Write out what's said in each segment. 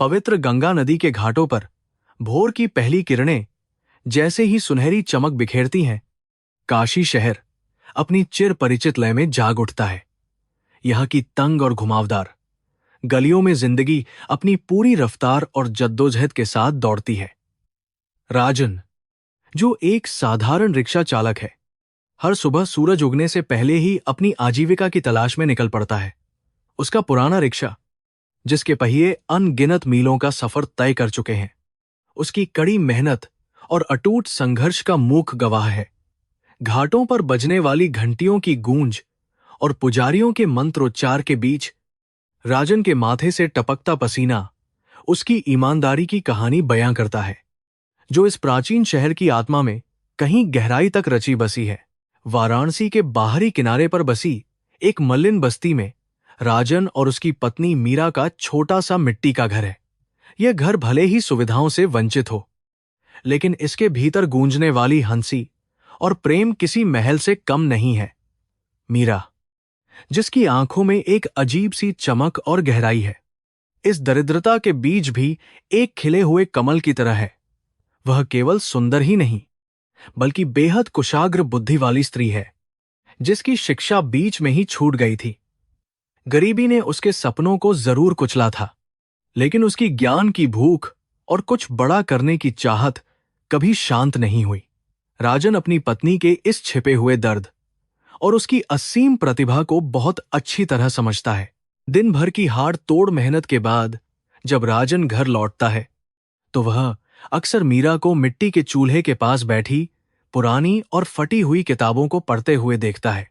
पवित्र गंगा नदी के घाटों पर भोर की पहली किरणें जैसे ही सुनहरी चमक बिखेरती हैं, काशी शहर अपनी चिर परिचित लय में जाग उठता है। यहाँ की तंग और घुमावदार गलियों में जिंदगी अपनी पूरी रफ्तार और जद्दोजहद के साथ दौड़ती है। राजन, जो एक साधारण रिक्शा चालक है, हर सुबह सूरज उगने से पहले ही अपनी आजीविका की तलाश में निकल पड़ता है। उसका पुराना रिक्शा, जिसके पहिए अनगिनत मीलों का सफर तय कर चुके हैं, उसकी कड़ी मेहनत और अटूट संघर्ष का मूक गवाह है। घाटों पर बजने वाली घंटियों की गूंज और पुजारियों के मंत्रोच्चार के बीच राजन के माथे से टपकता पसीना उसकी ईमानदारी की कहानी बयां करता है, जो इस प्राचीन शहर की आत्मा में कहीं गहराई तक रची बसी है। वाराणसी के बाहरी किनारे पर बसी एक मलिन बस्ती में राजन और उसकी पत्नी मीरा का छोटा सा मिट्टी का घर है। यह घर भले ही सुविधाओं से वंचित हो, लेकिन इसके भीतर गूंजने वाली हंसी और प्रेम किसी महल से कम नहीं है। मीरा, जिसकी आंखों में एक अजीब सी चमक और गहराई है, इस दरिद्रता के बीच भी एक खिले हुए कमल की तरह है। वह केवल सुंदर ही नहीं, बल्कि बेहद कुशाग्र बुद्धि वाली स्त्री है, जिसकी शिक्षा बीच में ही छूट गई थी। गरीबी ने उसके सपनों को जरूर कुचला था, लेकिन उसकी ज्ञान की भूख और कुछ बड़ा करने की चाहत कभी शांत नहीं हुई। राजन अपनी पत्नी के इस छिपे हुए दर्द और उसकी असीम प्रतिभा को बहुत अच्छी तरह समझता है। दिन भर की हाड़ तोड़ मेहनत के बाद जब राजन घर लौटता है, तो वह अक्सर मीरा को मिट्टी के चूल्हे के पास बैठी पुरानी और फटी हुई किताबों को पढ़ते हुए देखता है।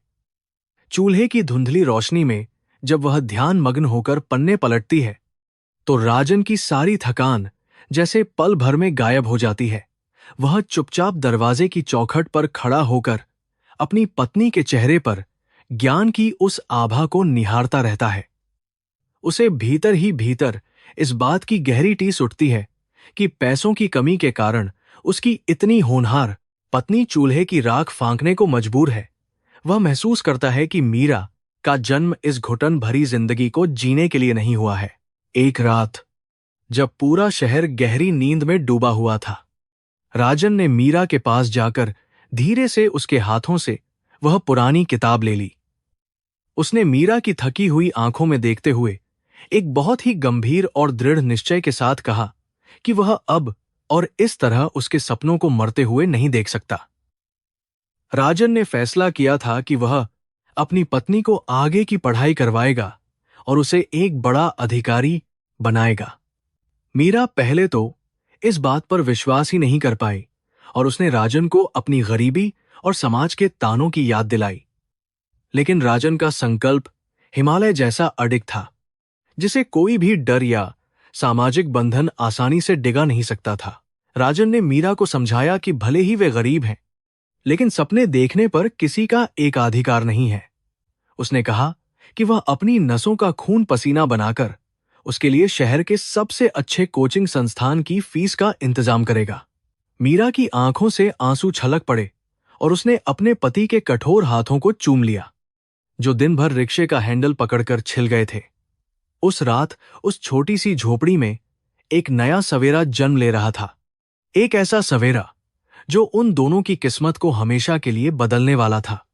चूल्हे की धुंधली रोशनी में जब वह ध्यान मग्न होकर पन्ने पलटती है, तो राजन की सारी थकान जैसे पल भर में गायब हो जाती है। वह चुपचाप दरवाजे की चौखट पर खड़ा होकर अपनी पत्नी के चेहरे पर ज्ञान की उस आभा को निहारता रहता है। उसे भीतर ही भीतर इस बात की गहरी टीस उठती है कि पैसों की कमी के कारण उसकी इतनी होनहार पत्नी चूल्हे की राख फांकने को मजबूर है। वह महसूस करता है कि मीरा का जन्म इस घुटन भरी जिंदगी को जीने के लिए नहीं हुआ है। एक रात जब पूरा शहर गहरी नींद में डूबा हुआ था, राजन ने मीरा के पास जाकर धीरे से उसके हाथों से वह पुरानी किताब ले ली। उसने मीरा की थकी हुई आंखों में देखते हुए एक बहुत ही गंभीर और दृढ़ निश्चय के साथ कहा कि वह अब और इस तरह उसके सपनों को मरते हुए नहीं देख सकता। राजन ने फैसला किया था कि वह अपनी पत्नी को आगे की पढ़ाई करवाएगा और उसे एक बड़ा अधिकारी बनाएगा। मीरा पहले तो इस बात पर विश्वास ही नहीं कर पाई और उसने राजन को अपनी गरीबी और समाज के तानों की याद दिलाई। लेकिन राजन का संकल्प हिमालय जैसा अडिग था, जिसे कोई भी डर या सामाजिक बंधन आसानी से डिगा नहीं सकता था। राजन ने मीरा को समझाया कि भले ही वे गरीब हैं, लेकिन सपने देखने पर किसी का एकाधिकार नहीं है। उसने कहा कि वह अपनी नसों का खून पसीना बनाकर उसके लिए शहर के सबसे अच्छे कोचिंग संस्थान की फीस का इंतजाम करेगा। मीरा की आंखों से आंसू छलक पड़े और उसने अपने पति के कठोर हाथों को चूम लिया, जो दिन भर रिक्शे का हैंडल पकड़कर छिल गए थे। उस रात उस छोटी सी झोपड़ी में एक नया सवेरा जन्म ले रहा था। एक ऐसा सवेरा जो उन दोनों की किस्मत को हमेशा के लिए बदलने वाला था।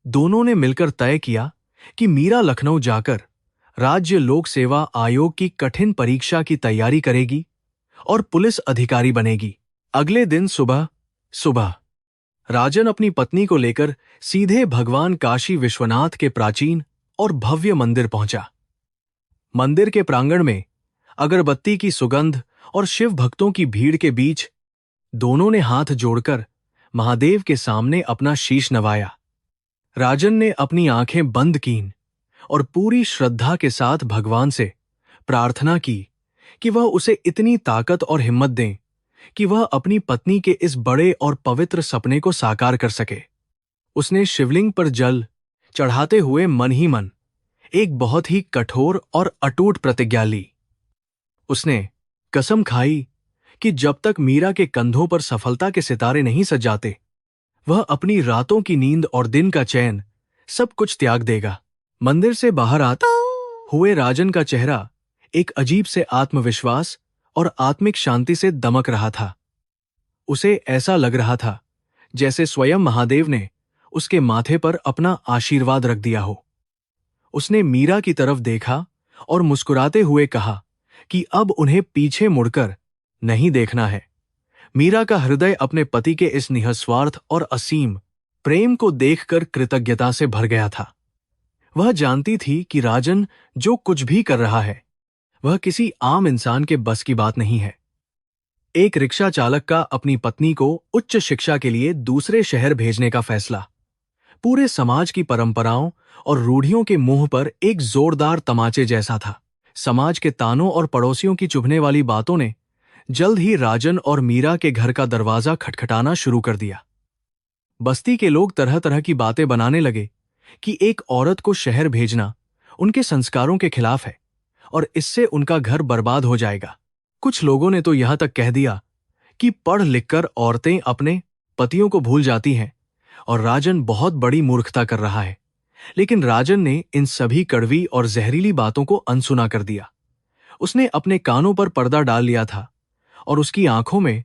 दोनों ने मिलकर तय किया कि मीरा लखनऊ जाकर राज्य लोक सेवा आयोग की कठिन परीक्षा की तैयारी करेगी और पुलिस अधिकारी बनेगी। अगले दिन सुबह राजन अपनी पत्नी को लेकर सीधे भगवान काशी विश्वनाथ के प्राचीन और भव्य मंदिर पहुंचा। मंदिर के प्रांगण में अगरबत्ती की सुगंध और शिव भक्तों की भीड़ के बीच दोनों ने हाथ जोड़कर महादेव के सामने अपना शीश नवाया। राजन ने अपनी आंखें बंद कीं और पूरी श्रद्धा के साथ भगवान से प्रार्थना की कि वह उसे इतनी ताकत और हिम्मत दें कि वह अपनी पत्नी के इस बड़े और पवित्र सपने को साकार कर सके। उसने शिवलिंग पर जल चढ़ाते हुए मन ही मन एक बहुत ही कठोर और अटूट प्रतिज्ञा ली। उसने कसम खाई कि जब तक मीरा के कंधों पर सफलता के सितारे नहीं सज जाते, वह अपनी रातों की नींद और दिन का चैन सब कुछ त्याग देगा। मंदिर से बाहर आते हुए राजन का चेहरा एक अजीब से आत्मविश्वास और आत्मिक शांति से दमक रहा था। उसे ऐसा लग रहा था जैसे स्वयं महादेव ने उसके माथे पर अपना आशीर्वाद रख दिया हो। उसने मीरा की तरफ देखा और मुस्कुराते हुए कहा कि अब उन्हें पीछे मुड़कर नहीं देखना है। मीरा का हृदय अपने पति के इस निःस्वार्थ और असीम प्रेम को देखकर कृतज्ञता से भर गया था। वह जानती थी कि राजन जो कुछ भी कर रहा है वह किसी आम इंसान के बस की बात नहीं है। एक रिक्शा चालक का अपनी पत्नी को उच्च शिक्षा के लिए दूसरे शहर भेजने का फैसला पूरे समाज की परंपराओं और रूढ़ियों के मुंह पर एक जोरदार तमाचे जैसा था। समाज के तानों और पड़ोसियों की चुभने वाली बातों ने जल्द ही राजन और मीरा के घर का दरवाजा खटखटाना शुरू कर दिया। बस्ती के लोग तरह तरह की बातें बनाने लगे कि एक औरत को शहर भेजना उनके संस्कारों के खिलाफ है और इससे उनका घर बर्बाद हो जाएगा। कुछ लोगों ने तो यहां तक कह दिया कि पढ़ लिखकर औरतें अपने पतियों को भूल जाती हैं और राजन बहुत बड़ी मूर्खता कर रहा है। लेकिन राजन ने इन सभी कड़वी और जहरीली बातों को अनसुना कर दिया। उसने अपने कानों पर पर्दा डाल लिया था और उसकी आंखों में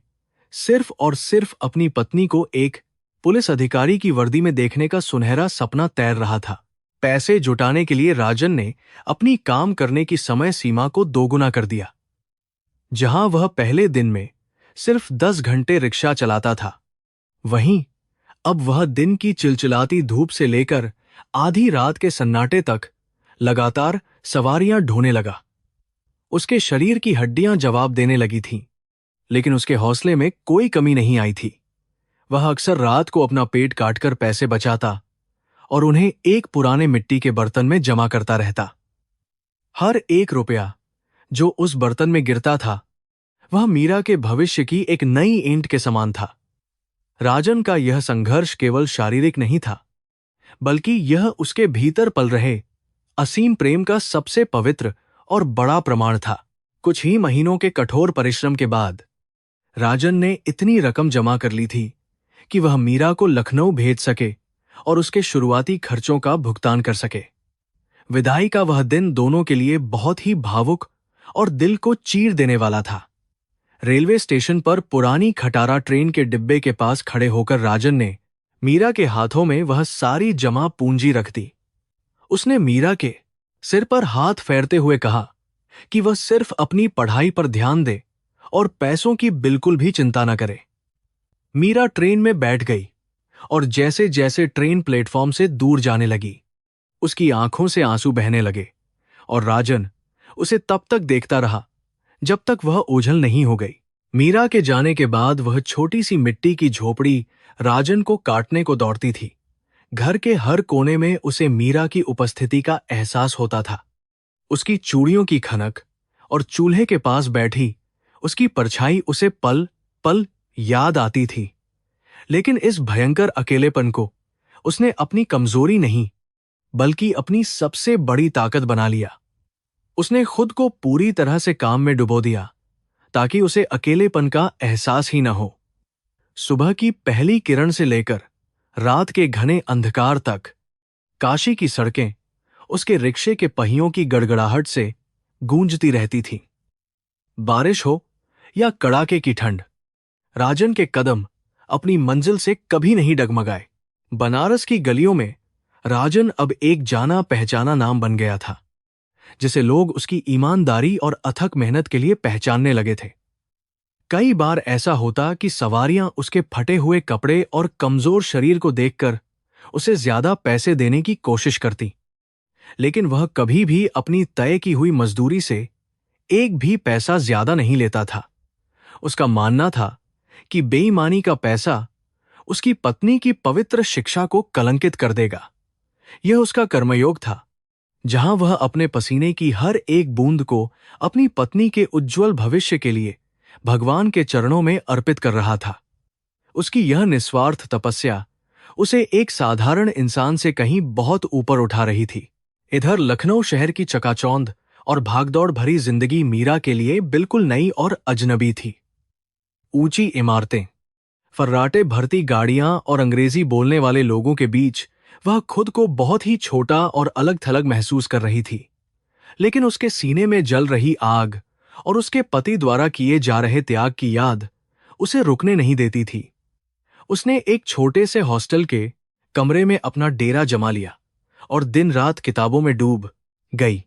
सिर्फ और सिर्फ अपनी पत्नी को एक पुलिस अधिकारी की वर्दी में देखने का सुनहरा सपना तैर रहा था। पैसे जुटाने के लिए राजन ने अपनी काम करने की समय सीमा को दोगुना कर दिया। जहां वह पहले दिन में सिर्फ 10 घंटे रिक्शा चलाता था, वहीं अब वह दिन की चिलचिलाती धूप से लेकर आधी रात के सन्नाटे तक लगातार सवारियां ढोने लगा। उसके शरीर की हड्डियां जवाब देने लगी थीं, लेकिन उसके हौसले में कोई कमी नहीं आई थी। वह अक्सर रात को अपना पेट काटकर पैसे बचाता और उन्हें एक पुराने मिट्टी के बर्तन में जमा करता रहता। हर एक रुपया जो उस बर्तन में गिरता था वह मीरा के भविष्य की एक नई ईंट के समान था। राजन का यह संघर्ष केवल शारीरिक नहीं था, बल्कि यह उसके भीतर पल रहे असीम प्रेम का सबसे पवित्र और बड़ा प्रमाण था। कुछ ही महीनों के कठोर परिश्रम के बाद राजन ने इतनी रकम जमा कर ली थी कि वह मीरा को लखनऊ भेज सके और उसके शुरुआती खर्चों का भुगतान कर सके। विदाई का वह दिन दोनों के लिए बहुत ही भावुक और दिल को चीर देने वाला था। रेलवे स्टेशन पर पुरानी खटारा ट्रेन के डिब्बे के पास खड़े होकर राजन ने मीरा के हाथों में वह सारी जमा पूंजी रख दी। उसने मीरा के सिर पर हाथ फेरते हुए कहा कि वह सिर्फ अपनी पढ़ाई पर ध्यान दे और पैसों की बिल्कुल भी चिंता न करे। मीरा ट्रेन में बैठ गई और जैसे जैसे ट्रेन प्लेटफॉर्म से दूर जाने लगी, उसकी आंखों से आंसू बहने लगे और राजन उसे तब तक देखता रहा जब तक वह ओझल नहीं हो गई। मीरा के जाने के बाद वह छोटी सी मिट्टी की झोपड़ी राजन को काटने को दौड़ती थी। घर के हर कोने में उसे मीरा की उपस्थिति का एहसास होता था। उसकी चूड़ियों की खनक और चूल्हे के पास बैठी उसकी परछाई उसे पल पल याद आती थी। लेकिन इस भयंकर अकेलेपन को उसने अपनी कमजोरी नहीं बल्कि अपनी सबसे बड़ी ताकत बना लिया। उसने खुद को पूरी तरह से काम में डुबो दिया ताकि उसे अकेलेपन का एहसास ही न हो। सुबह की पहली किरण से लेकर रात के घने अंधकार तक काशी की सड़कें उसके रिक्शे के पहियों की गड़गड़ाहट से गूंजती रहती थीं। बारिश हो या कड़ाके की ठंड, राजन के कदम अपनी मंजिल से कभी नहीं डगमगाए। बनारस की गलियों में राजन अब एक जाना पहचाना नाम बन गया था, जिसे लोग उसकी ईमानदारी और अथक मेहनत के लिए पहचानने लगे थे। कई बार ऐसा होता कि सवारियां उसके फटे हुए कपड़े और कमजोर शरीर को देखकर उसे ज्यादा पैसे देने की कोशिश करती, लेकिन वह कभी भी अपनी तय की हुई मजदूरी से एक भी पैसा ज्यादा नहीं लेता था। उसका मानना था कि बेईमानी का पैसा उसकी पत्नी की पवित्र शिक्षा को कलंकित कर देगा। यह उसका कर्मयोग था, जहां वह अपने पसीने की हर एक बूंद को अपनी पत्नी के उज्जवल भविष्य के लिए भगवान के चरणों में अर्पित कर रहा था। उसकी यह निस्वार्थ तपस्या उसे एक साधारण इंसान से कहीं बहुत ऊपर उठा रही थी। इधर लखनऊ शहर की चकाचौंध और भागदौड़ भरी जिंदगी मीरा के लिए बिल्कुल नई और अजनबी थी। ऊंची इमारतें, फर्राटे भरती गाड़ियां और अंग्रेजी बोलने वाले लोगों के बीच वह खुद को बहुत ही छोटा और अलग थलग महसूस कर रही थी। लेकिन उसके सीने में जल रही आग और उसके पति द्वारा किए जा रहे त्याग की याद उसे रुकने नहीं देती थी। उसने एक छोटे से हॉस्टल के कमरे में अपना डेरा जमा लिया और दिन रात किताबों में डूब गई।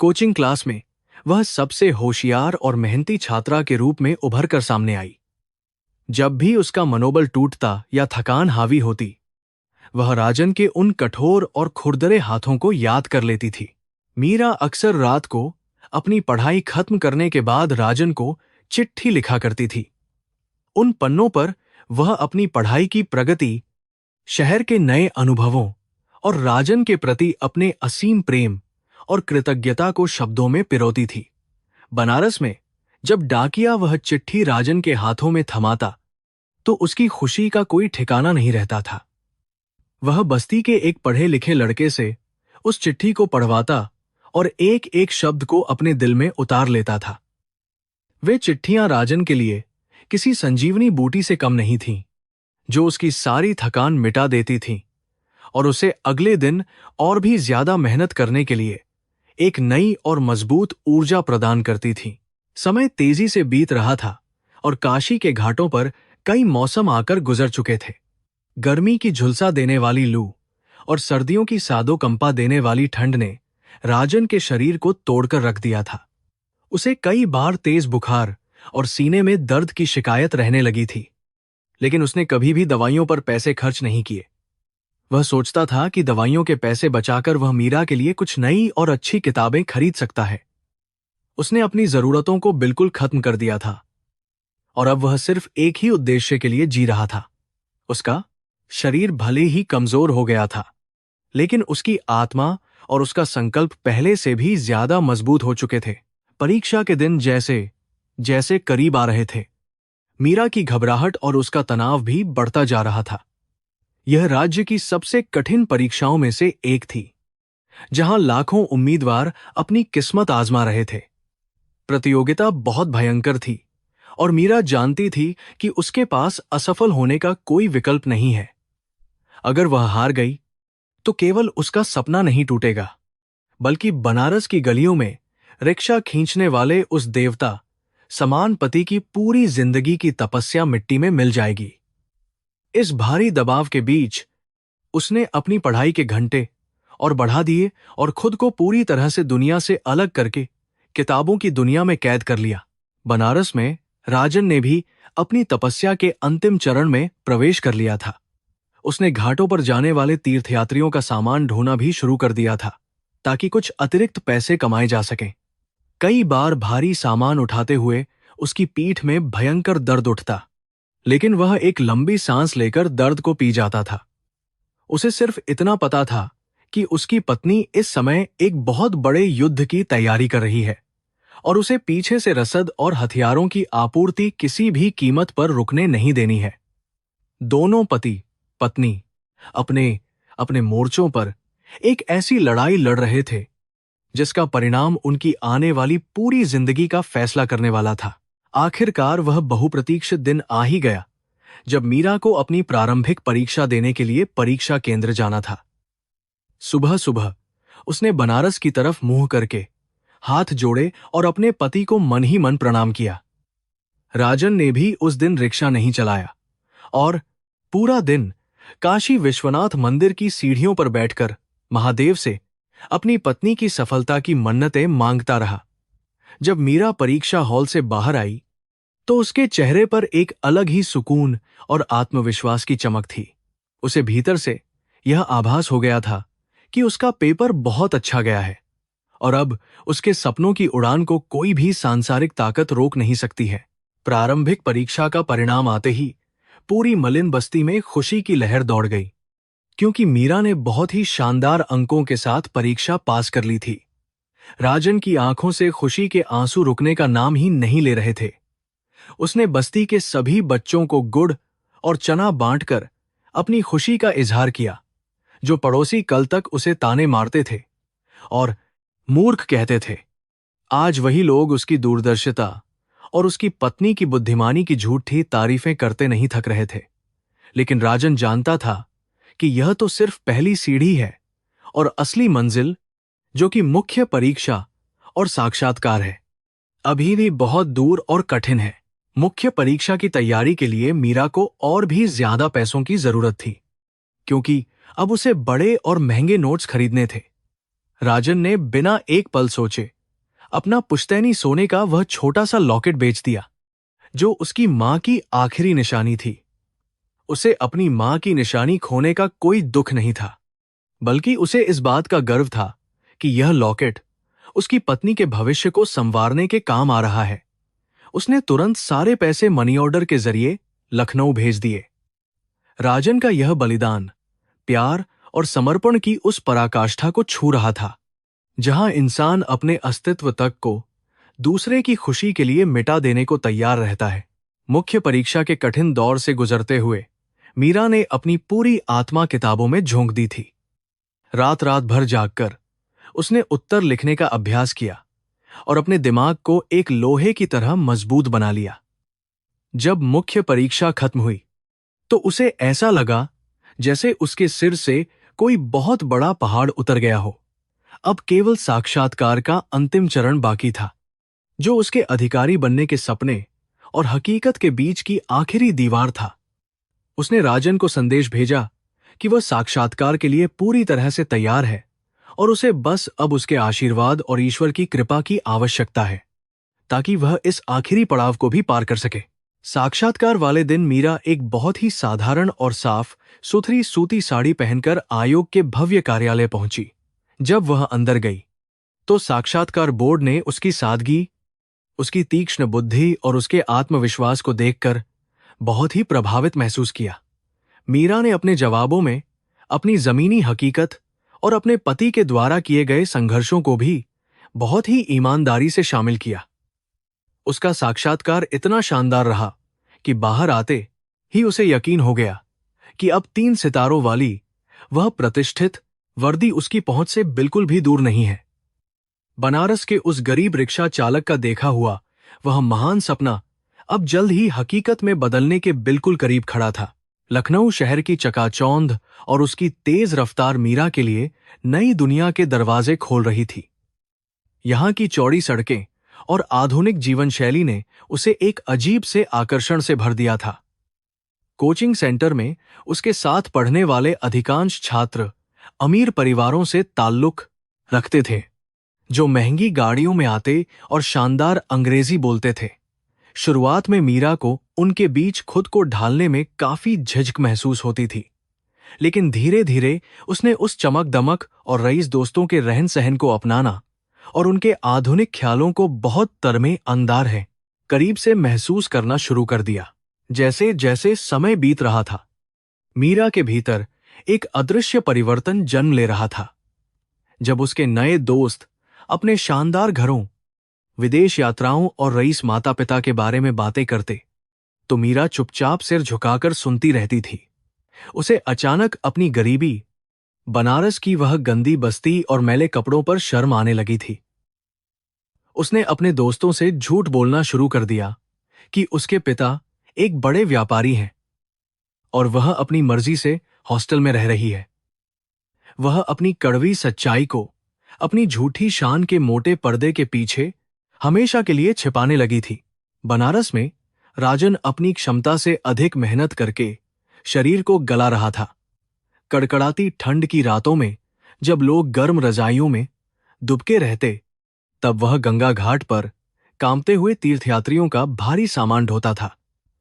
कोचिंग क्लास में वह सबसे होशियार और मेहनती छात्रा के रूप में उभर कर सामने आई। जब भी उसका मनोबल टूटता या थकान हावी होती, वह राजन के उन कठोर और खुरदरे हाथों को याद कर लेती थी। मीरा अक्सर रात को अपनी पढ़ाई खत्म करने के बाद राजन को चिट्ठी लिखा करती थी। उन पन्नों पर वह अपनी पढ़ाई की प्रगति, शहर के नए अनुभवों और राजन के प्रति अपने असीम प्रेम और कृतज्ञता को शब्दों में पिरोती थी। बनारस में जब डाकिया वह चिट्ठी राजन के हाथों में थमाता, तो उसकी खुशी का कोई ठिकाना नहीं रहता था। वह बस्ती के एक पढ़े लिखे लड़के से उस चिट्ठी को पढ़वाता और एक एक शब्द को अपने दिल में उतार लेता था। वे चिट्ठियां राजन के लिए किसी संजीवनी बूटी से कम नहीं थीं, जो उसकी सारी थकान मिटा देती थीं और उसे अगले दिन और भी ज्यादा मेहनत करने के लिए एक नई और मजबूत ऊर्जा प्रदान करती थीं। समय तेजी से बीत रहा था और काशी के घाटों पर कई मौसम आकर गुजर चुके थे। गर्मी की झुलसा देने वाली लू और सर्दियों की सादो कंपा देने वाली ठंड ने राजन के शरीर को तोड़कर रख दिया था। उसे कई बार तेज बुखार और सीने में दर्द की शिकायत रहने लगी थी, लेकिन उसने कभी भी दवाइयों पर पैसे खर्च नहीं किए। वह सोचता था कि दवाइयों के पैसे बचाकर वह मीरा के लिए कुछ नई और अच्छी किताबें खरीद सकता है। उसने अपनी जरूरतों को बिल्कुल खत्म कर दिया था और अब वह सिर्फ एक ही उद्देश्य के लिए जी रहा था। उसका शरीर भले ही कमजोर हो गया था, लेकिन उसकी आत्मा और उसका संकल्प पहले से भी ज्यादा मजबूत हो चुके थे। परीक्षा के दिन जैसे जैसे करीब आ रहे थे, मीरा की घबराहट और उसका तनाव भी बढ़ता जा रहा था। यह राज्य की सबसे कठिन परीक्षाओं में से एक थी, जहां लाखों उम्मीदवार अपनी किस्मत आजमा रहे थे। प्रतियोगिता बहुत भयंकर थी और मीरा जानती थी कि उसके पास असफल होने का कोई विकल्प नहीं है। अगर वह हार गई तो केवल उसका सपना नहीं टूटेगा, बल्कि बनारस की गलियों में रिक्शा खींचने वाले उस देवता समान पति की पूरी जिंदगी की तपस्या मिट्टी में मिल जाएगी। इस भारी दबाव के बीच उसने अपनी पढ़ाई के घंटे और बढ़ा दिए और खुद को पूरी तरह से दुनिया से अलग करके किताबों की दुनिया में कैद कर लिया। बनारस में राजन ने भी अपनी तपस्या के अंतिम चरण में प्रवेश कर लिया था। उसने घाटों पर जाने वाले तीर्थयात्रियों का सामान ढोना भी शुरू कर दिया था, ताकि कुछ अतिरिक्त पैसे कमाए जा सकें। कई बार भारी सामान उठाते हुए उसकी पीठ में भयंकर दर्द उठता, लेकिन वह एक लंबी सांस लेकर दर्द को पी जाता था। उसे सिर्फ इतना पता था कि उसकी पत्नी इस समय एक बहुत बड़े युद्ध की तैयारी कर रही है और उसे पीछे से रसद और हथियारों की आपूर्ति किसी भी कीमत पर रुकने नहीं देनी है। दोनों पति पत्नी अपने अपने मोर्चों पर एक ऐसी लड़ाई लड़ रहे थे जिसका परिणाम उनकी आने वाली पूरी जिंदगी का फैसला करने वाला था। आखिरकार वह बहुप्रतीक्षित दिन आ ही गया, जब मीरा को अपनी प्रारंभिक परीक्षा देने के लिए परीक्षा केंद्र जाना था। सुबह सुबह उसने बनारस की तरफ मुंह करके हाथ जोड़े और अपने पति को मन ही मन प्रणाम किया। राजन ने भी उस दिन रिक्शा नहीं चलाया और पूरा दिन काशी विश्वनाथ मंदिर की सीढ़ियों पर बैठकर महादेव से अपनी पत्नी की सफलता की मन्नतें मांगता रहा। जब मीरा परीक्षा हॉल से बाहर आई तो उसके चेहरे पर एक अलग ही सुकून और आत्मविश्वास की चमक थी। उसे भीतर से यह आभास हो गया था कि उसका पेपर बहुत अच्छा गया है और अब उसके सपनों की उड़ान को कोई भी सांसारिक ताकत रोक नहीं सकती है। प्रारंभिक परीक्षा का परिणाम आते ही पूरी मलिन बस्ती में खुशी की लहर दौड़ गई, क्योंकि मीरा ने बहुत ही शानदार अंकों के साथ परीक्षा पास कर ली थी। राजन की आंखों से खुशी के आंसू रुकने का नाम ही नहीं ले रहे थे। उसने बस्ती के सभी बच्चों को गुड़ और चना बांटकर अपनी खुशी का इजहार किया। जो पड़ोसी कल तक उसे ताने मारते थे और मूर्ख कहते थे, आज वही लोग उसकी दूरदर्शिता और उसकी पत्नी की बुद्धिमानी की झूठी तारीफें करते नहीं थक रहे थे। लेकिन राजन जानता था कि यह तो सिर्फ पहली सीढ़ी है और असली मंजिल जो कि मुख्य परीक्षा और साक्षात्कार है, अभी भी बहुत दूर और कठिन है। मुख्य परीक्षा की तैयारी के लिए मीरा को और भी ज्यादा पैसों की जरूरत थी, क्योंकि अब उसे बड़े और महंगे नोट्स खरीदने थे। राजन ने बिना एक पल सोचे अपना पुश्तैनी सोने का वह छोटा सा लॉकेट बेच दिया, जो उसकी मां की आखिरी निशानी थी। उसे अपनी मां की निशानी खोने का कोई दुख नहीं था, बल्कि उसे इस बात का गर्व था कि यह लॉकेट उसकी पत्नी के भविष्य को संवारने के काम आ रहा है। उसने तुरंत सारे पैसे मनी ऑर्डर के जरिए लखनऊ भेज दिए। राजन का यह बलिदान प्यार और समर्पण की उस पराकाष्ठा को छू रहा था, जहां इंसान अपने अस्तित्व तक को दूसरे की खुशी के लिए मिटा देने को तैयार रहता है। मुख्य परीक्षा के कठिन दौर से गुजरते हुए मीरा ने अपनी पूरी आत्मा किताबों में झोंक दी थी। रात रात भर जागकर उसने उत्तर लिखने का अभ्यास किया और अपने दिमाग को एक लोहे की तरह मजबूत बना लिया। जब मुख्य परीक्षा खत्म हुई तो उसे ऐसा लगा जैसे उसके सिर से कोई बहुत बड़ा पहाड़ उतर गया हो। अब केवल साक्षात्कार का अंतिम चरण बाकी था, जो उसके अधिकारी बनने के सपने और हकीकत के बीच की आखिरी दीवार था। उसने राजन को संदेश भेजा कि वह साक्षात्कार के लिए पूरी तरह से तैयार है और उसे बस अब उसके आशीर्वाद और ईश्वर की कृपा की आवश्यकता है, ताकि वह इस आखिरी पड़ाव को भी पार कर सके। साक्षात्कार वाले दिन मीरा एक बहुत ही साधारण और साफ सुथरी सूती साड़ी पहनकर आयोग के भव्य कार्यालय पहुंची। जब वह अंदर गई तो साक्षात्कार बोर्ड ने उसकी सादगी, उसकी तीक्ष्ण बुद्धि और उसके आत्मविश्वास को देखकर बहुत ही प्रभावित महसूस किया। मीरा ने अपने जवाबों में अपनी जमीनी हकीकत और अपने पति के द्वारा किए गए संघर्षों को भी बहुत ही ईमानदारी से शामिल किया। उसका साक्षात्कार इतना शानदार रहा कि बाहर आते ही उसे यकीन हो गया कि अब 3 सितारों वाली वह प्रतिष्ठित वर्दी उसकी पहुंच से बिल्कुल भी दूर नहीं है। बनारस के उस गरीब रिक्शा चालक का देखा हुआ वह महान सपना अब जल्द ही हकीकत में बदलने के बिल्कुल करीब खड़ा था। लखनऊ शहर की चकाचौंध और उसकी तेज रफ्तार मीरा के लिए नई दुनिया के दरवाजे खोल रही थी। यहां की चौड़ी सड़कें और आधुनिक जीवन शैली ने उसे एक अजीब से आकर्षण से भर दिया था। कोचिंग सेंटर में उसके साथ पढ़ने वाले अधिकांश छात्र अमीर परिवारों से ताल्लुक रखते थे, जो महंगी गाड़ियों में आते और शानदार अंग्रेजी बोलते थे। शुरुआत में मीरा को उनके बीच खुद को ढालने में काफी झिझक महसूस होती थी, लेकिन धीरे धीरे उसने उस चमक दमक और रईस दोस्तों के रहन सहन को अपनाना और उनके आधुनिक ख्यालों को बहुत तरमे अंदार है करीब से महसूस करना शुरू कर दिया। जैसे जैसे समय बीत रहा था, मीरा के भीतर एक अदृश्य परिवर्तन जन्म ले रहा था। जब उसके नए दोस्त अपने शानदार घरों, विदेश यात्राओं और रईस माता पिता के बारे में बातें करते तो मीरा चुपचाप सिर झुकाकर सुनती रहती थी। उसे अचानक अपनी गरीबी, बनारस की वह गंदी बस्ती और मैले कपड़ों पर शर्म आने लगी थी। उसने अपने दोस्तों से झूठ बोलना शुरू कर दिया कि उसके पिता एक बड़े व्यापारी हैं और वह अपनी मर्जी से हॉस्टल में रह रही है। वह अपनी कड़वी सच्चाई को अपनी झूठी शान के मोटे पर्दे के पीछे हमेशा के लिए छिपाने लगी थी। बनारस में राजन अपनी क्षमता से अधिक मेहनत करके शरीर को गला रहा था। कड़कड़ाती ठंड की रातों में जब लोग गर्म रजाइयों में दुबके रहते, तब वह गंगा घाट पर कांपते हुए तीर्थयात्रियों का भारी सामान ढोता था।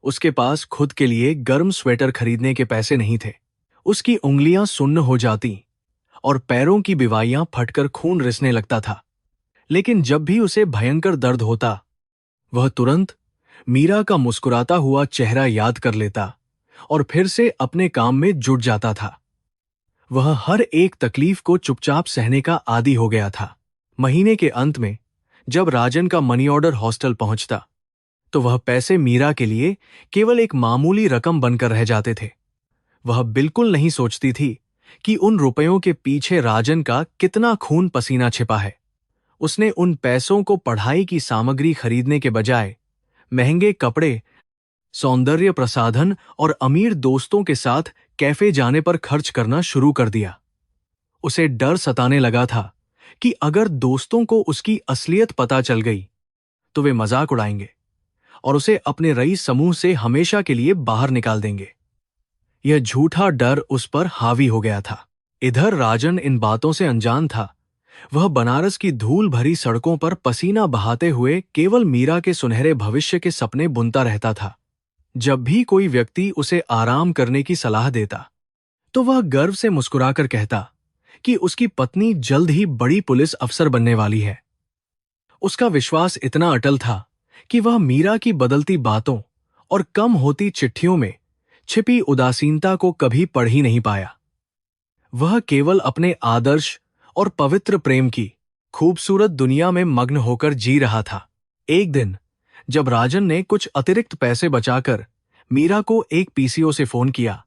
उसके पास खुद के लिए गर्म स्वेटर खरीदने के पैसे नहीं थे। उसकी उंगलियां सुन्न हो जाती और पैरों की बिवाइयां फटकर खून रिसने लगता था। लेकिन जब भी उसे भयंकर दर्द होता, वह तुरंत मीरा का मुस्कुराता हुआ चेहरा याद कर लेता और फिर से अपने काम में जुट जाता था। वह हर एक तकलीफ को चुपचाप सहने का आदी हो गया था। महीने के अंत में जब राजन का मनी ऑर्डर हॉस्टल पहुंचता, तो वह पैसे मीरा के लिए केवल एक मामूली रकम बनकर रह जाते थे। वह बिल्कुल नहीं सोचती थी कि उन रुपयों के पीछे राजन का कितना खून पसीना छिपा है। उसने उन पैसों को पढ़ाई की सामग्री खरीदने के बजाय महंगे कपड़े, सौंदर्य प्रसाधन और अमीर दोस्तों के साथ कैफे जाने पर खर्च करना शुरू कर दिया। उसे डर सताने लगा था कि अगर दोस्तों को उसकी असलियत पता चल गई तो वे मजाक उड़ाएंगे और उसे अपने रईस समूह से हमेशा के लिए बाहर निकाल देंगे। यह झूठा डर उस पर हावी हो गया था। इधर राजन इन बातों से अनजान था। वह बनारस की धूल भरी सड़कों पर पसीना बहाते हुए केवल मीरा के सुनहरे भविष्य के सपने बुनता रहता था। जब भी कोई व्यक्ति उसे आराम करने की सलाह देता तो वह गर्व से मुस्कुराकर कहता कि उसकी पत्नी जल्द ही बड़ी पुलिस अफसर बनने वाली है। उसका विश्वास इतना अटल था कि वह मीरा की बदलती बातों और कम होती चिट्ठियों में छिपी उदासीनता को कभी पढ़ ही नहीं पाया। वह केवल अपने आदर्श और पवित्र प्रेम की खूबसूरत दुनिया में मग्न होकर जी रहा था। एक दिन जब राजन ने कुछ अतिरिक्त पैसे बचाकर मीरा को एक पीसीओ से फोन किया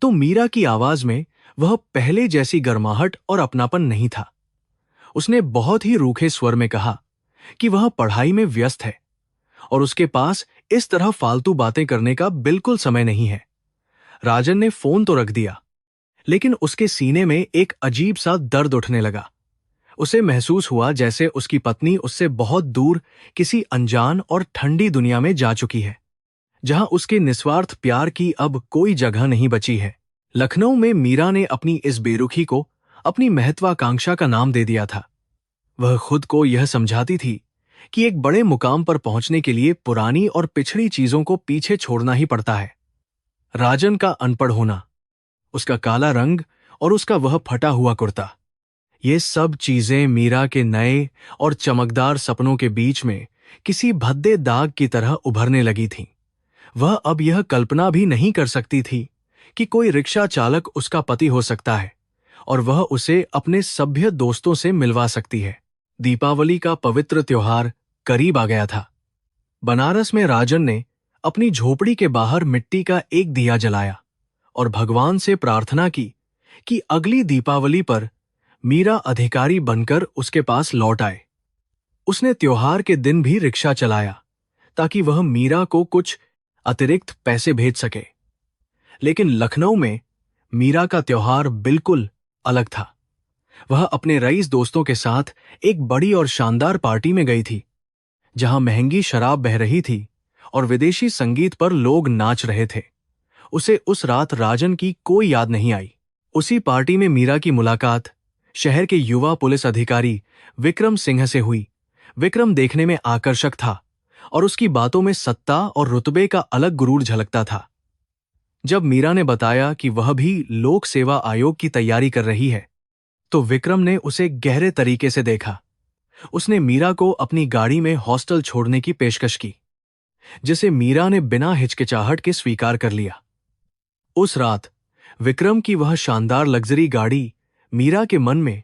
तो मीरा की आवाज में वह पहले जैसी गर्माहट और अपनापन नहीं था। उसने बहुत ही रूखे स्वर में कहा कि वह पढ़ाई में व्यस्त है और उसके पास इस तरह फालतू बातें करने का बिल्कुल समय नहीं है। राजन ने फोन तो रख दिया, लेकिन उसके सीने में एक अजीब सा दर्द उठने लगा। उसे महसूस हुआ जैसे उसकी पत्नी उससे बहुत दूर किसी अनजान और ठंडी दुनिया में जा चुकी है, जहां उसके निस्वार्थ प्यार की अब कोई जगह नहीं बची है। लखनऊ में मीरा ने अपनी इस बेरुखी को अपनी महत्वाकांक्षा का नाम दे दिया था। वह खुद को यह समझाती थी कि एक बड़े मुकाम पर पहुंचने के लिए पुरानी और पिछड़ी चीजों को पीछे छोड़ना ही पड़ता है। राजन का अनपढ़ होना, उसका काला रंग और उसका वह फटा हुआ कुर्ता, ये सब चीजें मीरा के नए और चमकदार सपनों के बीच में किसी भद्दे दाग की तरह उभरने लगी थीं। वह अब यह कल्पना भी नहीं कर सकती थी कि कोई रिक्शा चालक उसका पति हो सकता है और वह उसे अपने सभ्य दोस्तों से मिलवा सकती है। दीपावली का पवित्र त्योहार करीब आ गया था। बनारस में राजन ने अपनी झोपड़ी के बाहर मिट्टी का एक दिया जलाया और भगवान से प्रार्थना की कि अगली दीपावली पर मीरा अधिकारी बनकर उसके पास लौट आए। उसने त्योहार के दिन भी रिक्शा चलाया ताकि वह मीरा को कुछ अतिरिक्त पैसे भेज सके। लेकिन लखनऊ में मीरा का त्योहार बिल्कुल अलग था। वह अपने रईस दोस्तों के साथ एक बड़ी और शानदार पार्टी में गई थी, जहां महंगी शराब बह रही थी और विदेशी संगीत पर लोग नाच रहे थे। उसे उस रात राजन की कोई याद नहीं आई। उसी पार्टी में मीरा की मुलाकात शहर के युवा पुलिस अधिकारी विक्रम सिंह से हुई। विक्रम देखने में आकर्षक था और उसकी बातों में सत्ता और रुतबे का अलग गुरूर झलकता था। जब मीरा ने बताया कि वह भी लोक सेवा आयोग की तैयारी कर रही है, तो विक्रम ने उसे गहरे तरीके से देखा। उसने मीरा को अपनी गाड़ी में हॉस्टल छोड़ने की पेशकश की, जिसे मीरा ने बिना हिचकिचाहट के स्वीकार कर लिया। उस रात विक्रम की वह शानदार लग्जरी गाड़ी मीरा के मन में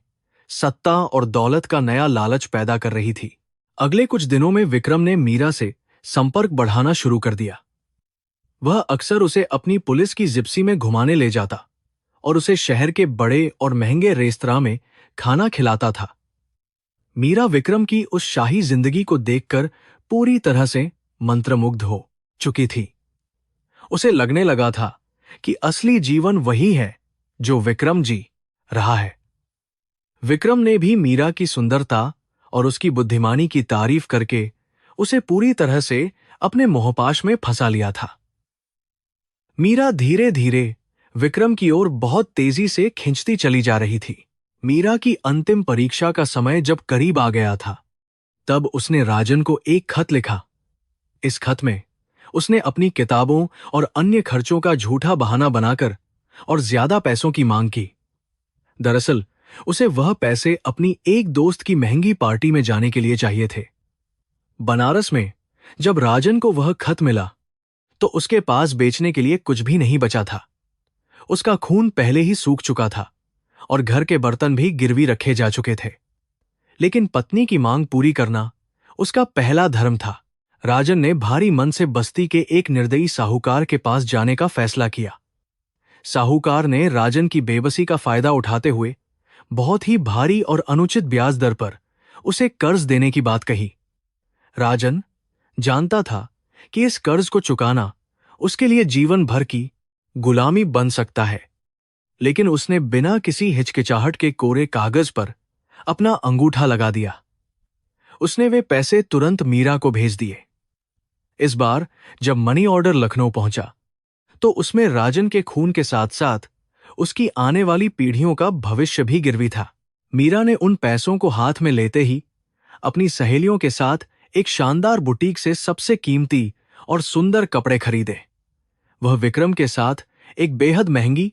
सत्ता और दौलत का नया लालच पैदा कर रही थी। अगले कुछ दिनों में विक्रम ने मीरा से संपर्क बढ़ाना शुरू कर दिया। वह अक्सर उसे अपनी पुलिस की जिप्सी में घुमाने ले जाता और उसे शहर के बड़े और महंगे रेस्तरां में खाना खिलाता था। मीरा विक्रम की उस शाही जिंदगी को देखकर पूरी तरह से मंत्रमुग्ध हो चुकी थी। उसे लगने लगा था कि असली जीवन वही है जो विक्रम जी रहा है। विक्रम ने भी मीरा की सुंदरता और उसकी बुद्धिमानी की तारीफ करके उसे पूरी तरह से अपने मोहपाश में फंसा लिया था। मीरा धीरे धीरे विक्रम की ओर बहुत तेजी से खिंचती चली जा रही थी। मीरा की अंतिम परीक्षा का समय जब करीब आ गया था, तब उसने राजन को एक खत लिखा। इस खत में उसने अपनी किताबों और अन्य खर्चों का झूठा बहाना बनाकर और ज्यादा पैसों की मांग की। दरअसल उसे वह पैसे अपनी एक दोस्त की महंगी पार्टी में जाने के लिए चाहिए थे। बनारस में जब राजन को वह खत मिला तो उसके पास बेचने के लिए कुछ भी नहीं बचा था। उसका खून पहले ही सूख चुका था और घर के बर्तन भी गिरवी रखे जा चुके थे। लेकिन पत्नी की मांग पूरी करना उसका पहला धर्म था। राजन ने भारी मन से बस्ती के एक निर्दयी साहूकार के पास जाने का फैसला किया। साहूकार ने राजन की बेबसी का फायदा उठाते हुए बहुत ही भारी और अनुचित ब्याज दर पर उसे कर्ज देने की बात कही। राजन जानता था कि इस कर्ज को चुकाना उसके लिए जीवन भर की गुलामी बन सकता है, लेकिन उसने बिना किसी हिचकिचाहट के कोरे कागज पर अपना अंगूठा लगा दिया। उसने वे पैसे तुरंत मीरा को भेज दिए। इस बार जब मनी ऑर्डर लखनऊ पहुंचा तो उसमें राजन के खून के साथ साथ उसकी आने वाली पीढ़ियों का भविष्य भी गिरवी था। मीरा ने उन पैसों को हाथ में लेते ही अपनी सहेलियों के साथ एक शानदार बुटीक से सबसे कीमती और सुंदर कपड़े खरीदे। वह विक्रम के साथ एक बेहद महंगी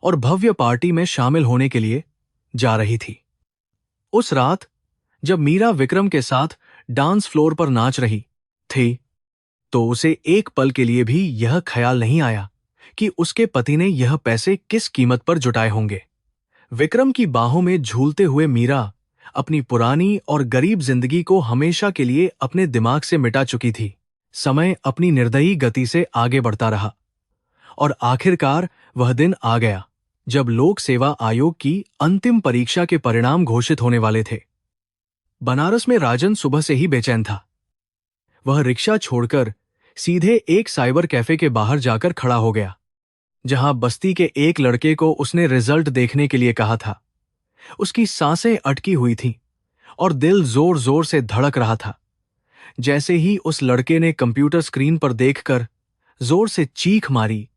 और भव्य पार्टी में शामिल होने के लिए जा रही थी। उस रात जब मीरा विक्रम के साथ डांस फ्लोर पर नाच रही थी तो उसे एक पल के लिए भी यह ख्याल नहीं आया कि उसके पति ने यह पैसे किस कीमत पर जुटाए होंगे। विक्रम की बाहों में झूलते हुए मीरा अपनी पुरानी और गरीब जिंदगी को हमेशा के लिए अपने दिमाग से मिटा चुकी थी। समय अपनी निर्दयी गति से आगे बढ़ता रहा और आखिरकार वह दिन आ गया जब लोक सेवा आयोग की अंतिम परीक्षा के परिणाम घोषित होने वाले थे। बनारस में राजन सुबह से ही बेचैन था। वह रिक्शा छोड़कर सीधे एक साइबर कैफे के बाहर जाकर खड़ा हो गया, जहां बस्ती के एक लड़के को उसने रिजल्ट देखने के लिए कहा था। उसकी सांसें अटकी हुई थीं और दिल जोर जोर से धड़क रहा था। जैसे ही उस लड़के ने कंप्यूटर स्क्रीन पर देखकर जोर से चीख मारी,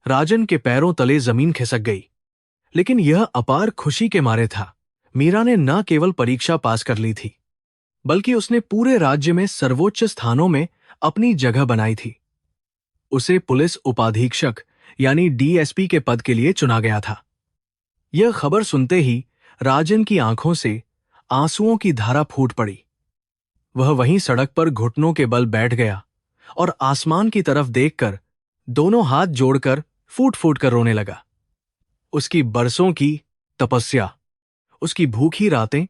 राजन के पैरों तले जमीन खिसक गई। लेकिन यह अपार खुशी के मारे था। मीरा ने न केवल परीक्षा पास कर ली थी, बल्कि उसने पूरे राज्य में सर्वोच्च स्थानों में अपनी जगह बनाई थी। उसे पुलिस उपाधीक्षक यानी डीएसपी के पद के लिए चुना गया था। यह खबर सुनते ही राजन की आंखों से आंसुओं की धारा फूट पड़ी। वह वहीं सड़क पर घुटनों के बल बैठ गया और आसमान की तरफ देखकर दोनों हाथ जोड़कर फूट फूट कर रोने लगा। उसकी बरसों की तपस्या, उसकी भूखी रातें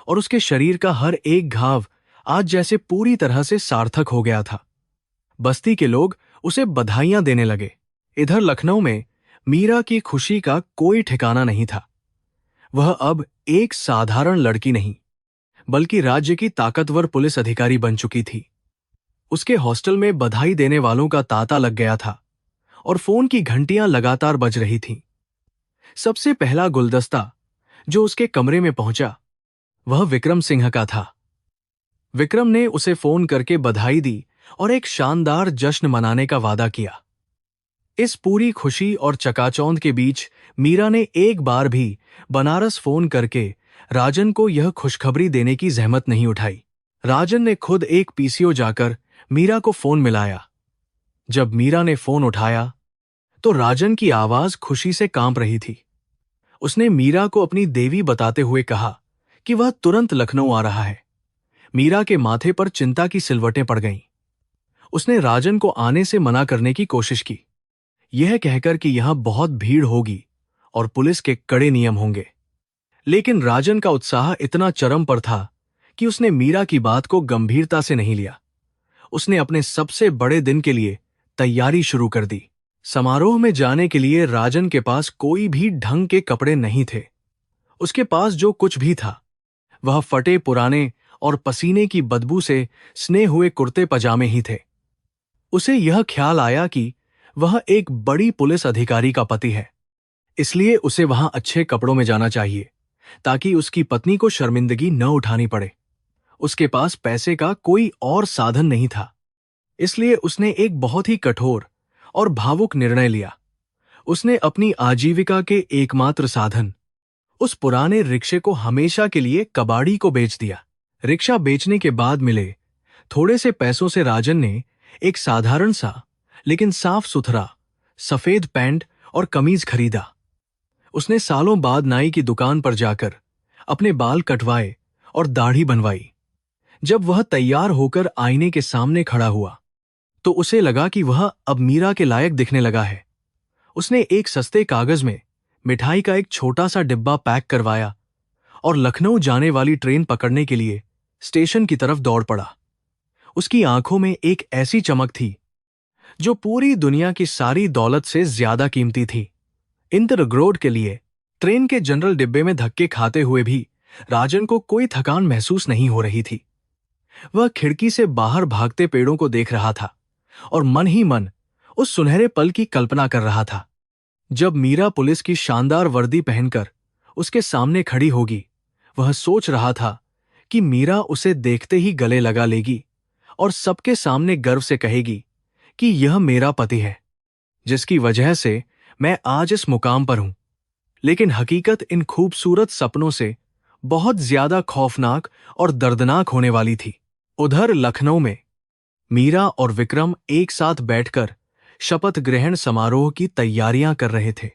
और उसके शरीर का हर एक घाव आज जैसे पूरी तरह से सार्थक हो गया था। बस्ती के लोग उसे बधाइयां देने लगे। इधर लखनऊ में मीरा की खुशी का कोई ठिकाना नहीं था। वह अब एक साधारण लड़की नहीं, बल्कि राज्य की ताकतवर पुलिस अधिकारी बन चुकी थी। उसके हॉस्टल में बधाई देने वालों का तांता लग गया था और फोन की घंटियां लगातार बज रही थीं। सबसे पहला गुलदस्ता जो उसके कमरे में पहुंचा वह विक्रम सिंह का था। विक्रम ने उसे फोन करके बधाई दी और एक शानदार जश्न मनाने का वादा किया। इस पूरी खुशी और चकाचौंध के बीच मीरा ने एक बार भी बनारस फोन करके राजन को यह खुशखबरी देने की जहमत नहीं उठाई। राजन ने खुद एक पीसीओ जाकर मीरा को फोन मिलाया। जब मीरा ने फोन उठाया तो राजन की आवाज खुशी से कांप रही थी। उसने मीरा को अपनी देवी बताते हुए कहा कि वह तुरंत लखनऊ आ रहा है। मीरा के माथे पर चिंता की सिलवटें पड़ गईं। उसने राजन को आने से मना करने की कोशिश की, यह कहकर कि यहां बहुत भीड़ होगी और पुलिस के कड़े नियम होंगे। लेकिन राजन का उत्साह इतना चरम पर था कि उसने मीरा की बात को गंभीरता से नहीं लिया। उसने अपने सबसे बड़े दिन के लिए तैयारी शुरू कर दी। समारोह में जाने के लिए राजन के पास कोई भी ढंग के कपड़े नहीं थे। उसके पास जो कुछ भी था वह फटे पुराने और पसीने की बदबू से स्ने हुए कुर्ते पजामे ही थे। उसे यह ख्याल आया कि वह एक बड़ी पुलिस अधिकारी का पति है, इसलिए उसे वहां अच्छे कपड़ों में जाना चाहिए ताकि उसकी पत्नी को शर्मिंदगी न उठानी पड़े। उसके पास पैसे का कोई और साधन नहीं था, इसलिए उसने एक बहुत ही कठोर और भावुक निर्णय लिया। उसने अपनी आजीविका के एकमात्र साधन, उस पुराने रिक्शे को हमेशा के लिए कबाड़ी को बेच दिया। रिक्शा बेचने के बाद मिले थोड़े से पैसों से राजन ने एक साधारण सा लेकिन साफ सुथरा सफेद पैंट और कमीज खरीदा। उसने सालों बाद नाई की दुकान पर जाकर अपने बाल कटवाए और दाढ़ी बनवाई। जब वह तैयार होकर आईने के सामने खड़ा हुआ तो उसे लगा कि वह अब मीरा के लायक दिखने लगा है। उसने एक सस्ते कागज में मिठाई का एक छोटा सा डिब्बा पैक करवाया और लखनऊ जाने वाली ट्रेन पकड़ने के लिए स्टेशन की तरफ दौड़ पड़ा। उसकी आंखों में एक ऐसी चमक थी जो पूरी दुनिया की सारी दौलत से ज्यादा कीमती थी। इंटरग्रोड के लिए ट्रेन के जनरल डिब्बे में धक्के खाते हुए भी राजन को कोई थकान महसूस नहीं हो रही थी। वह खिड़की से बाहर भागते पेड़ों को देख रहा था और मन ही मन उस सुनहरे पल की कल्पना कर रहा था जब मीरा पुलिस की शानदार वर्दी पहनकर उसके सामने खड़ी होगी। वह सोच रहा था कि मीरा उसे देखते ही गले लगा लेगी और सबके सामने गर्व से कहेगी कि यह मेरा पति है, जिसकी वजह से मैं आज इस मुकाम पर हूं। लेकिन हकीकत इन खूबसूरत सपनों से बहुत ज्यादा खौफनाक और दर्दनाक होने वाली थी। उधर लखनऊ में मीरा और विक्रम एक साथ बैठकर शपथ ग्रहण समारोह की तैयारियां कर रहे थे।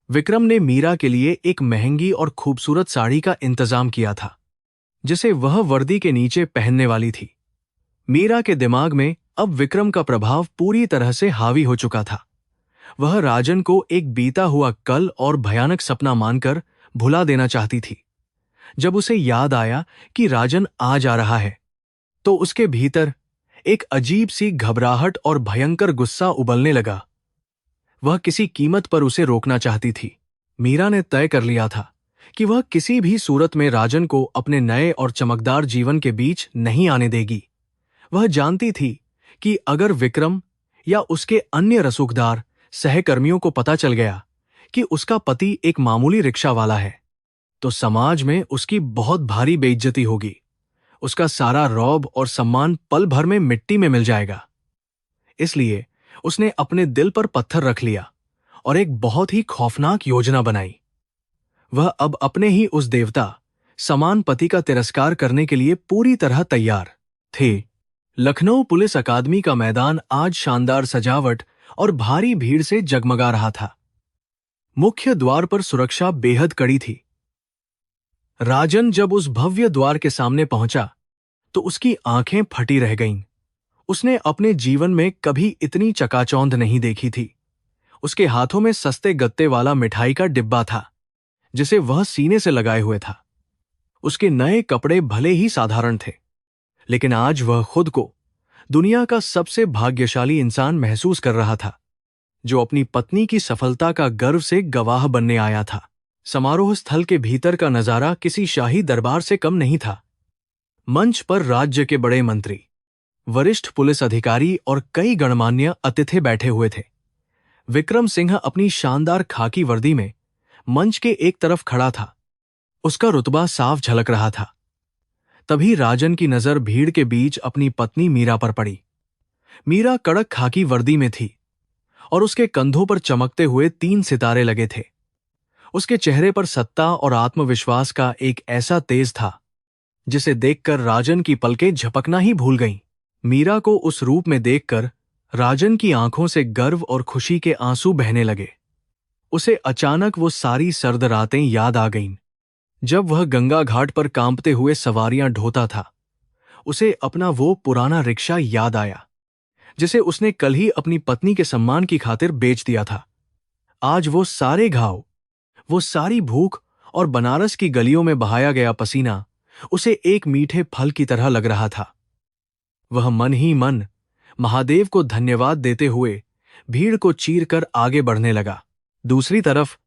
विक्रम ने मीरा के लिए एक महंगी और खूबसूरत साड़ी का इंतजाम किया था, जिसे वह वर्दी के नीचे पहनने वाली थी। मीरा के दिमाग में अब विक्रम का प्रभाव पूरी तरह से हावी हो चुका था। वह राजन को एक बीता हुआ कल और भयानक सपना मानकर भुला देना चाहती थी। जब उसे याद आया कि राजन आ जा रहा है, तो उसके भीतर एक अजीब सी घबराहट और भयंकर गुस्सा उबलने लगा। वह किसी कीमत पर उसे रोकना चाहती थी। मीरा ने तय कर लिया था कि वह किसी भी सूरत में राजन को अपने नए और चमकदार जीवन के बीच नहीं आने देगी। वह जानती थी कि अगर विक्रम या उसके अन्य रसूखदार सहकर्मियों को पता चल गया कि उसका पति एक मामूली रिक्शा वाला है, तो समाज में उसकी बहुत भारी बेइज्जती होगी। उसका सारा रौब और सम्मान पल भर में मिट्टी में मिल जाएगा। इसलिए उसने अपने दिल पर पत्थर रख लिया और एक बहुत ही खौफनाक योजना बनाई। वह अब अपने ही उस देवता समान पति का तिरस्कार करने के लिए पूरी तरह तैयार थे। लखनऊ पुलिस अकादमी का मैदान आज शानदार सजावट और भारी भीड़ से जगमगा रहा था। मुख्य द्वार पर सुरक्षा बेहद कड़ी थी। राजन जब उस भव्य द्वार के सामने पहुंचा तो उसकी आंखें फटी रह गईं। उसने अपने जीवन में कभी इतनी चकाचौंध नहीं देखी थी। उसके हाथों में सस्ते गत्ते वाला मिठाई का डिब्बा था, जिसे वह सीने से लगाए हुए था। उसके नए कपड़े भले ही साधारण थे, लेकिन आज वह खुद को दुनिया का सबसे भाग्यशाली इंसान महसूस कर रहा था, जो अपनी पत्नी की सफलता का गर्व से गवाह बनने आया था। समारोह स्थल के भीतर का नजारा किसी शाही दरबार से कम नहीं था। मंच पर राज्य के बड़े मंत्री, वरिष्ठ पुलिस अधिकारी और कई गणमान्य अतिथि बैठे हुए थे। विक्रम सिंह अपनी शानदार खाकी वर्दी में मंच के एक तरफ खड़ा था। उसका रुतबा साफ झलक रहा था। तभी राजन की नजर भीड़ के बीच अपनी पत्नी मीरा पर पड़ी। मीरा कड़क खाकी वर्दी में थी और उसके कंधों पर चमकते हुए 3 सितारे लगे थे। उसके चेहरे पर सत्ता और आत्मविश्वास का एक ऐसा तेज था, जिसे देखकर राजन की पलकें झपकना ही भूल गईं। मीरा को उस रूप में देखकर राजन की आंखों से गर्व और खुशी के आंसू बहने लगे। उसे अचानक वो सारी सर्द रातें याद आ गईं, जब वह गंगा घाट पर कांपते हुए सवारियां ढोता था। उसे अपना वो पुराना रिक्शा याद आया, जिसे उसने कल ही अपनी पत्नी के सम्मान की खातिर बेच दिया था। आज वो सारे घाव, वो सारी भूख और बनारस की गलियों में बहाया गया पसीना उसे एक मीठे फल की तरह लग रहा था। वह मन ही मन महादेव को धन्यवाद देते हुए भीड़ को चीरकर आगे बढ़ने लगा। दूसरी तरफ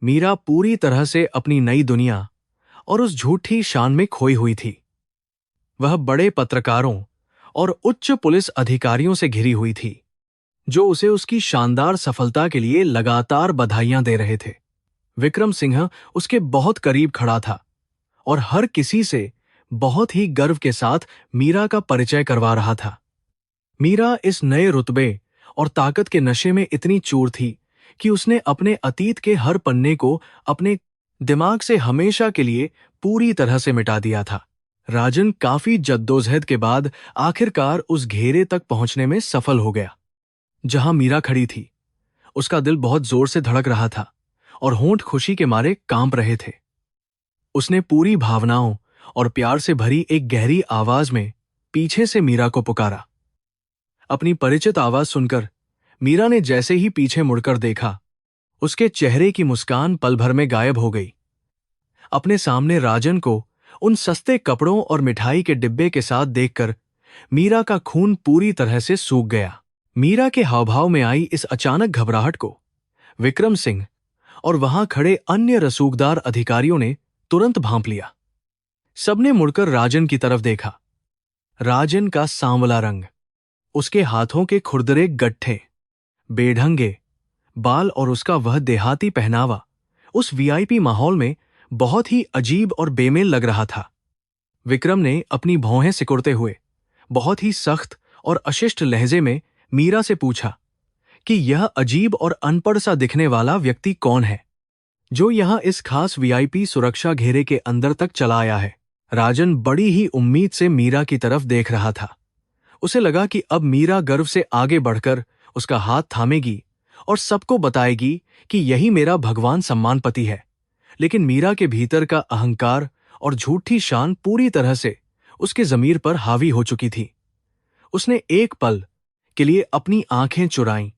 मीरा पूरी तरह से अपनी नई दुनिया और उस झूठी शान में खोई हुई थी। वह बड़े पत्रकारों और उच्च पुलिस अधिकारियों से घिरी हुई थी, जो उसे उसकी शानदार सफलता के लिए लगातार बधाइयां दे रहे थे। विक्रम सिंह उसके बहुत करीब खड़ा था और हर किसी से बहुत ही गर्व के साथ मीरा का परिचय करवा रहा था। मीरा इस नए रुतबे और ताकत के नशे में इतनी चूर थी कि उसने अपने अतीत के हर पन्ने को अपने दिमाग से हमेशा के लिए पूरी तरह से मिटा दिया था। राजन काफी जद्दोजहद के बाद आखिरकार उस घेरे तक पहुंचने में सफल हो गया, जहां मीरा खड़ी थी। उसका दिल बहुत जोर से धड़क रहा था और होंठ खुशी के मारे कांप रहे थे। उसने पूरी भावनाओं और प्यार से भरी एक गहरी आवाज में पीछे से मीरा को पुकारा। अपनी परिचित आवाज सुनकर मीरा ने जैसे ही पीछे मुड़कर देखा, उसके चेहरे की मुस्कान पल भर में गायब हो गई। अपने सामने राजन को उन सस्ते कपड़ों और मिठाई के डिब्बे के साथ देखकर मीरा का खून पूरी तरह से सूख गया। मीरा के हावभाव में आई इस अचानक घबराहट को विक्रम सिंह और वहां खड़े अन्य रसूखदार अधिकारियों ने तुरंत भांप लिया। सबने मुड़कर राजन की तरफ देखा। राजन का सांवला रंग, उसके हाथों के खुरदरे गट्ठे, बेढंगे बाल और उसका वह देहाती पहनावा उस वीआईपी माहौल में बहुत ही अजीब और बेमेल लग रहा था। विक्रम ने अपनी भौहें सिकुड़ते हुए बहुत ही सख्त और अशिष्ट लहजे में मीरा से पूछा कि यह अजीब और अनपढ़ सा दिखने वाला व्यक्ति कौन है जो यहां इस खास वीआईपी सुरक्षा घेरे के अंदर तक चला आया है। राजन बड़ी ही उम्मीद से मीरा की तरफ देख रहा था। उसे लगा कि अब मीरा गर्व से आगे बढ़कर उसका हाथ थामेगी और सबको बताएगी कि यही मेरा भगवान सम्मान पति है। लेकिन मीरा के भीतर का अहंकार और झूठी शान पूरी तरह से उसके ज़मीर पर हावी हो चुकी थी। उसने एक पल के लिए अपनी आंखें चुराईं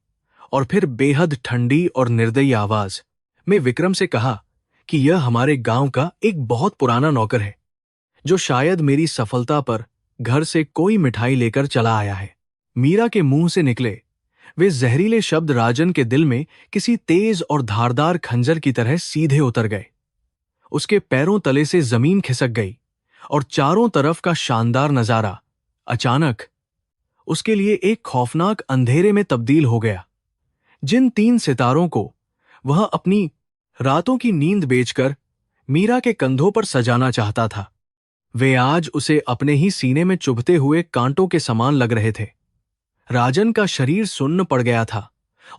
और फिर बेहद ठंडी और निर्दयी आवाज में विक्रम से कहा कि यह हमारे गांव का एक बहुत पुराना नौकर है जो शायद मेरी सफलता पर घर से कोई मिठाई लेकर चला आया है। मीरा के मुंह से निकले वे जहरीले शब्द राजन के दिल में किसी तेज और धारदार खंजर की तरह सीधे उतर गए। उसके पैरों तले से जमीन खिसक गई और चारों तरफ का शानदार नजारा अचानक उसके लिए एक खौफनाक अंधेरे में तब्दील हो गया। जिन 3 सितारों को वह अपनी रातों की नींद बेचकर मीरा के कंधों पर सजाना चाहता था, वे आज उसे अपने ही सीने में चुभते हुए कांटों के समान लग रहे थे। राजन का शरीर सुन्न पड़ गया था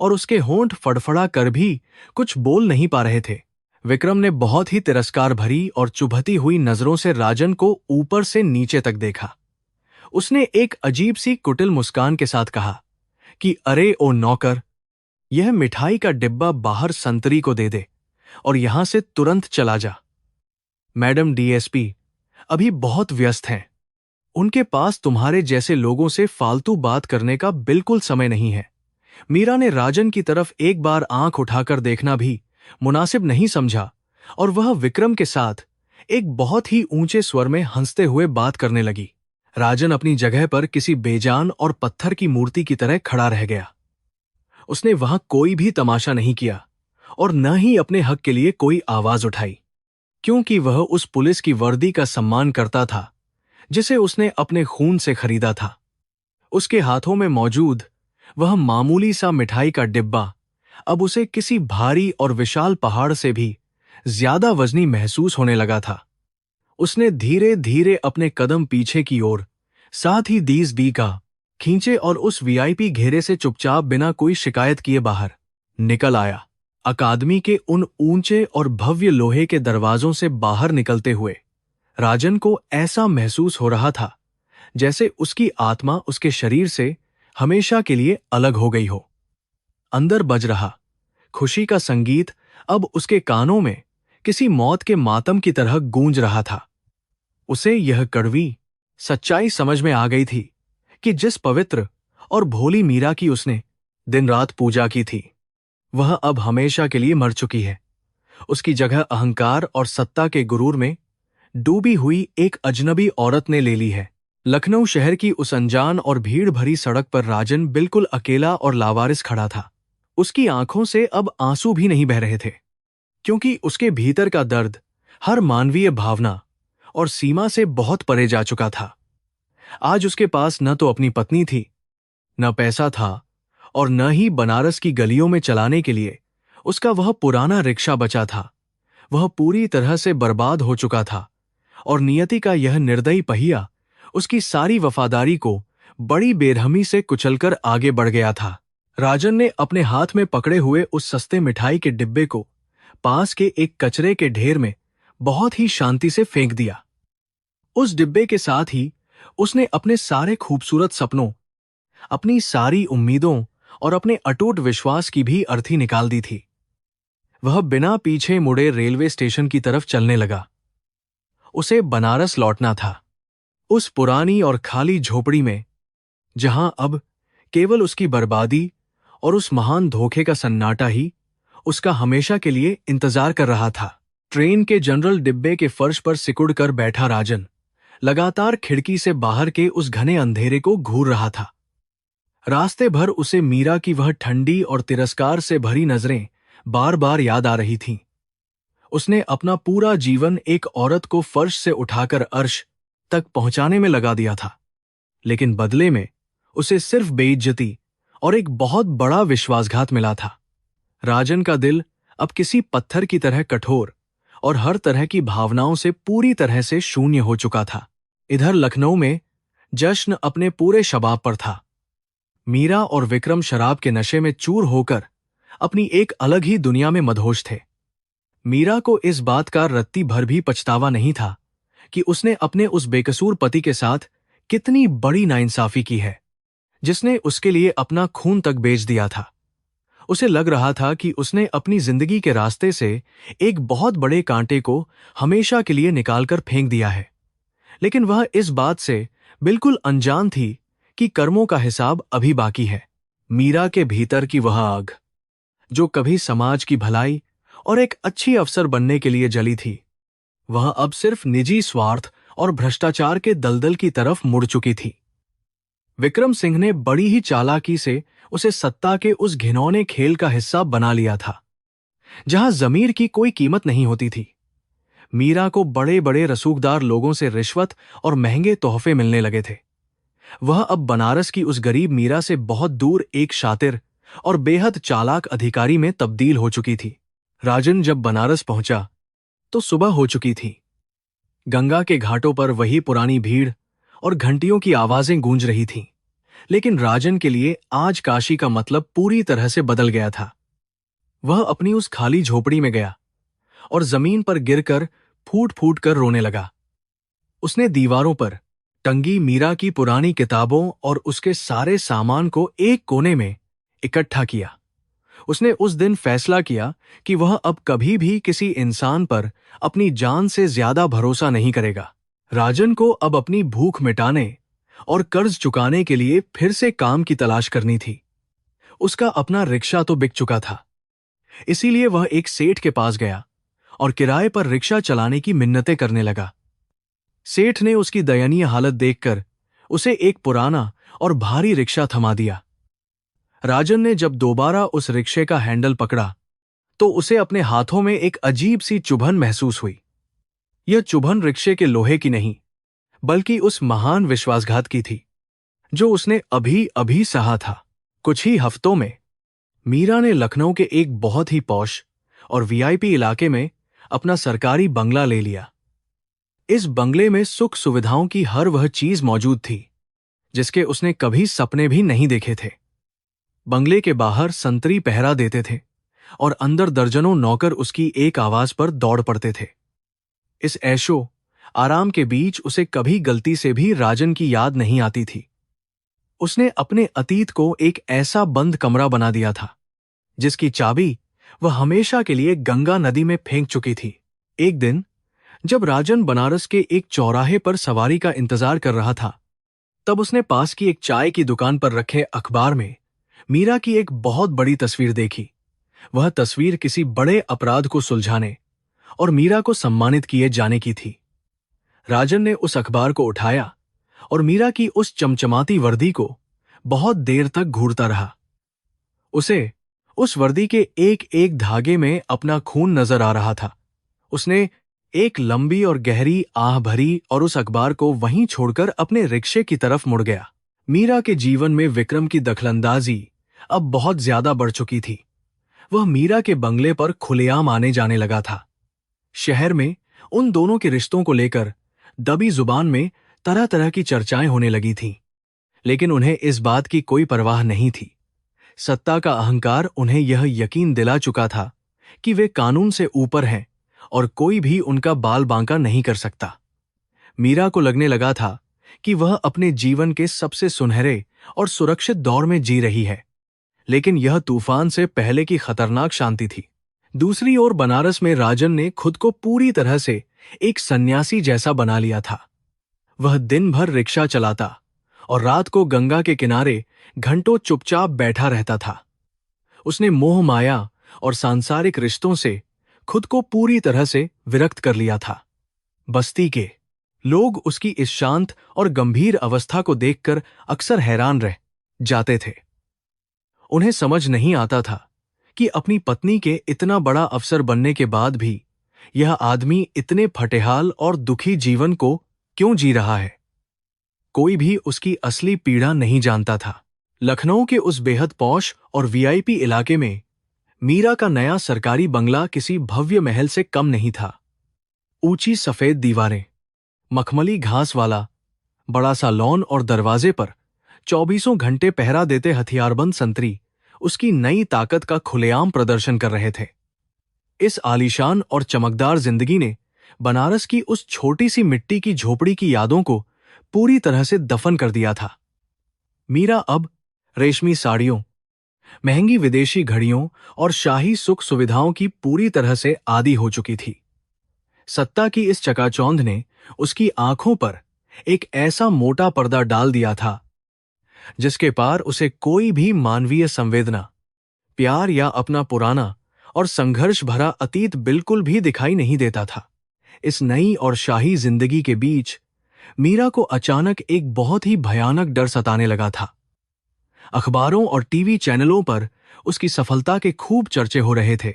और उसके होंठ फड़फड़ा कर भी कुछ बोल नहीं पा रहे थे। विक्रम ने बहुत ही तिरस्कार भरी और चुभती हुई नजरों से राजन को ऊपर से नीचे तक देखा। उसने एक अजीब सी कुटिल मुस्कान के साथ कहा कि अरे ओ नौकर, यह मिठाई का डिब्बा बाहर संतरी को दे दे और यहां से तुरंत चला जा। मैडम डीएसपी अभी बहुत व्यस्त हैं। उनके पास तुम्हारे जैसे लोगों से फालतू बात करने का बिल्कुल समय नहीं है। मीरा ने राजन की तरफ एक बार आंख उठाकर देखना भी मुनासिब नहीं समझा और वह विक्रम के साथ एक बहुत ही ऊंचे स्वर में हंसते हुए बात करने लगी। राजन अपनी जगह पर किसी बेजान और पत्थर की मूर्ति की तरह खड़ा रह गया। उसने वहां कोई भी तमाशा नहीं किया और न ही अपने हक के लिए कोई आवाज उठाई, क्योंकि वह उस पुलिस की वर्दी का सम्मान करता था जिसे उसने अपने खून से खरीदा था। उसके हाथों में मौजूद वह मामूली सा मिठाई का डिब्बा अब उसे किसी भारी और विशाल पहाड़ से भी ज्यादा वजनी महसूस होने लगा था। उसने धीरे धीरे अपने कदम पीछे की ओर, साथ ही 10 बीघा खींचे और उस वीआईपी घेरे से चुपचाप बिना कोई शिकायत किए बाहर निकल आया। अकादमी के उन ऊंचे और भव्य लोहे के दरवाजों से बाहर निकलते हुए राजन को ऐसा महसूस हो रहा था जैसे उसकी आत्मा उसके शरीर से हमेशा के लिए अलग हो गई हो। अंदर बज रहा खुशी का संगीत अब उसके कानों में किसी मौत के मातम की तरह गूंज रहा था। उसे यह कड़वी सच्चाई समझ में आ गई थी कि जिस पवित्र और भोली मीरा की उसने दिन रात पूजा की थी, वह अब हमेशा के लिए मर चुकी है। उसकी जगह अहंकार और सत्ता के गुरूर में डूबी हुई एक अजनबी औरत ने ले ली है। लखनऊ शहर की उस अनजान और भीड़ भरी सड़क पर राजन बिल्कुल अकेला और लावारिस खड़ा था। उसकी आंखों से अब आंसू भी नहीं बह रहे थे, क्योंकि उसके भीतर का दर्द हर मानवीय भावना और सीमा से बहुत परे जा चुका था। आज उसके पास न तो अपनी पत्नी थी, न पैसा था और न ही बनारस की गलियों में चलाने के लिए उसका वह पुराना रिक्शा बचा था। वह पूरी तरह से बर्बाद हो चुका था और नियति का यह निर्दयी पहिया उसकी सारी वफादारी को बड़ी बेरहमी से कुचलकर आगे बढ़ गया था। राजन ने अपने हाथ में पकड़े हुए उस सस्ते मिठाई के डिब्बे को पास के एक कचरे के ढेर में बहुत ही शांति से फेंक दिया। उस डिब्बे के साथ ही उसने अपने सारे खूबसूरत सपनों, अपनी सारी उम्मीदों और अपने अटूट विश्वास की भी अर्थी निकाल दी थी। वह बिना पीछे मुड़े रेलवे स्टेशन की तरफ चलने लगा। उसे बनारस लौटना था, उस पुरानी और खाली झोपड़ी में जहां अब केवल उसकी बर्बादी और उस महान धोखे का सन्नाटा ही उसका हमेशा के लिए इंतजार कर रहा था। ट्रेन के जनरल डिब्बे के फर्श पर सिकुड़ कर बैठा राजन लगातार खिड़की से बाहर के उस घने अंधेरे को घूर रहा था। रास्ते भर उसे मीरा की वह ठंडी और तिरस्कार से भरी नजरें बार बार याद आ रही थीं। उसने अपना पूरा जीवन एक औरत को फर्श से उठाकर अर्श तक पहुंचाने में लगा दिया था, लेकिन बदले में उसे सिर्फ बेइज्जती और एक बहुत बड़ा विश्वासघात मिला था। राजन का दिल अब किसी पत्थर की तरह कठोर और हर तरह की भावनाओं से पूरी तरह से शून्य हो चुका था। इधर लखनऊ में जश्न अपने पूरे शबाब पर था। मीरा और विक्रम शराब के नशे में चूर होकर अपनी एक अलग ही दुनिया में मदहोश थे। मीरा को इस बात का रत्ती भर भी पछतावा नहीं था कि उसने अपने उस बेकसूर पति के साथ कितनी बड़ी नाइंसाफी की है, जिसने उसके लिए अपना खून तक बेच दिया था। उसे लग रहा था कि उसने अपनी जिंदगी के रास्ते से एक बहुत बड़े कांटे को हमेशा के लिए निकालकर फेंक दिया है, लेकिन वह इस बात से बिल्कुल अनजान थी कि कर्मों का हिसाब अभी बाकी है। मीरा के भीतर की वह आग, जो कभी समाज की भलाई और एक अच्छी अफसर बनने के लिए जली थी, वह अब सिर्फ निजी स्वार्थ और भ्रष्टाचार के दलदल की तरफ मुड़ चुकी थी। विक्रम सिंह ने बड़ी ही चालाकी से उसे सत्ता के उस घिनौने खेल का हिस्सा बना लिया था, जहां जमीर की कोई कीमत नहीं होती थी। मीरा को बड़े बड़े रसूखदार लोगों से रिश्वत और महंगे तोहफे मिलने लगे थे। वह अब बनारस की उस गरीब मीरा से बहुत दूर एक शातिर और बेहद चालाक अधिकारी में तब्दील हो चुकी थी। राजन जब बनारस पहुंचा तो सुबह हो चुकी थी। गंगा के घाटों पर वही पुरानी भीड़ और घंटियों की आवाजें गूंज रही थीं, लेकिन राजन के लिए आज काशी का मतलब पूरी तरह से बदल गया था। वह अपनी उस खाली झोपड़ी में गया और जमीन पर गिरकर फूट फूट कर रोने लगा। उसने दीवारों पर टंगी मीरा की पुरानी किताबों और उसके सारे सामान को एक कोने में इकट्ठा किया। उसने उस दिन फैसला किया कि वह अब कभी भी किसी इंसान पर अपनी जान से ज्यादा भरोसा नहीं करेगा। राजन को अब अपनी भूख मिटाने और कर्ज चुकाने के लिए फिर से काम की तलाश करनी थी। उसका अपना रिक्शा तो बिक चुका था, इसीलिए वह एक सेठ के पास गया और किराए पर रिक्शा चलाने की मिन्नतें करने लगा। सेठ ने उसकी दयनीय हालत देखकर उसे एक पुराना और भारी रिक्शा थमा दिया। राजन ने जब दोबारा उस रिक्शे का हैंडल पकड़ा तो उसे अपने हाथों में एक अजीब सी चुभन महसूस हुई। यह चुभन रिक्शे के लोहे की नहीं, बल्कि उस महान विश्वासघात की थी जो उसने अभी अभी सहा था। कुछ ही हफ्तों में मीरा ने लखनऊ के एक बहुत ही पॉश और वीआईपी इलाके में अपना सरकारी बंगला ले लिया। इस बंगले में सुख सुविधाओं की हर वह चीज मौजूद थी जिसके उसने कभी सपने भी नहीं देखे थे। बंगले के बाहर संतरी पहरा देते थे और अंदर दर्जनों नौकर उसकी एक आवाज पर दौड़ पड़ते थे। इस ऐशो आराम के बीच उसे कभी गलती से भी राजन की याद नहीं आती थी। उसने अपने अतीत को एक ऐसा बंद कमरा बना दिया था जिसकी चाबी वह हमेशा के लिए गंगा नदी में फेंक चुकी थी। एक दिन जब राजन बनारस के एक चौराहे पर सवारी का इंतजार कर रहा था, तब उसने पास की एक चाय की दुकान पर रखे अखबार में मीरा की एक बहुत बड़ी तस्वीर देखी। वह तस्वीर किसी बड़े अपराध को सुलझाने और मीरा को सम्मानित किए जाने की थी। राजन ने उस अखबार को उठाया और मीरा की उस चमचमाती वर्दी को बहुत देर तक घूरता रहा। उसे उस वर्दी के एक एक धागे में अपना खून नजर आ रहा था। उसने एक लंबी और गहरी आह भरी और उस अखबार को वहीं छोड़कर अपने रिक्शे की तरफ मुड़ गया। मीरा के जीवन में विक्रम की दखलंदाजी अब बहुत ज्यादा बढ़ चुकी थी। वह मीरा के बंगले पर खुलेआम आने जाने लगा था। शहर में उन दोनों के रिश्तों को लेकर दबी जुबान में तरह तरह की चर्चाएं होने लगी थीं, लेकिन उन्हें इस बात की कोई परवाह नहीं थी। सत्ता का अहंकार उन्हें यह यकीन दिला चुका था कि वे कानून से ऊपर हैं और कोई भी उनका बाल बांका नहीं कर सकता। मीरा को लगने लगा था कि वह अपने जीवन के सबसे सुनहरे और सुरक्षित दौर में जी रही है, लेकिन यह तूफान से पहले की खतरनाक शांति थी। दूसरी ओर बनारस में राजन ने खुद को पूरी तरह से एक सन्यासी जैसा बना लिया था। वह दिन भर रिक्शा चलाता और रात को गंगा के किनारे घंटों चुपचाप बैठा रहता था। उसने मोह माया और सांसारिक रिश्तों से खुद को पूरी तरह से विरक्त कर लिया था। बस्ती के लोग उसकी इस शांत और गंभीर अवस्था को देखकर अक्सर हैरान रह जाते थे। उन्हें समझ नहीं आता था कि अपनी पत्नी के इतना बड़ा अफसर बनने के बाद भी यह आदमी इतने फटेहाल और दुखी जीवन को क्यों जी रहा है। कोई भी उसकी असली पीड़ा नहीं जानता था। लखनऊ के उस बेहद पौश और वीआईपी इलाके में मीरा का नया सरकारी बंगला किसी भव्य महल से कम नहीं था। ऊंची सफेद दीवारें, मखमली घास वाला बड़ा सा लॉन और दरवाजे पर 24 घंटे पहरा देते हथियारबंद संतरी उसकी नई ताकत का खुलेआम प्रदर्शन कर रहे थे। इस आलीशान और चमकदार जिंदगी ने बनारस की उस छोटी सी मिट्टी की झोपड़ी की यादों को पूरी तरह से दफन कर दिया था। मीरा अब रेशमी साड़ियों, महंगी विदेशी घड़ियों और शाही सुख सुविधाओं की पूरी तरह से आदी हो चुकी थी। सत्ता की इस चकाचौंध ने उसकी आंखों पर एक ऐसा मोटा पर्दा डाल दिया था जिसके पार उसे कोई भी मानवीय संवेदना, प्यार या अपना पुराना और संघर्ष भरा अतीत बिल्कुल भी दिखाई नहीं देता था। इस नई और शाही जिंदगी के बीच मीरा को अचानक एक बहुत ही भयानक डर सताने लगा था। अखबारों और टीवी चैनलों पर उसकी सफलता के खूब चर्चे हो रहे थे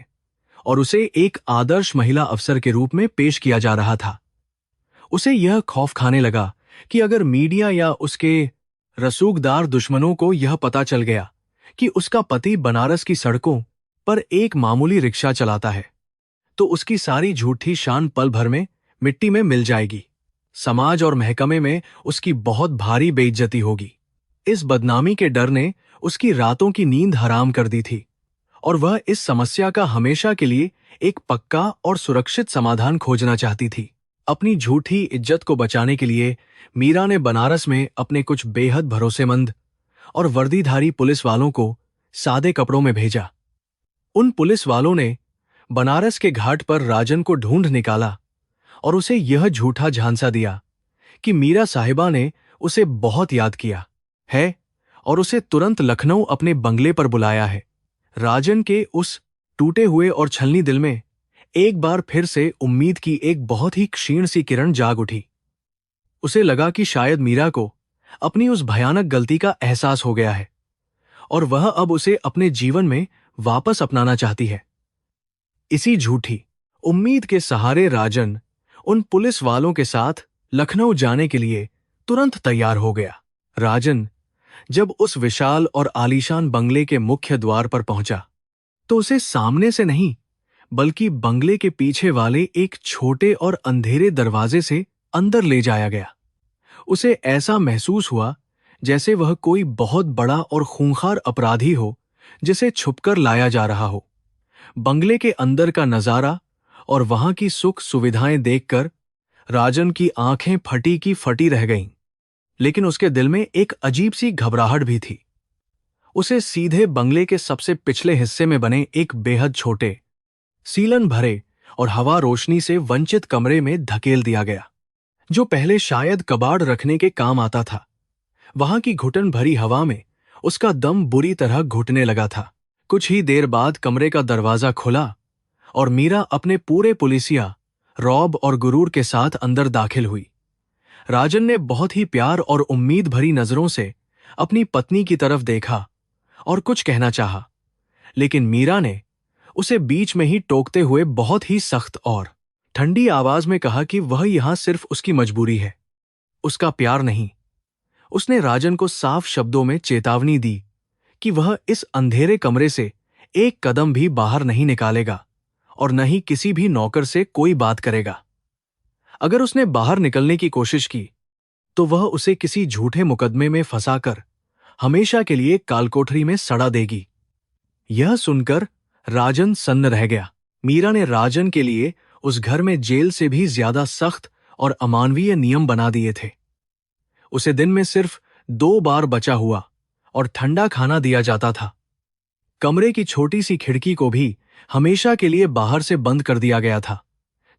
और उसे एक आदर्श महिला अफसर के रूप में पेश किया जा रहा था। उसे यह खौफ खाने लगा कि अगर मीडिया या उसके रसूखदार दुश्मनों को यह पता चल गया कि उसका पति बनारस की सड़कों पर एक मामूली रिक्शा चलाता है, तो उसकी सारी झूठी शान पल भर में मिट्टी में मिल जाएगी। समाज और महकमे में उसकी बहुत भारी बेइज्जती होगी। इस बदनामी के डर ने उसकी रातों की नींद हराम कर दी थी और वह इस समस्या का हमेशा के लिए एक पक्का और सुरक्षित समाधान खोजना चाहती थी। अपनी झूठी इज्जत को बचाने के लिए मीरा ने बनारस में अपने कुछ बेहद भरोसेमंद और वर्दीधारी पुलिस वालों को सादे कपड़ों में भेजा। उन पुलिस वालों ने बनारस के घाट पर राजन को ढूंढ निकाला और उसे यह झूठा झांसा दिया कि मीरा साहिबा ने उसे बहुत याद किया है और उसे तुरंत लखनऊ अपने बंगले पर बुलाया है। राजन के उस टूटे हुए और छलनी दिल में एक बार फिर से उम्मीद की एक बहुत ही क्षीण सी किरण जाग उठी। उसे लगा कि शायद मीरा को अपनी उस भयानक गलती का एहसास हो गया है और वह अब उसे अपने जीवन में वापस अपनाना चाहती है। इसी झूठी उम्मीद के सहारे राजन उन पुलिस वालों के साथ लखनऊ जाने के लिए तुरंत तैयार हो गया। राजन जब उस विशाल और आलीशान बंगले के मुख्य द्वार पर पहुंचा तो उसे सामने से नहीं बल्कि बंगले के पीछे वाले एक छोटे और अंधेरे दरवाजे से अंदर ले जाया गया। उसे ऐसा महसूस हुआ जैसे वह कोई बहुत बड़ा और खूंखार अपराधी हो जिसे छुपकर लाया जा रहा हो। बंगले के अंदर का नजारा और वहां की सुख सुविधाएं देखकर राजन की आंखें फटी की फटी रह गईं, लेकिन उसके दिल में एक अजीब सी घबराहट भी थी। उसे सीधे बंगले के सबसे पिछले हिस्से में बने एक बेहद छोटे, सीलन भरे और हवा रोशनी से वंचित कमरे में धकेल दिया गया, जो पहले शायद कबाड़ रखने के काम आता था। वहां की घुटन भरी हवा में उसका दम बुरी तरह घुटने लगा था। कुछ ही देर बाद कमरे का दरवाजा खुला और मीरा अपने पूरे पुलिसिया रौब और गुरूर के साथ अंदर दाखिल हुई। राजन ने बहुत ही प्यार और उम्मीद भरी नजरों से अपनी पत्नी की तरफ देखा और कुछ कहना चाहा, लेकिन मीरा ने उसे बीच में ही टोकते हुए बहुत ही सख्त और ठंडी आवाज में कहा कि वह यहां सिर्फ उसकी मजबूरी है, उसका प्यार नहीं। उसने राजन को साफ शब्दों में चेतावनी दी कि वह इस अंधेरे कमरे से एक कदम भी बाहर नहीं निकालेगा और न ही किसी भी नौकर से कोई बात करेगा। अगर उसने बाहर निकलने की कोशिश की तो वह उसे किसी झूठे मुकदमे में फंसाकर हमेशा के लिए कालकोठरी में सड़ा देगी। यह सुनकर राजन सन्न रह गया। मीरा ने राजन के लिए उस घर में जेल से भी ज्यादा सख्त और अमानवीय नियम बना दिए थे। उसे दिन में सिर्फ 2 बार बचा हुआ और ठंडा खाना दिया जाता था। कमरे की छोटी सी खिड़की को भी हमेशा के लिए बाहर से बंद कर दिया गया था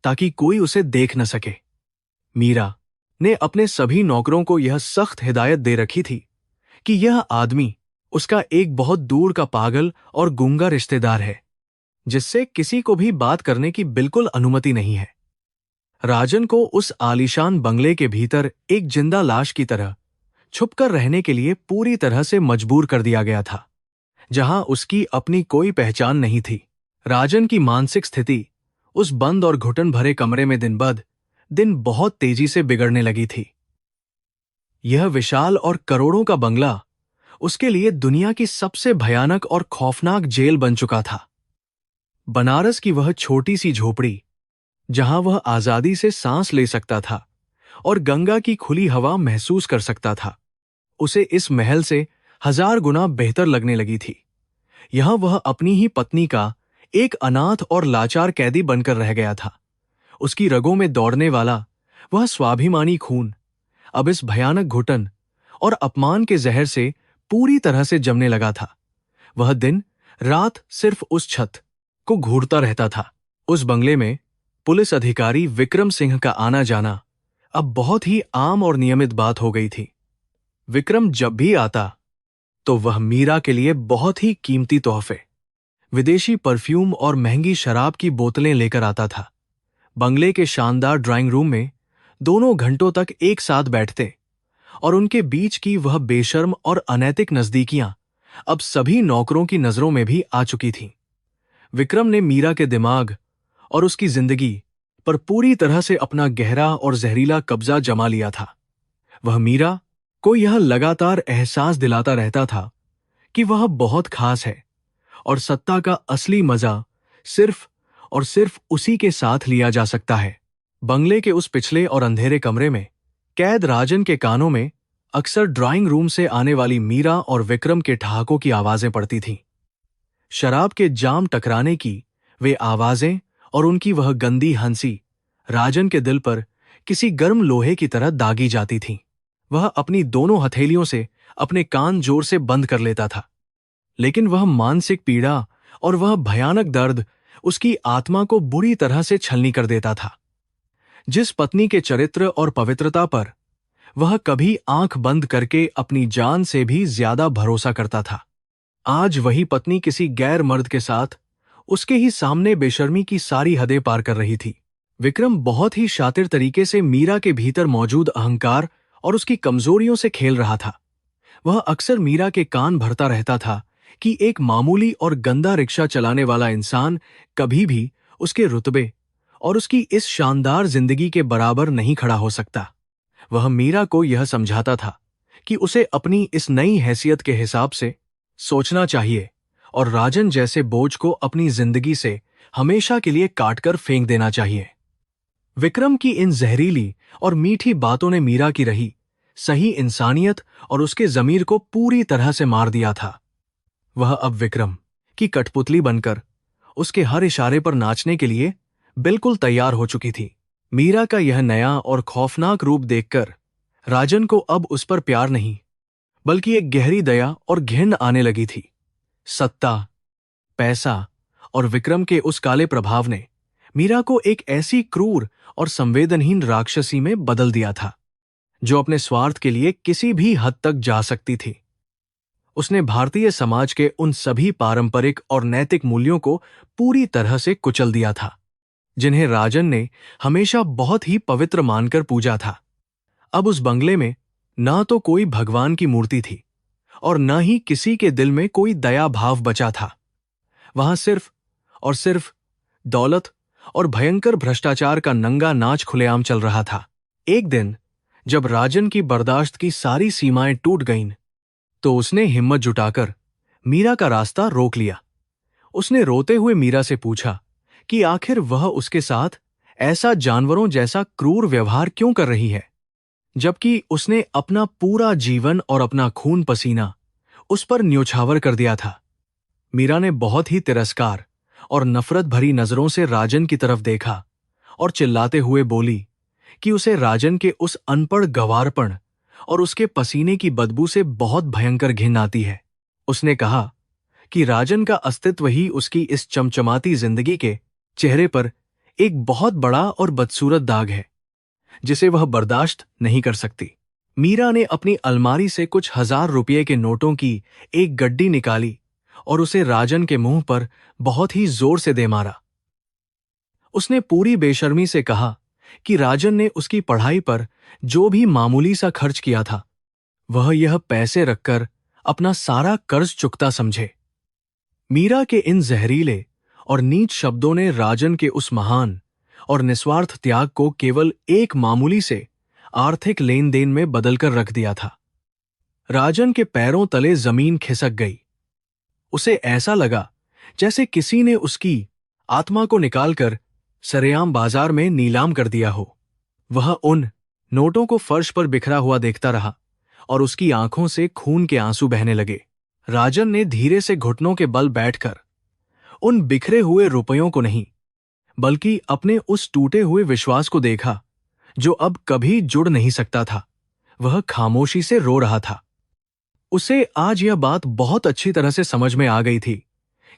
ताकि कोई उसे देख न सके। मीरा ने अपने सभी नौकरों को यह सख्त हिदायत दे रखी थी कि यह आदमी उसका एक बहुत दूर का पागल और गूंगा रिश्तेदार है जिससे किसी को भी बात करने की बिल्कुल अनुमति नहीं है। राजन को उस आलीशान बंगले के भीतर एक जिंदा लाश की तरह छुपकर रहने के लिए पूरी तरह से मजबूर कर दिया गया था, जहां उसकी अपनी कोई पहचान नहीं थी। राजन की मानसिक स्थिति उस बंद और घुटन भरे कमरे में दिन ब दिन बहुत तेजी से बिगड़ने लगी थी। यह विशाल और करोड़ों का बंगला उसके लिए दुनिया की सबसे भयानक और खौफनाक जेल बन चुका था। बनारस की वह छोटी सी झोपड़ी जहां वह आजादी से सांस ले सकता था और गंगा की खुली हवा महसूस कर सकता था। उसे इस महल से 1000 गुना बेहतर लगने लगी थी। यहां वह अपनी ही पत्नी का एक अनाथ और लाचार कैदी बनकर रह गया था। उसकी रगों में दौड़ने वाला वह स्वाभिमानी खून अब इस भयानक घुटन और अपमान के जहर से पूरी तरह से जमने लगा था। वह दिन रात सिर्फ उस छत को घूरता रहता था। उस बंगले में पुलिस अधिकारी विक्रम सिंह का आना जाना अब बहुत ही आम और नियमित बात हो गई थी। विक्रम जब भी आता तो वह मीरा के लिए बहुत ही कीमती तोहफे, विदेशी परफ्यूम और महंगी शराब की बोतलें लेकर आता था। बंगले के शानदार ड्राइंग रूम में दोनों घंटों तक एक साथ बैठते और उनके बीच की वह बेशर्म और अनैतिक नजदीकियां अब सभी नौकरों की नजरों में भी आ चुकी थीं। विक्रम ने मीरा के दिमाग और उसकी जिंदगी पर पूरी तरह से अपना गहरा और जहरीला कब्जा जमा लिया था। वह मीरा को यह लगातार एहसास दिलाता रहता था कि वह बहुत खास है और सत्ता का असली मजा सिर्फ और सिर्फ उसी के साथ लिया जा सकता है। बंगले के उस पिछले और अंधेरे कमरे में कैद राजन के कानों में अक्सर ड्राइंग रूम से आने वाली मीरा और विक्रम के ठहाकों की आवाजें पड़ती थीं। शराब के जाम टकराने की वे आवाजें और उनकी वह गंदी हंसी राजन के दिल पर किसी गर्म लोहे की तरह दागी जाती थीं। वह अपनी दोनों हथेलियों से अपने कान जोर से बंद कर लेता था, लेकिन वह मानसिक पीड़ा और वह भयानक दर्द उसकी आत्मा को बुरी तरह से छलनी कर देता था। जिस पत्नी के चरित्र और पवित्रता पर वह कभी आंख बंद करके अपनी जान से भी ज्यादा भरोसा करता था, आज वही पत्नी किसी गैर मर्द के साथ उसके ही सामने बेशर्मी की सारी हदें पार कर रही थी। विक्रम बहुत ही शातिर तरीके से मीरा के भीतर मौजूद अहंकार और उसकी कमजोरियों से खेल रहा था। वह अक्सर मीरा के कान भरता रहता था कि एक मामूली और गंदा रिक्शा चलाने वाला इंसान कभी भी उसके रुतबे और उसकी इस शानदार जिंदगी के बराबर नहीं खड़ा हो सकता। वह मीरा को यह समझाता था कि उसे अपनी इस नई हैसियत के हिसाब से सोचना चाहिए और राजन जैसे बोझ को अपनी जिंदगी से हमेशा के लिए काटकर फेंक देना चाहिए। विक्रम की इन जहरीली और मीठी बातों ने मीरा की रही सही इंसानियत और उसके जमीर को पूरी तरह से मार दिया था। वह अब विक्रम की कठपुतली बनकर उसके हर इशारे पर नाचने के लिए बिल्कुल तैयार हो चुकी थी। मीरा का यह नया और खौफनाक रूप देखकर राजन को अब उस पर प्यार नहीं बल्कि एक गहरी दया और घिन आने लगी थी। सत्ता, पैसा और विक्रम के उस काले प्रभाव ने मीरा को एक ऐसी क्रूर और संवेदनहीन राक्षसी में बदल दिया था जो अपने स्वार्थ के लिए किसी भी हद तक जा सकती थी। उसने भारतीय समाज के उन सभी पारंपरिक और नैतिक मूल्यों को पूरी तरह से कुचल दिया था जिन्हें राजन ने हमेशा बहुत ही पवित्र मानकर पूजा था। अब उस बंगले में ना तो कोई भगवान की मूर्ति थी और न ही किसी के दिल में कोई दया भाव बचा था। वहां सिर्फ और सिर्फ दौलत और भयंकर भ्रष्टाचार का नंगा नाच खुलेआम चल रहा था। एक दिन जब राजन की बर्दाश्त की सारी सीमाएं टूट गईं, तो उसने हिम्मत जुटाकर मीरा का रास्ता रोक लिया। उसने रोते हुए मीरा से पूछा कि आखिर वह उसके साथ ऐसा जानवरों जैसा क्रूर व्यवहार क्यों कर रही है, जबकि उसने अपना पूरा जीवन और अपना खून पसीना उस पर न्योछावर कर दिया था। मीरा ने बहुत ही तिरस्कार और नफरत भरी नजरों से राजन की तरफ देखा और चिल्लाते हुए बोली कि उसे राजन के उस अनपढ़ गंवारपन और उसके पसीने की बदबू से बहुत भयंकर घिन आती है। उसने कहा कि राजन का अस्तित्व ही उसकी इस चमचमाती जिंदगी के चेहरे पर एक बहुत बड़ा और बदसूरत दाग है जिसे वह बर्दाश्त नहीं कर सकती। मीरा ने अपनी अलमारी से कुछ 1000 रुपये के नोटों की एक गड्डी निकाली और उसे राजन के मुंह पर बहुत ही जोर से दे मारा। उसने पूरी बेशर्मी से कहा कि राजन ने उसकी पढ़ाई पर जो भी मामूली सा खर्च किया था वह यह पैसे रखकर अपना सारा कर्ज चुकता समझे। मीरा के इन जहरीले और नीच शब्दों ने राजन के उस महान और निस्वार्थ त्याग को केवल एक मामूली से आर्थिक लेन देन में बदलकर रख दिया था। राजन के पैरों तले जमीन खिसक गई। उसे ऐसा लगा जैसे किसी ने उसकी आत्मा को निकालकर सरेआम बाजार में नीलाम कर दिया हो। वह उन नोटों को फर्श पर बिखरा हुआ देखता रहा और उसकी आंखों से खून के आंसू बहने लगे। राजन ने धीरे से घुटनों के बल बैठकर उन बिखरे हुए रुपयों को नहीं, बल्कि अपने उस टूटे हुए विश्वास को देखा जो अब कभी जुड़ नहीं सकता था। वह खामोशी से रो रहा था। उसे आज यह बात बहुत अच्छी तरह से समझ में आ गई थी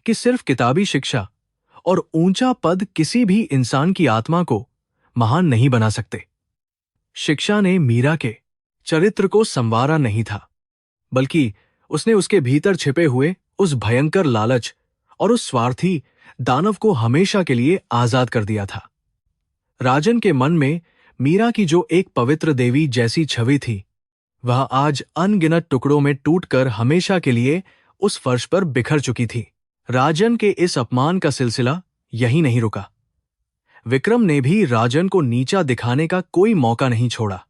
कि सिर्फ किताबी शिक्षा और ऊंचा पद किसी भी इंसान की आत्मा को महान नहीं बना सकते। शिक्षा ने मीरा के चरित्र को संवारा नहीं था, बल्कि उसने उसके भीतर छिपे हुए उस भयंकर लालच और उस स्वार्थी दानव को हमेशा के लिए आजाद कर दिया था। राजन के मन में मीरा की जो एक पवित्र देवी जैसी छवि थी, वह आज अनगिनत टुकड़ों में टूटकर हमेशा के लिए उस फर्श पर बिखर चुकी थी। राजन के इस अपमान का सिलसिला यही नहीं रुका। विक्रम ने भी राजन को नीचा दिखाने का कोई मौका नहीं छोड़ा।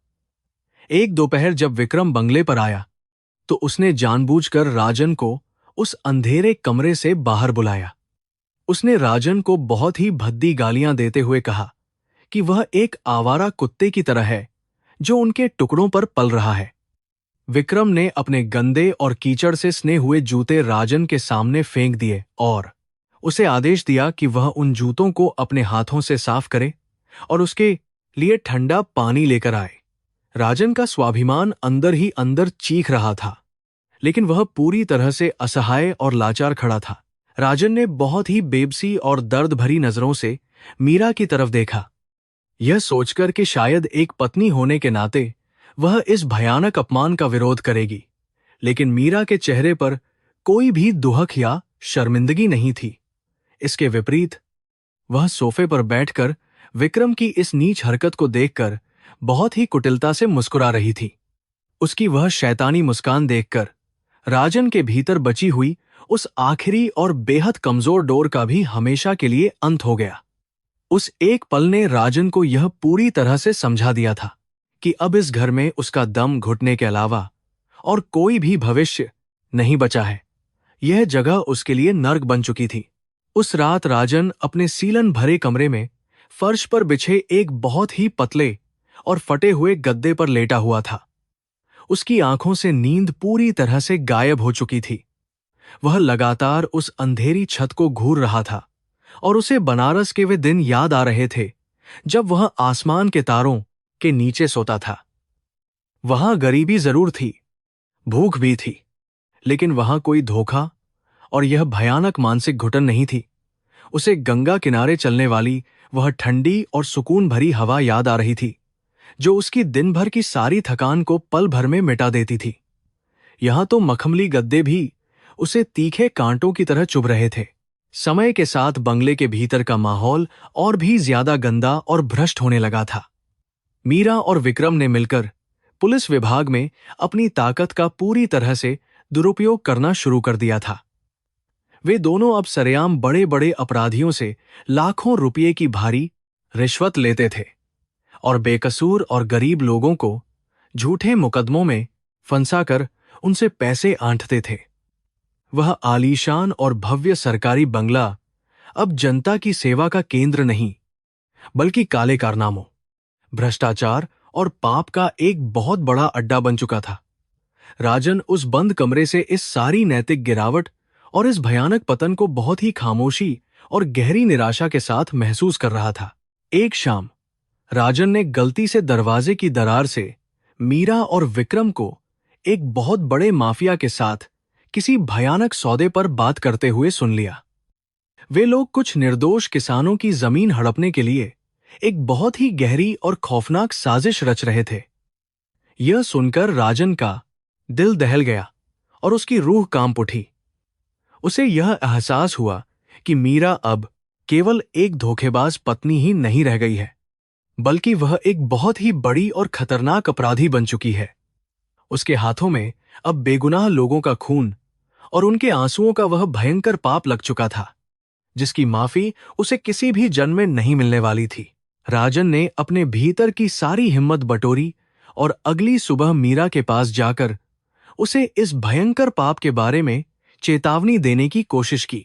एक दोपहर जब विक्रम बंगले पर आया तो उसने जानबूझकर राजन को उस अंधेरे कमरे से बाहर बुलाया। उसने राजन को बहुत ही भद्दी गालियां देते हुए कहा कि वह एक आवारा कुत्ते की तरह है जो उनके टुकड़ों पर पल रहा है। विक्रम ने अपने गंदे और कीचड़ से सने हुए जूते राजन के सामने फेंक दिए और उसे आदेश दिया कि वह उन जूतों को अपने हाथों से साफ करे और उसके लिए ठंडा पानी लेकर आए। राजन का स्वाभिमान अंदर ही अंदर चीख रहा था, लेकिन वह पूरी तरह से असहाय और लाचार खड़ा था। राजन ने बहुत ही बेबसी और दर्द भरी नजरों से मीरा की तरफ देखा, यह सोचकर कि शायद एक पत्नी होने के नाते वह इस भयानक अपमान का विरोध करेगी, लेकिन मीरा के चेहरे पर कोई भी दुहक या शर्मिंदगी नहीं थी। इसके विपरीत वह सोफे पर बैठकर विक्रम की इस नीच हरकत को देखकर बहुत ही कुटिलता से मुस्कुरा रही थी। उसकी वह शैतानी मुस्कान देखकर राजन के भीतर बची हुई उस आखिरी और बेहद कमजोर डोर का भी हमेशा के लिए अंत हो गया। उस एक पल ने राजन को यह पूरी तरह से समझा दिया था कि अब इस घर में उसका दम घुटने के अलावा और कोई भी भविष्य नहीं बचा है। यह जगह उसके लिए नर्क बन चुकी थी। उस रात राजन अपने सीलन भरे कमरे में फर्श पर बिछे एक बहुत ही पतले और फटे हुए गद्दे पर लेटा हुआ था। उसकी आंखों से नींद पूरी तरह से गायब हो चुकी थी। वह लगातार उस अंधेरी छत को घूर रहा था और उसे बनारस के वे दिन याद आ रहे थे जब वह आसमान के तारों के नीचे सोता था। वहां गरीबी जरूर थी, भूख भी थी, लेकिन वहां कोई धोखा और यह भयानक मानसिक घुटन नहीं थी। उसे गंगा किनारे चलने वाली वह ठंडी और सुकून भरी हवा याद आ रही थी जो उसकी दिन भर की सारी थकान को पल भर में मिटा देती थी। यहां तो मखमली गद्दे भी उसे तीखे कांटों की तरह चुभ रहे थे। समय के साथ बंगले के भीतर का माहौल और भी ज्यादा गंदा और भ्रष्ट होने लगा था। मीरा और विक्रम ने मिलकर पुलिस विभाग में अपनी ताकत का पूरी तरह से दुरुपयोग करना शुरू कर दिया था। वे दोनों अब सरेआम बड़े बड़े अपराधियों से लाखों रुपये की भारी रिश्वत लेते थे और बेकसूर और गरीब लोगों को झूठे मुकदमों में फंसाकर उनसे पैसे आंटते थे। वह आलीशान और भव्य सरकारी बंगला अब जनता की सेवा का केंद्र नहीं, बल्कि काले कारनामों, भ्रष्टाचार और पाप का एक बहुत बड़ा अड्डा बन चुका था। राजन उस बंद कमरे से इस सारी नैतिक गिरावट और इस भयानक पतन को बहुत ही खामोशी और गहरी निराशा के साथ महसूस कर रहा था। एक शाम राजन ने गलती से दरवाजे की दरार से मीरा और विक्रम को एक बहुत बड़े माफिया के साथ किसी भयानक सौदे पर बात करते हुए सुन लिया। वे लोग कुछ निर्दोष किसानों की जमीन हड़पने के लिए एक बहुत ही गहरी और खौफनाक साजिश रच रहे थे। यह सुनकर राजन का दिल दहल गया और उसकी रूह कांप उठी। उसे यह एहसास हुआ कि मीरा अब केवल एक धोखेबाज पत्नी ही नहीं रह गई है, बल्कि वह एक बहुत ही बड़ी और खतरनाक अपराधी बन चुकी है। उसके हाथों में अब बेगुनाह लोगों का खून और उनके आंसुओं का वह भयंकर पाप लग चुका था, जिसकी माफी उसे किसी भी जन्म में नहीं मिलने वाली थी। राजन ने अपने भीतर की सारी हिम्मत बटोरी और अगली सुबह मीरा के पास जाकर उसे इस भयंकर पाप के बारे में चेतावनी देने की कोशिश की।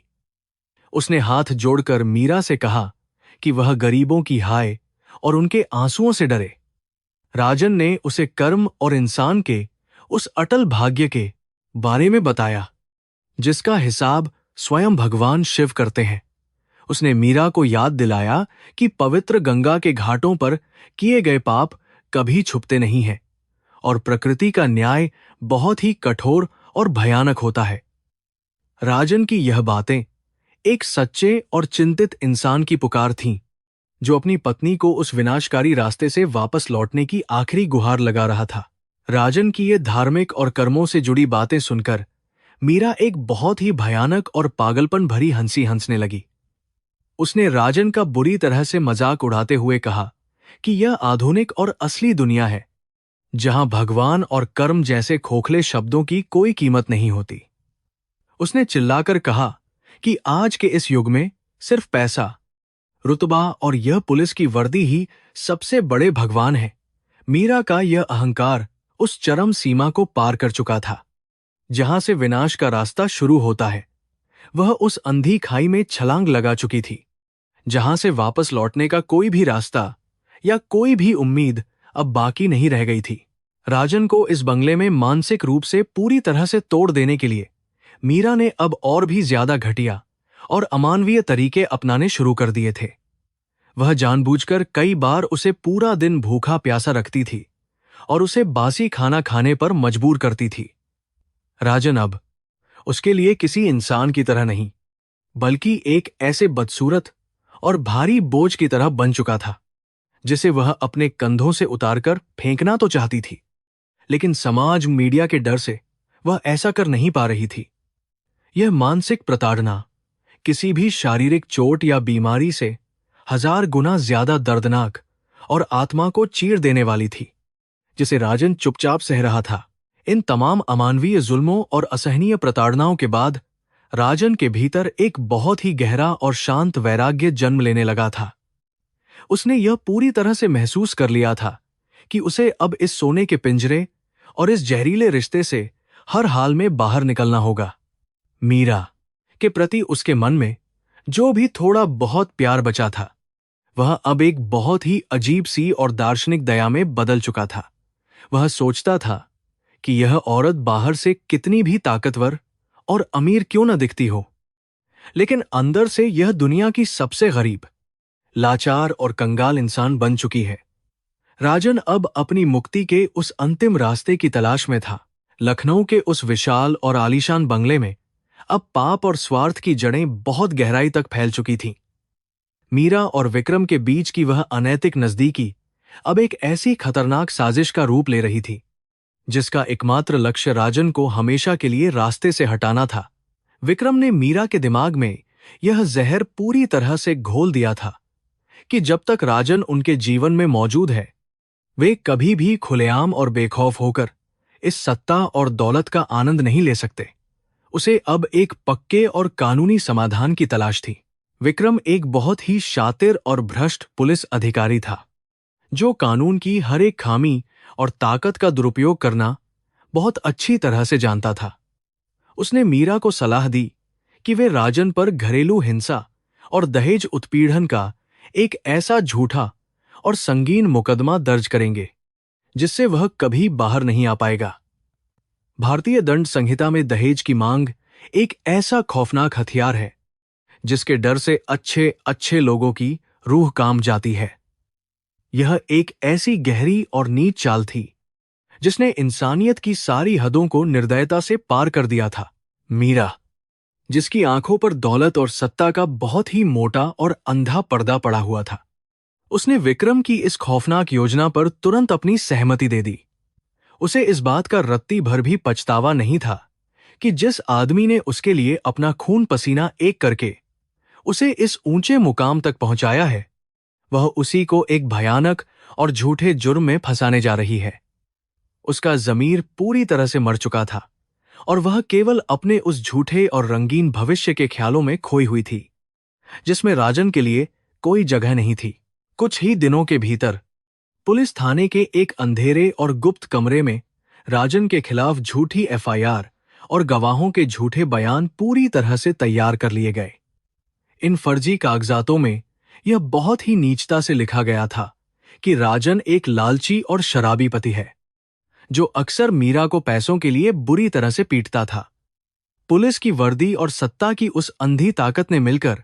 उसने हाथ जोड़कर मीरा से कहा कि वह गरीबों की हाय और उनके आंसुओं से डरे। राजन ने उसे कर्म और इंसान के उस अटल भाग्य के बारे में बताया जिसका हिसाब स्वयं भगवान शिव करते हैं। उसने मीरा को याद दिलाया कि पवित्र गंगा के घाटों पर किए गए पाप कभी छुपते नहीं हैं और प्रकृति का न्याय बहुत ही कठोर और भयानक होता है। राजन की यह बातें एक सच्चे और चिंतित इंसान की पुकार थीं, जो अपनी पत्नी को उस विनाशकारी रास्ते से वापस लौटने की आखिरी गुहार लगा रहा था। राजन की ये धार्मिक और कर्मों से जुड़ी बातें सुनकर मीरा एक बहुत ही भयानक और पागलपन भरी हंसी हंसने लगी। उसने राजन का बुरी तरह से मजाक उड़ाते हुए कहा कि यह आधुनिक और असली दुनिया है, जहां भगवान और कर्म जैसे खोखले शब्दों की कोई कीमत नहीं होती। उसने चिल्लाकर कहा कि आज के इस युग में सिर्फ पैसा, रुतबा और यह पुलिस की वर्दी ही सबसे बड़े भगवान हैं। मीरा का यह अहंकार उस चरम सीमा को पार कर चुका था, जहां से विनाश का रास्ता शुरू होता है। वह उस अंधी खाई में छलांग लगा चुकी थी, जहां से वापस लौटने का कोई भी रास्ता या कोई भी उम्मीद अब बाकी नहीं रह गई थी। राजन को इस बंगले में मानसिक रूप से पूरी तरह से तोड़ देने के लिए मीरा ने अब और भी ज्यादा घटिया और अमानवीय तरीके अपनाने शुरू कर दिए थे। वह जानबूझकर कई बार उसे पूरा दिन भूखा प्यासा रखती थी और उसे बासी खाना खाने पर मजबूर करती थी। राजन अब उसके लिए किसी इंसान की तरह नहीं, बल्कि एक ऐसे बदसूरत और भारी बोझ की तरह बन चुका था, जिसे वह अपने कंधों से उतारकर फेंकना तो चाहती थी, लेकिन समाज मीडिया के डर से वह ऐसा कर नहीं पा रही थी। यह मानसिक प्रताड़ना किसी भी शारीरिक चोट या बीमारी से 1000 गुना ज्यादा दर्दनाक और आत्मा को चीर देने वाली थी, जिसे राजन चुपचाप सह रहा था। इन तमाम अमानवीय जुल्मों और असहनीय प्रताड़नाओं के बाद राजन के भीतर एक बहुत ही गहरा और शांत वैराग्य जन्म लेने लगा था। उसने यह पूरी तरह से महसूस कर लिया था कि उसे अब इस सोने के पिंजरे और इस जहरीले रिश्ते से हर हाल में बाहर निकलना होगा। मीरा के प्रति उसके मन में जो भी थोड़ा बहुत प्यार बचा था, वह अब एक बहुत ही अजीब सी और दार्शनिक दया में बदल चुका था। वह सोचता था कि यह औरत बाहर से कितनी भी ताकतवर और अमीर क्यों न दिखती हो, लेकिन अंदर से यह दुनिया की सबसे गरीब, लाचार और कंगाल इंसान बन चुकी है। राजन अब अपनी मुक्ति के उस अंतिम रास्ते की तलाश में था। लखनऊ के उस विशाल और आलीशान बंगले में अब पाप और स्वार्थ की जड़ें बहुत गहराई तक फैल चुकी थीं। मीरा और विक्रम के बीच की वह अनैतिक नजदीकी अब एक ऐसी खतरनाक साजिश का रूप ले रही थी, जिसका एकमात्र लक्ष्य राजन को हमेशा के लिए रास्ते से हटाना था। विक्रम ने मीरा के दिमाग में यह जहर पूरी तरह से घोल दिया था कि जब तक राजन उनके जीवन में मौजूद है, वे कभी भी खुलेआम और बेखौफ होकर इस सत्ता और दौलत का आनंद नहीं ले सकते। उसे अब एक पक्के और कानूनी समाधान की तलाश थी। विक्रम एक बहुत ही शातिर और भ्रष्ट पुलिस अधिकारी था, जो कानून की हर एक खामी और ताकत का दुरुपयोग करना बहुत अच्छी तरह से जानता था। उसने मीरा को सलाह दी कि वे राजन पर घरेलू हिंसा और दहेज उत्पीड़न का एक ऐसा झूठा और संगीन मुकदमा दर्ज करेंगे जिससे वह कभी बाहर नहीं आ पाएगा। भारतीय दंड संहिता में दहेज की मांग एक ऐसा खौफनाक हथियार है जिसके डर से अच्छे अच्छे लोगों की रूह कांप जाती है। यह एक ऐसी गहरी और नीच चाल थी जिसने इंसानियत की सारी हदों को निर्दयता से पार कर दिया था। मीरा, जिसकी आंखों पर दौलत और सत्ता का बहुत ही मोटा और अंधा पर्दा पड़ा हुआ था, उसने विक्रम की इस खौफनाक योजना पर तुरंत अपनी सहमति दे दी। उसे इस बात का रत्ती भर भी पछतावा नहीं था कि जिस आदमी ने उसके लिए अपना खून पसीना एक करके उसे इस ऊंचे मुकाम तक पहुंचाया है, वह उसी को एक भयानक और झूठे जुर्म में फंसाने जा रही है। उसका ज़मीर पूरी तरह से मर चुका था और वह केवल अपने उस झूठे और रंगीन भविष्य के ख्यालों में खोई हुई थी, जिसमें राजन के लिए कोई जगह नहीं थी। कुछ ही दिनों के भीतर पुलिस थाने के एक अंधेरे और गुप्त कमरे में राजन के खिलाफ झूठी एफआईआर और गवाहों के झूठे बयान पूरी तरह से तैयार कर लिए गए। इन फर्जी कागजातों में यह बहुत ही नीचता से लिखा गया था कि राजन एक लालची और शराबी पति है, जो अक्सर मीरा को पैसों के लिए बुरी तरह से पीटता था। पुलिस की वर्दी और सत्ता की उस अंधी ताकत ने मिलकर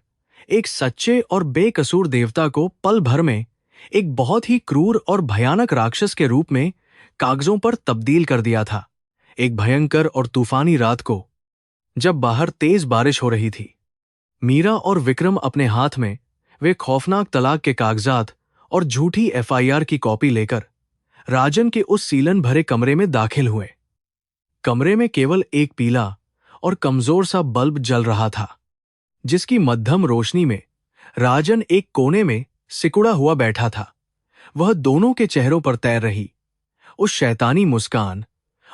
एक सच्चे और बेकसूर देवता को पल भर में एक बहुत ही क्रूर और भयानक राक्षस के रूप में कागजों पर तब्दील कर दिया था। एक भयंकर और तूफानी रात को, जब बाहर तेज बारिश हो रही थी, मीरा और विक्रम अपने हाथ में वे खौफनाक तलाक के कागजात और झूठी एफआईआर की कॉपी लेकर राजन के उस सीलन भरे कमरे में दाखिल हुए। कमरे में केवल एक पीला और कमजोर सा बल्ब जल रहा था, जिसकी मध्यम रोशनी में राजन एक कोने में सिकुड़ा हुआ बैठा था। वह दोनों के चेहरों पर तैर रही उस शैतानी मुस्कान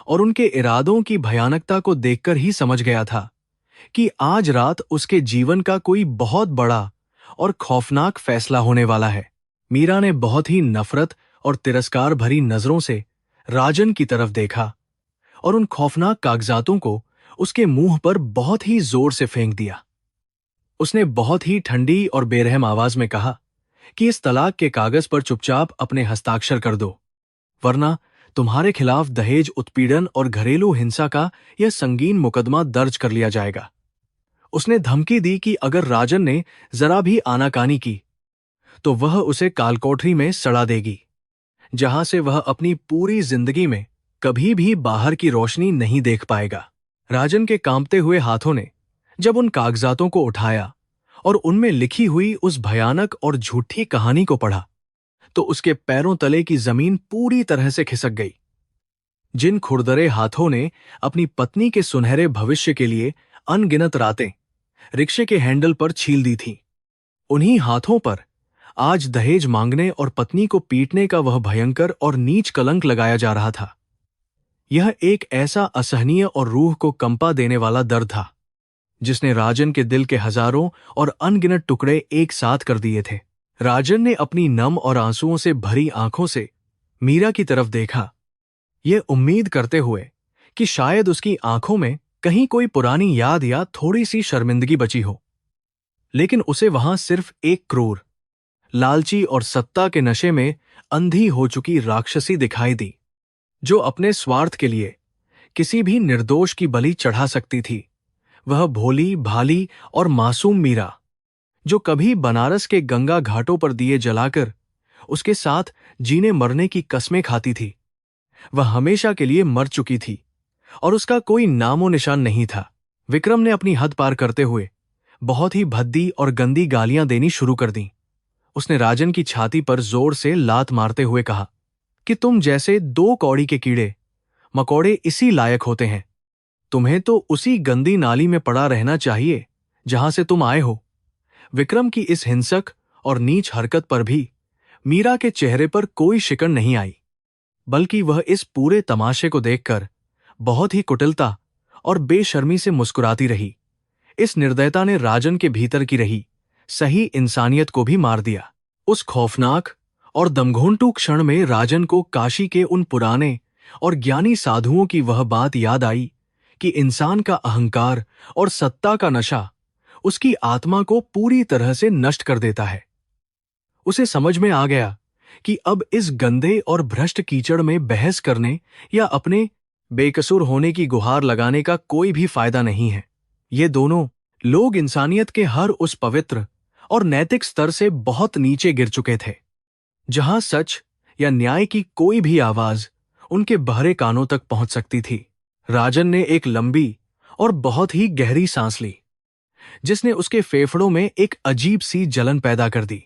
और उनके इरादों की भयानकता को देखकर ही समझ गया था कि आज रात उसके जीवन का कोई बहुत बड़ा और खौफनाक फैसला होने वाला है। मीरा ने बहुत ही नफरत और तिरस्कार भरी नजरों से राजन की तरफ देखा और उन खौफनाक कागजातों को उसके मुंह पर बहुत ही जोर से फेंक दिया। उसने बहुत ही ठंडी और बेरहम आवाज में कहा कि इस तलाक के कागज पर चुपचाप अपने हस्ताक्षर कर दो, वरना तुम्हारे खिलाफ दहेज उत्पीड़न और घरेलू हिंसा का यह संगीन मुकदमा दर्ज कर लिया जाएगा। उसने धमकी दी कि अगर राजन ने जरा भी आनाकानी की तो वह उसे कालकोठरी में सड़ा देगी, जहां से वह अपनी पूरी जिंदगी में कभी भी बाहर की रोशनी नहीं देख पाएगा। राजन के कांपते हुए हाथों ने जब उन कागजातों को उठाया और उनमें लिखी हुई उस भयानक और झूठी कहानी को पढ़ा, तो उसके पैरों तले की जमीन पूरी तरह से खिसक गई। जिन खुरदरे हाथों ने अपनी पत्नी के सुनहरे भविष्य के लिए अनगिनत रातें रिक्शे के हैंडल पर छील दी थीं, उन्हीं हाथों पर आज दहेज मांगने और पत्नी को पीटने का वह भयंकर और नीच कलंक लगाया जा रहा था। यह एक ऐसा असहनीय और रूह को कंपा देने वाला दर्द था, जिसने राजन के दिल के हजारों और अनगिनत टुकड़े एक साथ कर दिए थे। राजन ने अपनी नम और आंसुओं से भरी आंखों से मीरा की तरफ देखा, यह उम्मीद करते हुए कि शायद उसकी आंखों में कहीं कोई पुरानी याद या थोड़ी सी शर्मिंदगी बची हो। लेकिन उसे वहां सिर्फ एक क्रूर, लालची और सत्ता के नशे में अंधी हो चुकी राक्षसी दिखाई दी, जो अपने स्वार्थ के लिए किसी भी निर्दोष की बलि चढ़ा सकती थी। वह भोली भाली और मासूम मीरा, जो कभी बनारस के गंगा घाटों पर दिए जलाकर उसके साथ जीने मरने की कस्में खाती थी, वह हमेशा के लिए मर चुकी थी और उसका कोई नामो निशान नहीं था। विक्रम ने अपनी हद पार करते हुए बहुत ही भद्दी और गंदी गालियां देनी शुरू कर दी। उसने राजन की छाती पर जोर से लात मारते हुए कहा कि तुम जैसे दो कौड़ी के कीड़े मकोड़े इसी लायक होते हैं। तुम्हें तो उसी गंदी नाली में पड़ा रहना चाहिए जहां से तुम आए हो। विक्रम की इस हिंसक और नीच हरकत पर भी मीरा के चेहरे पर कोई शिकन नहीं आई, बल्कि वह इस पूरे तमाशे को देखकर बहुत ही कुटिलता और बेशर्मी से मुस्कुराती रही। इस निर्दयता ने राजन के भीतर की रही सही इंसानियत को भी मार दिया। उस खौफनाक और दमघोंटू क्षण में राजन को काशी के उन पुराने और ज्ञानी साधुओं की वह बात याद आई कि इंसान का अहंकार और सत्ता का नशा उसकी आत्मा को पूरी तरह से नष्ट कर देता है। उसे समझ में आ गया कि अब इस गंदे और भ्रष्ट कीचड़ में बहस करने या अपने बेकसूर होने की गुहार लगाने का कोई भी फायदा नहीं है। ये दोनों लोग इंसानियत के हर उस पवित्र और नैतिक स्तर से बहुत नीचे गिर चुके थे, जहां सच या न्याय की कोई भी आवाज उनके बहरे कानों तक पहुंच सकती थी। राजन ने एक लंबी और बहुत ही गहरी सांस ली, जिसने उसके फेफड़ों में एक अजीब सी जलन पैदा कर दी।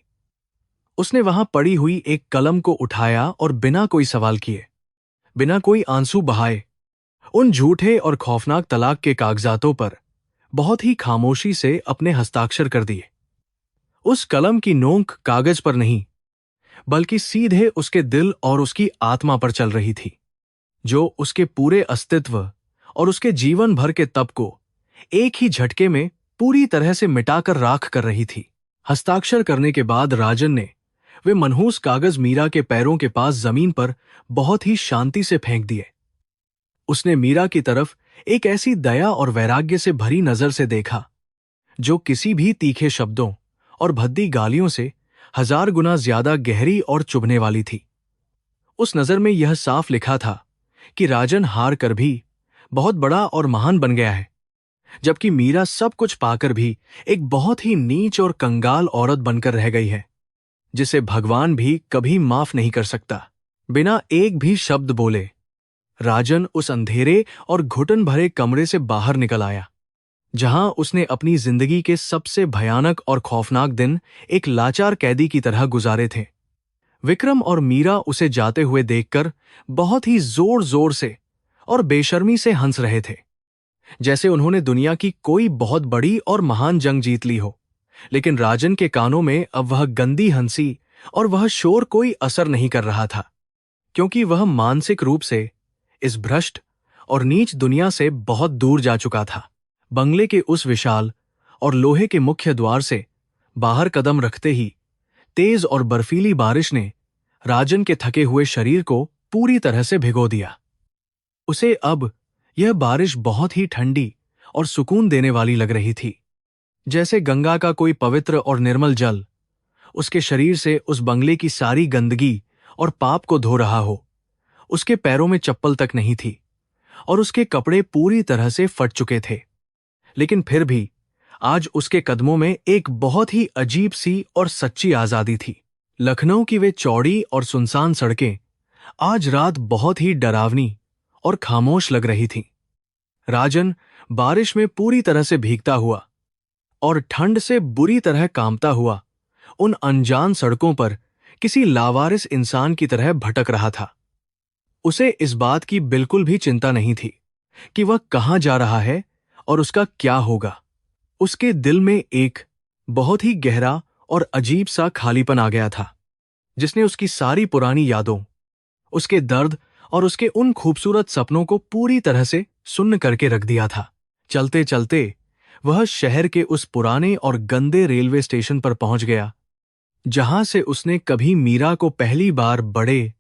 उसने वहां पड़ी हुई एक कलम को उठाया और बिना कोई सवाल किए, बिना कोई आंसू बहाए, उन झूठे और खौफनाक तलाक के कागजातों पर बहुत ही खामोशी से अपने हस्ताक्षर कर दिए। उस कलम की नोक कागज पर नहीं, बल्कि सीधे उसके दिल और उसकी आत्मा पर चल रही थी, जो उसके पूरे अस्तित्व और उसके जीवन भर के तप को एक ही झटके में पूरी तरह से मिटाकर राख कर रही थी। हस्ताक्षर करने के बाद राजन ने वे मनहूस कागज मीरा के पैरों के पास जमीन पर बहुत ही शांति से फेंक दिए। उसने मीरा की तरफ एक ऐसी दया और वैराग्य से भरी नजर से देखा, जो किसी भी तीखे शब्दों और भद्दी गालियों से 1000 गुना ज्यादा गहरी और चुभने वाली थी। उस नजर में यह साफ लिखा था कि राजन हार कर भी बहुत बड़ा और महान बन गया है, जबकि मीरा सब कुछ पाकर भी एक बहुत ही नीच और कंगाल औरत बनकर रह गई है, जिसे भगवान भी कभी माफ नहीं कर सकता। बिना एक भी शब्द बोले राजन उस अंधेरे और घुटन भरे कमरे से बाहर निकल आया, जहां उसने अपनी जिंदगी के सबसे भयानक और खौफनाक दिन एक लाचार कैदी की तरह गुजारे थे। विक्रम और मीरा उसे जाते हुए देखकर बहुत ही जोर जोर से और बेशर्मी से हंस रहे थे, जैसे उन्होंने दुनिया की कोई बहुत बड़ी और महान जंग जीत ली हो। लेकिन राजन के कानों में अब वह गंदी हंसी और वह शोर कोई असर नहीं कर रहा था, क्योंकि वह मानसिक रूप से इस भ्रष्ट और नीच दुनिया से बहुत दूर जा चुका था। बंगले के उस विशाल और लोहे के मुख्य द्वार से बाहर कदम रखते ही तेज और बर्फीली बारिश ने राजन के थके हुए शरीर को पूरी तरह से भिगो दिया। उसे अब यह बारिश बहुत ही ठंडी और सुकून देने वाली लग रही थी, जैसे गंगा का कोई पवित्र और निर्मल जल उसके शरीर से उस बंगले की सारी गंदगी और पाप को धो रहा हो। उसके पैरों में चप्पल तक नहीं थी और उसके कपड़े पूरी तरह से फट चुके थे, लेकिन फिर भी आज उसके कदमों में एक बहुत ही अजीब सी और सच्ची आजादी थी। लखनऊ की वे चौड़ी और सुनसान सड़कें आज रात बहुत ही डरावनी और खामोश लग रही थीं। राजन बारिश में पूरी तरह से भीगता हुआ और ठंड से बुरी तरह कांपता हुआ उन अनजान सड़कों पर किसी लावारिस इंसान की तरह भटक रहा था। उसे इस बात की बिल्कुल भी चिंता नहीं थी कि वह कहां जा रहा है और उसका क्या होगा। उसके दिल में एक बहुत ही गहरा और अजीब सा खालीपन आ गया था, जिसने उसकी सारी पुरानी यादों, उसके दर्द और उसके उन खूबसूरत सपनों को पूरी तरह से सुन्न करके रख दिया था। चलते चलते वह शहर के उस पुराने और गंदे रेलवे स्टेशन पर पहुंच गया, जहां से उसने कभी मीरा को पहली बार बड़े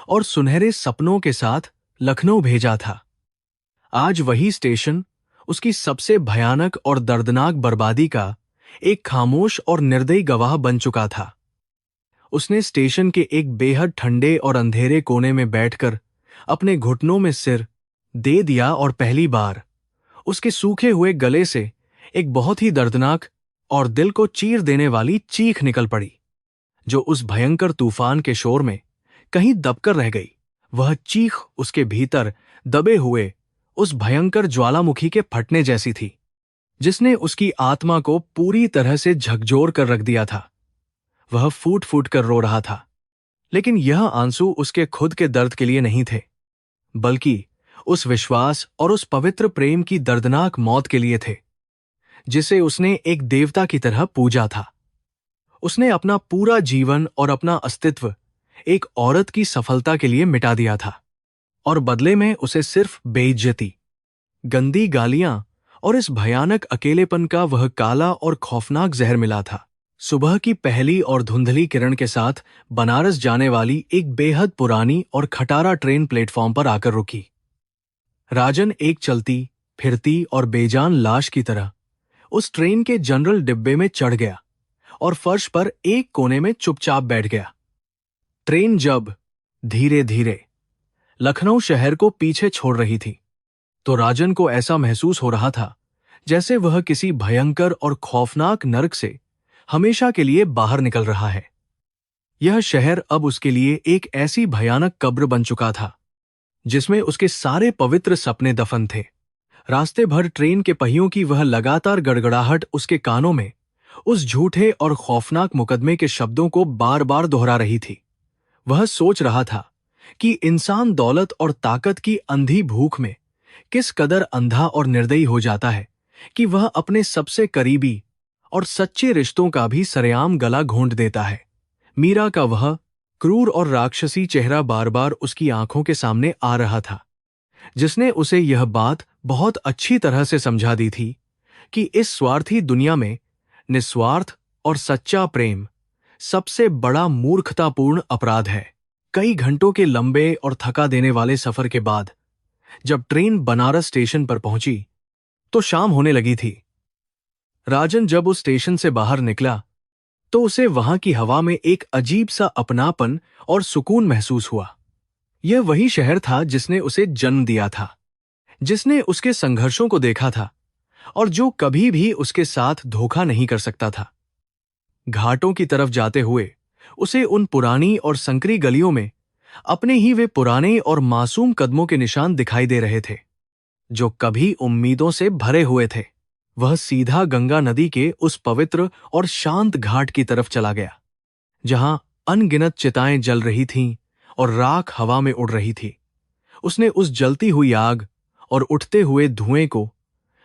और सुनहरे सपनों के साथ लखनऊ भेजा था। आज वही स्टेशन उसकी सबसे भयानक और दर्दनाक बर्बादी का एक खामोश और निर्दयी गवाह बन चुका था। उसने स्टेशन के एक बेहद ठंडे और अंधेरे कोने में बैठकर अपने घुटनों में सिर दे दिया और पहली बार उसके सूखे हुए गले से एक बहुत ही दर्दनाक और दिल को चीर देने वाली चीख निकल पड़ी, जो उस भयंकर तूफान के शोर में कहीं दबकर रह गई। वह चीख उसके भीतर दबे हुए उस भयंकर ज्वालामुखी के फटने जैसी थी, जिसने उसकी आत्मा को पूरी तरह से झकझोर कर रख दिया था। वह फूट फूट कर रो रहा था, लेकिन यह आंसू उसके खुद के दर्द के लिए नहीं थे, बल्कि उस विश्वास और उस पवित्र प्रेम की दर्दनाक मौत के लिए थे, जिसे उसने एक देवता की तरह पूजा था। उसने अपना पूरा जीवन और अपना अस्तित्व एक औरत की सफलता के लिए मिटा दिया था, और बदले में उसे सिर्फ बेइज्जती, गंदी गालियां और इस भयानक अकेलेपन का वह काला और खौफनाक जहर मिला था। सुबह की पहली और धुंधली किरण के साथ बनारस जाने वाली एक बेहद पुरानी और खटारा ट्रेन प्लेटफॉर्म पर आकर रुकी। राजन एक चलती फिरती और बेजान लाश की तरह उस ट्रेन के जनरल डिब्बे में चढ़ गया और फर्श पर एक कोने में चुपचाप बैठ गया। ट्रेन जब धीरे धीरे लखनऊ शहर को पीछे छोड़ रही थी, तो राजन को ऐसा महसूस हो रहा था जैसे वह किसी भयंकर और खौफनाक नरक से हमेशा के लिए बाहर निकल रहा है। यह शहर अब उसके लिए एक ऐसी भयानक कब्र बन चुका था, जिसमें उसके सारे पवित्र सपने दफन थे। रास्ते भर ट्रेन के पहियों की वह लगातार गड़गड़ाहट उसके कानों में उस झूठे और खौफनाक मुकदमे के शब्दों को बार बार दोहरा रही थी। वह सोच रहा था कि इंसान दौलत और ताकत की अंधी भूख में किस कदर अंधा और निर्दयी हो जाता है कि वह अपने सबसे करीबी और सच्चे रिश्तों का भी सरेआम गला घोंट देता है। मीरा का वह क्रूर और राक्षसी चेहरा बार बार उसकी आंखों के सामने आ रहा था, जिसने उसे यह बात बहुत अच्छी तरह से समझा दी थी कि इस स्वार्थी दुनिया में निस्वार्थ और सच्चा प्रेम सबसे बड़ा मूर्खतापूर्ण अपराध है। कई घंटों के लंबे और थका देने वाले सफर के बाद जब ट्रेन बनारस स्टेशन पर पहुंची, तो शाम होने लगी थी। राजन जब उस स्टेशन से बाहर निकला, तो उसे वहां की हवा में एक अजीब सा अपनापन और सुकून महसूस हुआ। यह वही शहर था जिसने उसे जन्म दिया था, जिसने उसके संघर्षों को देखा था और जो कभी भी उसके साथ धोखा नहीं कर सकता था। घाटों की तरफ जाते हुए उसे उन पुरानी और संकरी गलियों में अपने ही वे पुराने और मासूम कदमों के निशान दिखाई दे रहे थे, जो कभी उम्मीदों से भरे हुए थे। वह सीधा गंगा नदी के उस पवित्र और शांत घाट की तरफ चला गया, जहां अनगिनत चिताएं जल रही थीं और राख हवा में उड़ रही थी। उसने उस जलती हुई आग और उठते हुए धुएं को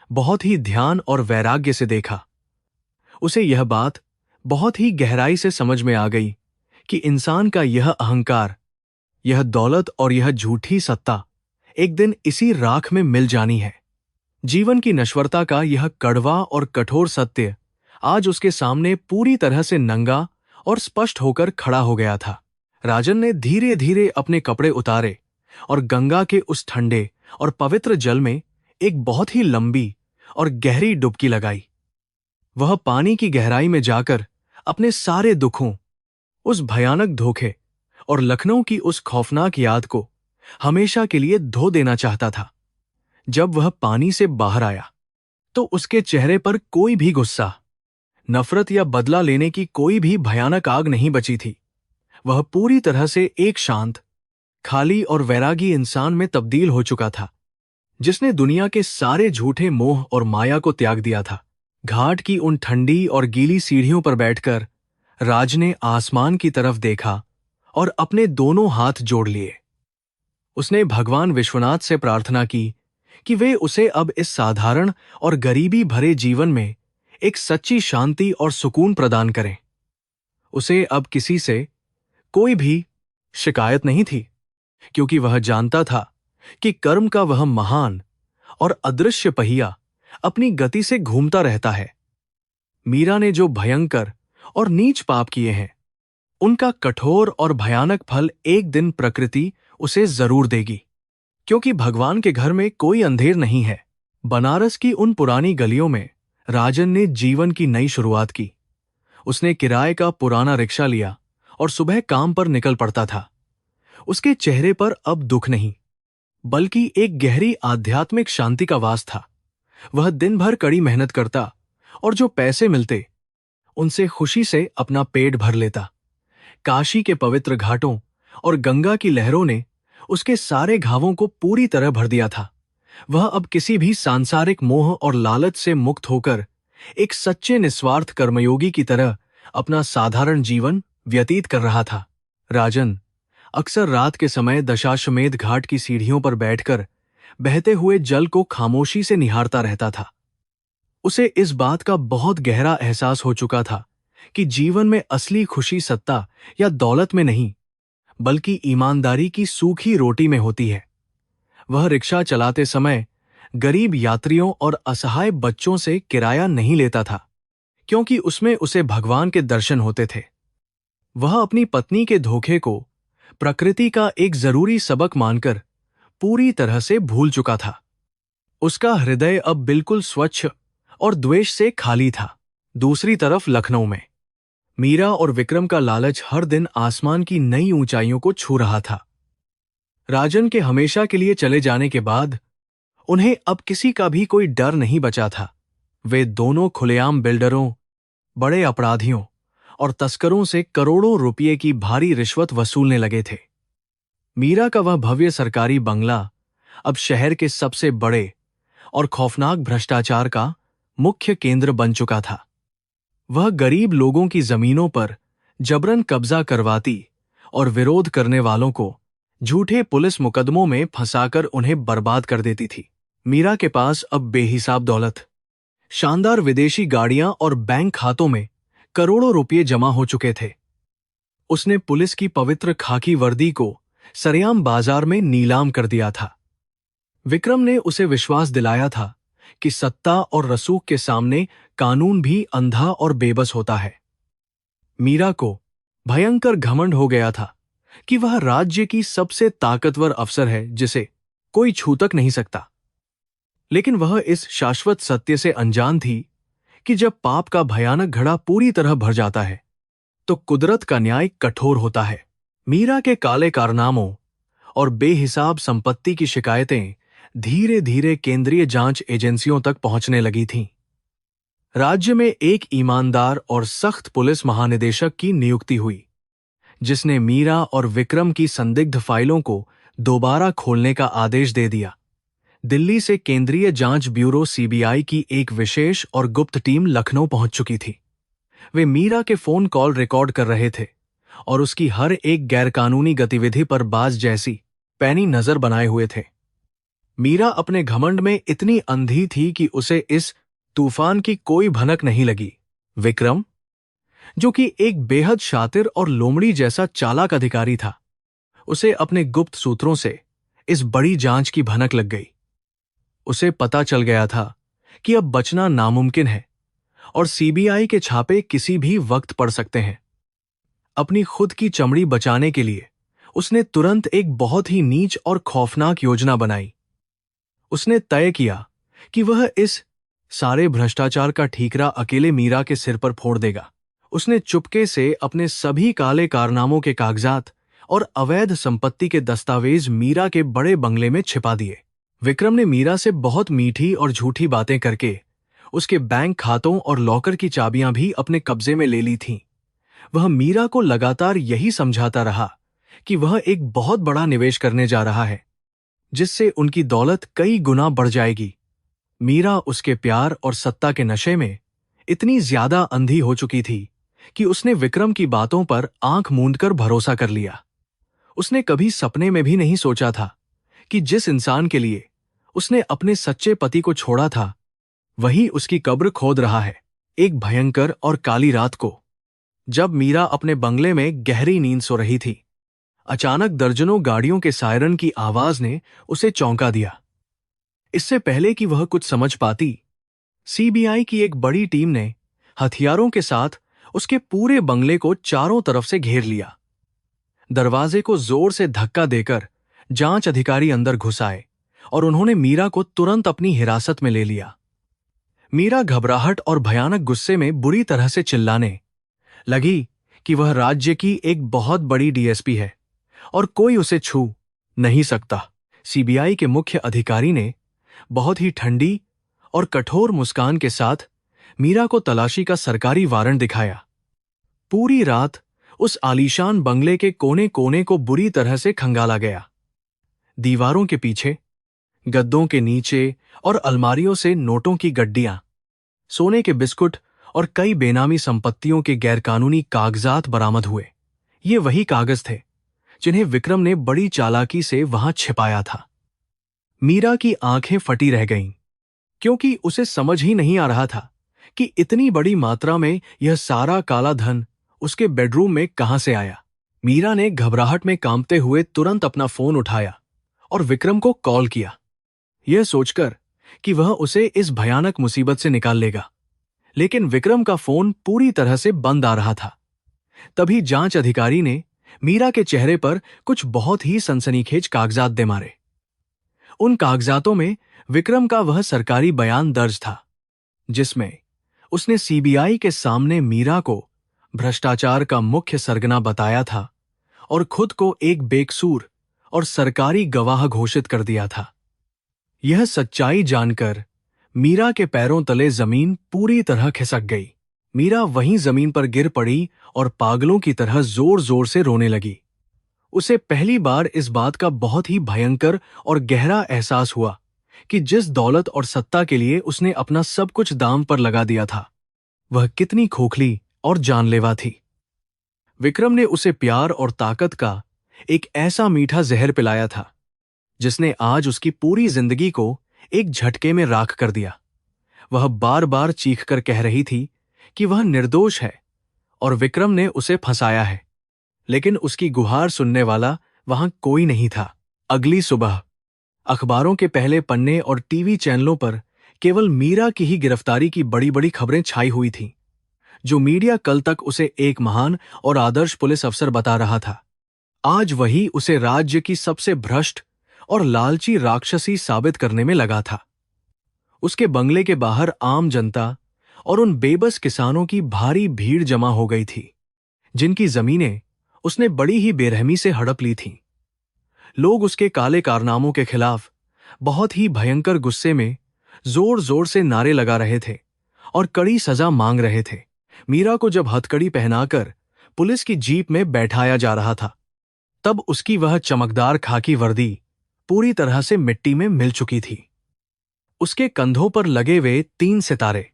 बहुत ही ध्यान और वैराग्य से देखा। उसे यह बात बहुत ही गहराई से समझ में आ गई कि इंसान का यह अहंकार, यह दौलत और यह झूठी सत्ता एक दिन इसी राख में मिल जानी है। जीवन की नश्वरता का यह कड़वा और कठोर सत्य आज उसके सामने पूरी तरह से नंगा और स्पष्ट होकर खड़ा हो गया था। राजन ने धीरे धीरे अपने कपड़े उतारे और गंगा के उस ठंडे और पवित्र जल में एक बहुत ही लंबी और गहरी डुबकी लगाई। वह पानी की गहराई में जाकर अपने सारे दुखों, उस भयानक धोखे और लखनऊ की उस खौफनाक याद को हमेशा के लिए धो देना चाहता था। जब वह पानी से बाहर आया तो उसके चेहरे पर कोई भी गुस्सा, नफरत या बदला लेने की कोई भी भयानक आग नहीं बची थी। वह पूरी तरह से एक शांत, खाली और वैरागी इंसान में तब्दील हो चुका था, जिसने दुनिया के सारे झूठे मोह और माया को त्याग दिया था। घाट की उन ठंडी और गीली सीढ़ियों पर बैठकर राज ने आसमान की तरफ देखा और अपने दोनों हाथ जोड़ लिए। उसने भगवान विश्वनाथ से प्रार्थना की कि वे उसे अब इस साधारण और गरीबी भरे जीवन में एक सच्ची शांति और सुकून प्रदान करें। उसे अब किसी से कोई भी शिकायत नहीं थी, क्योंकि वह जानता था कि कर्म का वह महान और अदृश्य पहिया अपनी गति से घूमता रहता है। मीरा ने जो भयंकर और नीच पाप किए हैं, उनका कठोर और भयानक फल एक दिन प्रकृति उसे जरूर देगी, क्योंकि भगवान के घर में कोई अंधेर नहीं है। बनारस की उन पुरानी गलियों में राजन ने जीवन की नई शुरुआत की। उसने किराए का पुराना रिक्शा लिया और सुबह काम पर निकल पड़ता था। उसके चेहरे पर अब दुख नहीं, बल्कि एक गहरी आध्यात्मिक शांति का वास था। वह दिन भर कड़ी मेहनत करता और जो पैसे मिलते उनसे खुशी से अपना पेट भर लेता। काशी के पवित्र घाटों और गंगा की लहरों ने उसके सारे घावों को पूरी तरह भर दिया था। वह अब किसी भी सांसारिक मोह और लालच से मुक्त होकर एक सच्चे निस्वार्थ कर्मयोगी की तरह अपना साधारण जीवन व्यतीत कर रहा था। राजन अक्सर रात के समय दशाश्वमेध घाट की सीढ़ियों पर बैठकर बहते हुए जल को खामोशी से निहारता रहता था। उसे इस बात का बहुत गहरा एहसास हो चुका था कि जीवन में असली खुशी सत्ता या दौलत में नहीं, बल्कि ईमानदारी की सूखी रोटी में होती है। वह रिक्शा चलाते समय गरीब यात्रियों और असहाय बच्चों से किराया नहीं लेता था, क्योंकि उसमें उसे भगवान के दर्शन होते थे। वह अपनी पत्नी के धोखे को प्रकृति का एक जरूरी सबक मानकर पूरी तरह से भूल चुका था। उसका हृदय अब बिल्कुल स्वच्छ और द्वेष से खाली था। दूसरी तरफ लखनऊ में मीरा और विक्रम का लालच हर दिन आसमान की नई ऊंचाइयों को छू रहा था। राजन के हमेशा के लिए चले जाने के बाद उन्हें अब किसी का भी कोई डर नहीं बचा था। वे दोनों खुलेआम बिल्डरों, बड़े अपराधियों और तस्करों से करोड़ों रुपये की भारी रिश्वत वसूलने लगे थे। मीरा का वह भव्य सरकारी बंगला अब शहर के सबसे बड़े और खौफनाक भ्रष्टाचार का मुख्य केंद्र बन चुका था। वह गरीब लोगों की जमीनों पर जबरन कब्जा करवाती और विरोध करने वालों को झूठे पुलिस मुकदमों में फंसाकर उन्हें बर्बाद कर देती थी। मीरा के पास अब बेहिसाब दौलत, शानदार विदेशी गाड़ियां और बैंक खातों में करोड़ों रुपये जमा हो चुके थे। उसने पुलिस की पवित्र खाकी वर्दी को सरेआम बाजार में नीलाम कर दिया था। विक्रम ने उसे विश्वास दिलाया था कि सत्ता और रसूख के सामने कानून भी अंधा और बेबस होता है। मीरा को भयंकर घमंड हो गया था कि वह राज्य की सबसे ताकतवर अफसर है जिसे कोई छू तक नहीं सकता। लेकिन वह इस शाश्वत सत्य से अनजान थी कि जब पाप का भयानक घड़ा पूरी तरह भर जाता है तो कुदरत का न्याय कठोर होता है। मीरा के काले कारनामों और बेहिसाब संपत्ति की शिकायतें धीरे धीरे केंद्रीय जांच एजेंसियों तक पहुंचने लगी थीं। राज्य में एक ईमानदार और सख्त पुलिस महानिदेशक की नियुक्ति हुई, जिसने मीरा और विक्रम की संदिग्ध फाइलों को दोबारा खोलने का आदेश दे दिया। दिल्ली से केंद्रीय जांच ब्यूरो सीबीआई की एक विशेष और गुप्त टीम लखनऊ पहुंच चुकी थी। वे मीरा के फोन कॉल रिकॉर्ड कर रहे थे और उसकी हर एक गैरकानूनी गतिविधि पर बाज जैसी पैनी नजर बनाए हुए थे। मीरा अपने घमंड में इतनी अंधी थी कि उसे इस तूफान की कोई भनक नहीं लगी। विक्रम, जो कि एक बेहद शातिर और लोमड़ी जैसा चालाक अधिकारी था, उसे अपने गुप्त सूत्रों से इस बड़ी जांच की भनक लग गई। उसे पता चल गया था कि अब बचना नामुमकिन है और सीबीआई के छापे किसी भी वक्त पड़ सकते हैं। अपनी खुद की चमड़ी बचाने के लिए उसने तुरंत एक बहुत ही नीच और खौफनाक योजना बनाई। उसने तय किया कि वह इस सारे भ्रष्टाचार का ठीकरा अकेले मीरा के सिर पर फोड़ देगा। उसने चुपके से अपने सभी काले कारनामों के कागजात और अवैध संपत्ति के दस्तावेज मीरा के बड़े बंगले में छिपा दिए। विक्रम ने मीरा से बहुत मीठी और झूठी बातें करके उसके बैंक खातों और लॉकर की चाबियां भी अपने कब्जे में ले ली थीं। वह मीरा को लगातार यही समझाता रहा कि वह एक बहुत बड़ा निवेश करने जा रहा है, जिससे उनकी दौलत कई गुना बढ़ जाएगी। मीरा उसके प्यार और सत्ता के नशे में इतनी ज्यादा अंधी हो चुकी थी कि उसने विक्रम की बातों पर आंख मूंदकर भरोसा कर लिया। उसने कभी सपने में भी नहीं सोचा था कि जिस इंसान के लिए उसने अपने सच्चे पति को छोड़ा था, वही उसकी कब्र खोद रहा है। एक भयंकर और काली रात को, जब मीरा अपने बंगले में गहरी नींद सो रही थी, अचानक दर्जनों गाड़ियों के सायरन की आवाज ने उसे चौंका दिया। इससे पहले कि वह कुछ समझ पाती, सीबीआई की एक बड़ी टीम ने हथियारों के साथ उसके पूरे बंगले को चारों तरफ से घेर लिया। दरवाजे को जोर से धक्का देकर जांच अधिकारी अंदर घुस आए और उन्होंने मीरा को तुरंत अपनी हिरासत में ले लिया। मीरा घबराहट और भयानक गुस्से में बुरी तरह से चिल्लाने लगी कि वह राज्य की एक बहुत बड़ी डीएसपी है और कोई उसे छू नहीं सकता। सीबीआई के मुख्य अधिकारी ने बहुत ही ठंडी और कठोर मुस्कान के साथ मीरा को तलाशी का सरकारी वारंट दिखाया। पूरी रात उस आलीशान बंगले के कोने कोने को बुरी तरह से खंगाला गया। दीवारों के पीछे, गद्दों के नीचे और अलमारियों से नोटों की गड्डियां, सोने के बिस्कुट और कई बेनामी संपत्तियों के गैरकानूनी कागजात बरामद हुए। ये वही कागज थे जिन्हें विक्रम ने बड़ी चालाकी से वहां छिपाया था। मीरा की आंखें फटी रह गईं, क्योंकि उसे समझ ही नहीं आ रहा था कि इतनी बड़ी मात्रा में यह सारा काला धन उसके बेडरूम में कहां से आया। मीरा ने घबराहट में कांपते हुए तुरंत अपना फोन उठाया और विक्रम को कॉल किया, यह सोचकर कि वह उसे इस भयानक मुसीबत से निकाल लेगा। लेकिन विक्रम का फोन पूरी तरह से बंद आ रहा था। तभी जांच अधिकारी ने मीरा के चेहरे पर कुछ बहुत ही सनसनीखेज कागजात दे मारे। उन कागजातों में विक्रम का वह सरकारी बयान दर्ज था, जिसमें उसने सीबीआई के सामने मीरा को भ्रष्टाचार का मुख्य सरगना बताया था और खुद को एक बेकसूर और सरकारी गवाह घोषित कर दिया था। यह सच्चाई जानकर मीरा के पैरों तले जमीन पूरी तरह खिसक गई। मीरा वहीं जमीन पर गिर पड़ी और पागलों की तरह जोर जोर से रोने लगी। उसे पहली बार इस बात का बहुत ही भयंकर और गहरा एहसास हुआ कि जिस दौलत और सत्ता के लिए उसने अपना सब कुछ दांव पर लगा दिया था, वह कितनी खोखली और जानलेवा थी। विक्रम ने उसे प्यार और ताकत का एक ऐसा मीठा जहर पिलाया था, जिसने आज उसकी पूरी जिंदगी को एक झटके में राख कर दिया। वह बार बार चीखकर कह रही थी कि वह निर्दोष है और विक्रम ने उसे फंसाया है, लेकिन उसकी गुहार सुनने वाला वहां कोई नहीं था। अगली सुबह अखबारों के पहले पन्ने और टीवी चैनलों पर केवल मीरा की ही गिरफ्तारी की बड़ी बड़ी खबरें छाई हुई थीं। जो मीडिया कल तक उसे एक महान और आदर्श पुलिस अफसर बता रहा था, आज वही उसे राज्य की सबसे भ्रष्ट और लालची राक्षसी साबित करने में लगा था। उसके बंगले के बाहर आम जनता और उन बेबस किसानों की भारी भीड़ जमा हो गई थी, जिनकी जमीनें उसने बड़ी ही बेरहमी से हड़प ली थीं। लोग उसके काले कारनामों के खिलाफ बहुत ही भयंकर गुस्से में जोर जोर से नारे लगा रहे थे और कड़ी सजा मांग रहे थे। मीरा को जब हथकड़ी पहनाकर पुलिस की जीप में बैठाया जा रहा था, तब उसकी वह चमकदार खाकी वर्दी पूरी तरह से मिट्टी में मिल चुकी थी। उसके कंधों पर लगे हुए 3 सितारे,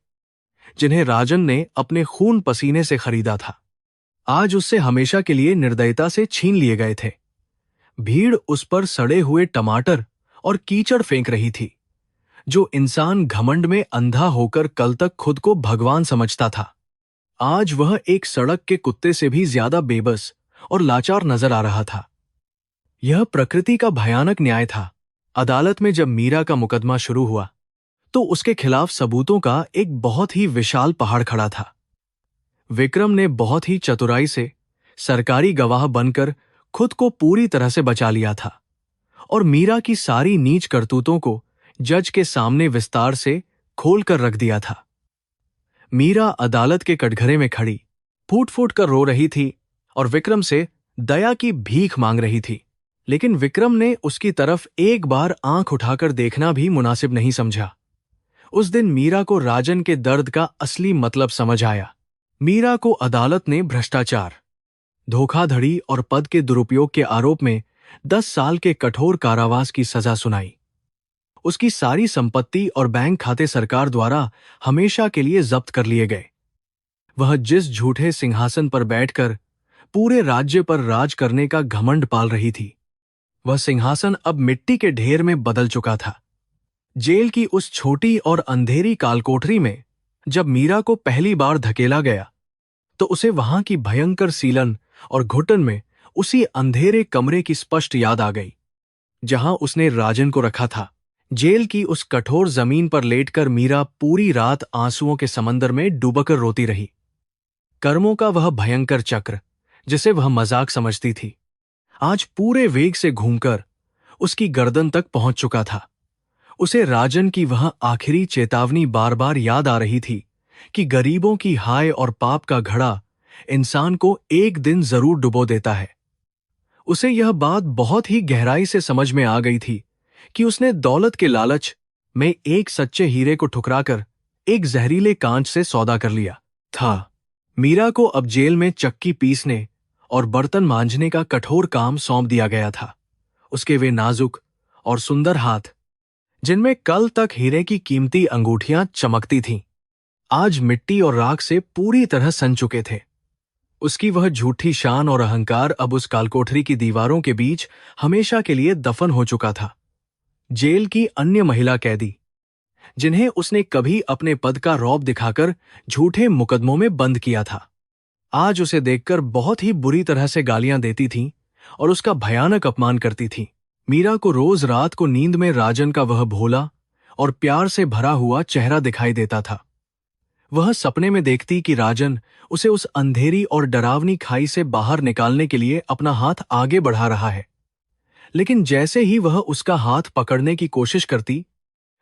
जिन्हें राजन ने अपने खून पसीने से खरीदा था, आज उससे हमेशा के लिए निर्दयता से छीन लिए गए थे। भीड़ उस पर सड़े हुए टमाटर और कीचड़ फेंक रही थी। जो इंसान घमंड में अंधा होकर कल तक खुद को भगवान समझता था, आज वह एक सड़क के कुत्ते से भी ज्यादा बेबस और लाचार नजर आ रहा था। यह प्रकृति का भयानक न्याय था। अदालत में जब मीरा का मुकदमा शुरू हुआ, तो उसके खिलाफ सबूतों का एक बहुत ही विशाल पहाड़ खड़ा था। विक्रम ने बहुत ही चतुराई से सरकारी गवाह बनकर खुद को पूरी तरह से बचा लिया था और मीरा की सारी नीच करतूतों को जज के सामने विस्तार से खोल कर रख दिया था। मीरा अदालत के कटघरे में खड़ी फूट फूट कर रो रही थी और विक्रम से दया की भीख मांग रही थी, लेकिन विक्रम ने उसकी तरफ एक बार आंख उठाकर देखना भी मुनासिब नहीं समझा। उस दिन मीरा को राजन के दर्द का असली मतलब समझ आया। मीरा को अदालत ने भ्रष्टाचार, धोखाधड़ी और पद के दुरुपयोग के आरोप में 10 साल के कठोर कारावास की सजा सुनाई। उसकी सारी संपत्ति और बैंक खाते सरकार द्वारा हमेशा के लिए जब्त कर लिए गए। वह जिस झूठे सिंहासन पर बैठकर पूरे राज्य पर राज करने का घमंड पाल रही थी, वह सिंहासन अब मिट्टी के ढेर में बदल चुका था। जेल की उस छोटी और अंधेरी कालकोठरी में जब मीरा को पहली बार धकेला गया, तो उसे वहां की भयंकर सीलन और घुटन में उसी अंधेरे कमरे की स्पष्ट याद आ गई, जहां उसने राजन को रखा था। जेल की उस कठोर जमीन पर लेटकर मीरा पूरी रात आंसुओं के समंदर में डूबकर रोती रही। कर्मों का वह भयंकर चक्र, जिसे वह मजाक समझती थी, आज पूरे वेग से घूमकर उसकी गर्दन तक पहुंच चुका था। उसे राजन की वह आखिरी चेतावनी बार बार याद आ रही थी कि गरीबों की हाय और पाप का घड़ा इंसान को एक दिन जरूर डुबो देता है। उसे यह बात बहुत ही गहराई से समझ में आ गई थी कि उसने दौलत के लालच में एक सच्चे हीरे को ठुकराकर एक जहरीले कांच से सौदा कर लिया था। मीरा को अब जेल में चक्की पीसने और बर्तन मांजने का कठोर काम सौंप दिया गया था। उसके वे नाजुक और सुंदर हाथ, जिनमें कल तक हीरे की कीमती अंगूठियां चमकती थीं, आज मिट्टी और राख से पूरी तरह सन चुके थे। उसकी वह झूठी शान और अहंकार अब उस कालकोठरी की दीवारों के बीच हमेशा के लिए दफन हो चुका था। जेल की अन्य महिला कैदी, जिन्हें उसने कभी अपने पद का रौब दिखाकर झूठे मुकदमों में बंद किया था, आज उसे देखकर बहुत ही बुरी तरह से गालियां देती थीं और उसका भयानक अपमान करती थीं। मीरा को रोज रात को नींद में राजन का वह भोला और प्यार से भरा हुआ चेहरा दिखाई देता था। वह सपने में देखती कि राजन उसे उस अंधेरी और डरावनी खाई से बाहर निकालने के लिए अपना हाथ आगे बढ़ा रहा है, लेकिन जैसे ही वह उसका हाथ पकड़ने की कोशिश करती,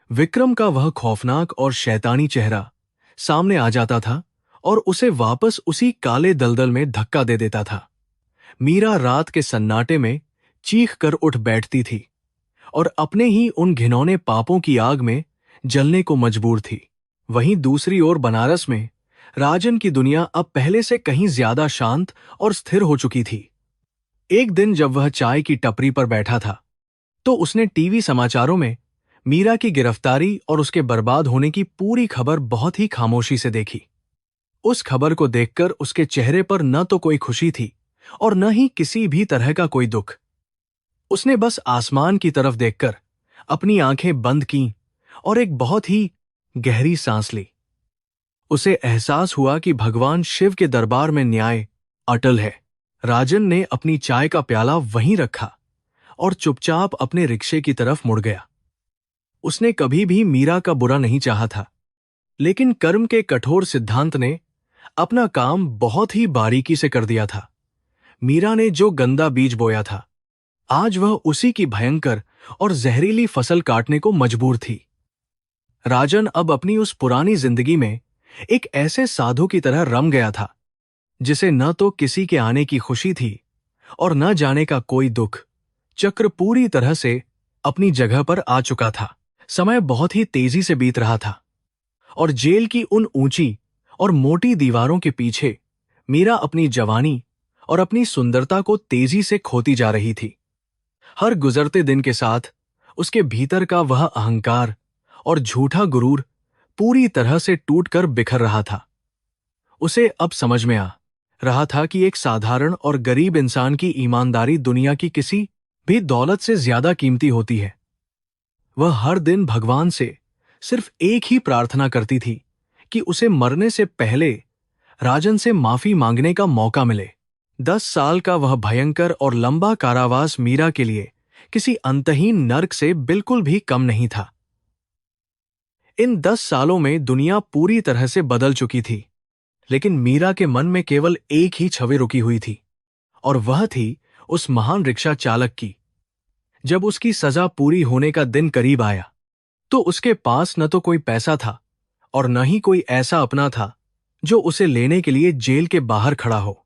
विक्रम का वह खौफनाक और शैतानी चेहरा सामने आ जाता था और उसे वापस उसी काले दलदल में धक्का दे देता था। मीरा रात के सन्नाटे में चीख कर उठ बैठती थी और अपने ही उन घिनौने पापों की आग में जलने को मजबूर थी। वहीं दूसरी ओर बनारस में राजन की दुनिया अब पहले से कहीं ज्यादा शांत और स्थिर हो चुकी थी। एक दिन जब वह चाय की टपरी पर बैठा था, तो उसने टीवी समाचारों में मीरा की गिरफ्तारी और उसके बर्बाद होने की पूरी खबर बहुत ही खामोशी से देखी। उस खबर को देखकर उसके चेहरे पर न तो कोई खुशी थी और न ही किसी भी तरह का कोई दुख। उसने बस आसमान की तरफ देखकर अपनी आंखें बंद कीं और एक बहुत ही गहरी सांस ली। उसे एहसास हुआ कि भगवान शिव के दरबार में न्याय अटल है। राजन ने अपनी चाय का प्याला वहीं रखा और चुपचाप अपने रिक्शे की तरफ मुड़ गया। उसने कभी भी मीरा का बुरा नहीं चाहा था, लेकिन कर्म के कठोर सिद्धांत ने अपना काम बहुत ही बारीकी से कर दिया था। मीरा ने जो गंदा बीज बोया था, आज वह उसी की भयंकर और जहरीली फसल काटने को मजबूर थी। राजन अब अपनी उस पुरानी जिंदगी में एक ऐसे साधु की तरह रम गया था, जिसे न तो किसी के आने की खुशी थी और न जाने का कोई दुख। चक्र पूरी तरह से अपनी जगह पर आ चुका था। समय बहुत ही तेजी से बीत रहा था और जेल की उन ऊंची और मोटी दीवारों के पीछे मीरा अपनी जवानी और अपनी सुंदरता को तेजी से खोती जा रही थी। हर गुजरते दिन के साथ उसके भीतर का वह अहंकार और झूठा गुरूर पूरी तरह से टूटकर बिखर रहा था। उसे अब समझ में आ रहा था कि एक साधारण और गरीब इंसान की ईमानदारी दुनिया की किसी भी दौलत से ज्यादा कीमती होती है। वह हर दिन भगवान से सिर्फ एक ही प्रार्थना करती थी कि उसे मरने से पहले राजन से माफी मांगने का मौका मिले। 10 साल का वह भयंकर और लंबा कारावास मीरा के लिए किसी अंतहीन नर्क से बिल्कुल भी कम नहीं था। इन 10 सालों में दुनिया पूरी तरह से बदल चुकी थी, लेकिन मीरा के मन में केवल एक ही छवि रुकी हुई थी, और वह थी उस महान रिक्शा चालक की। जब उसकी सजा पूरी होने का दिन करीब आया, तो उसके पास न तो कोई पैसा था और न ही कोई ऐसा अपना था जो उसे लेने के लिए जेल के बाहर खड़ा हो।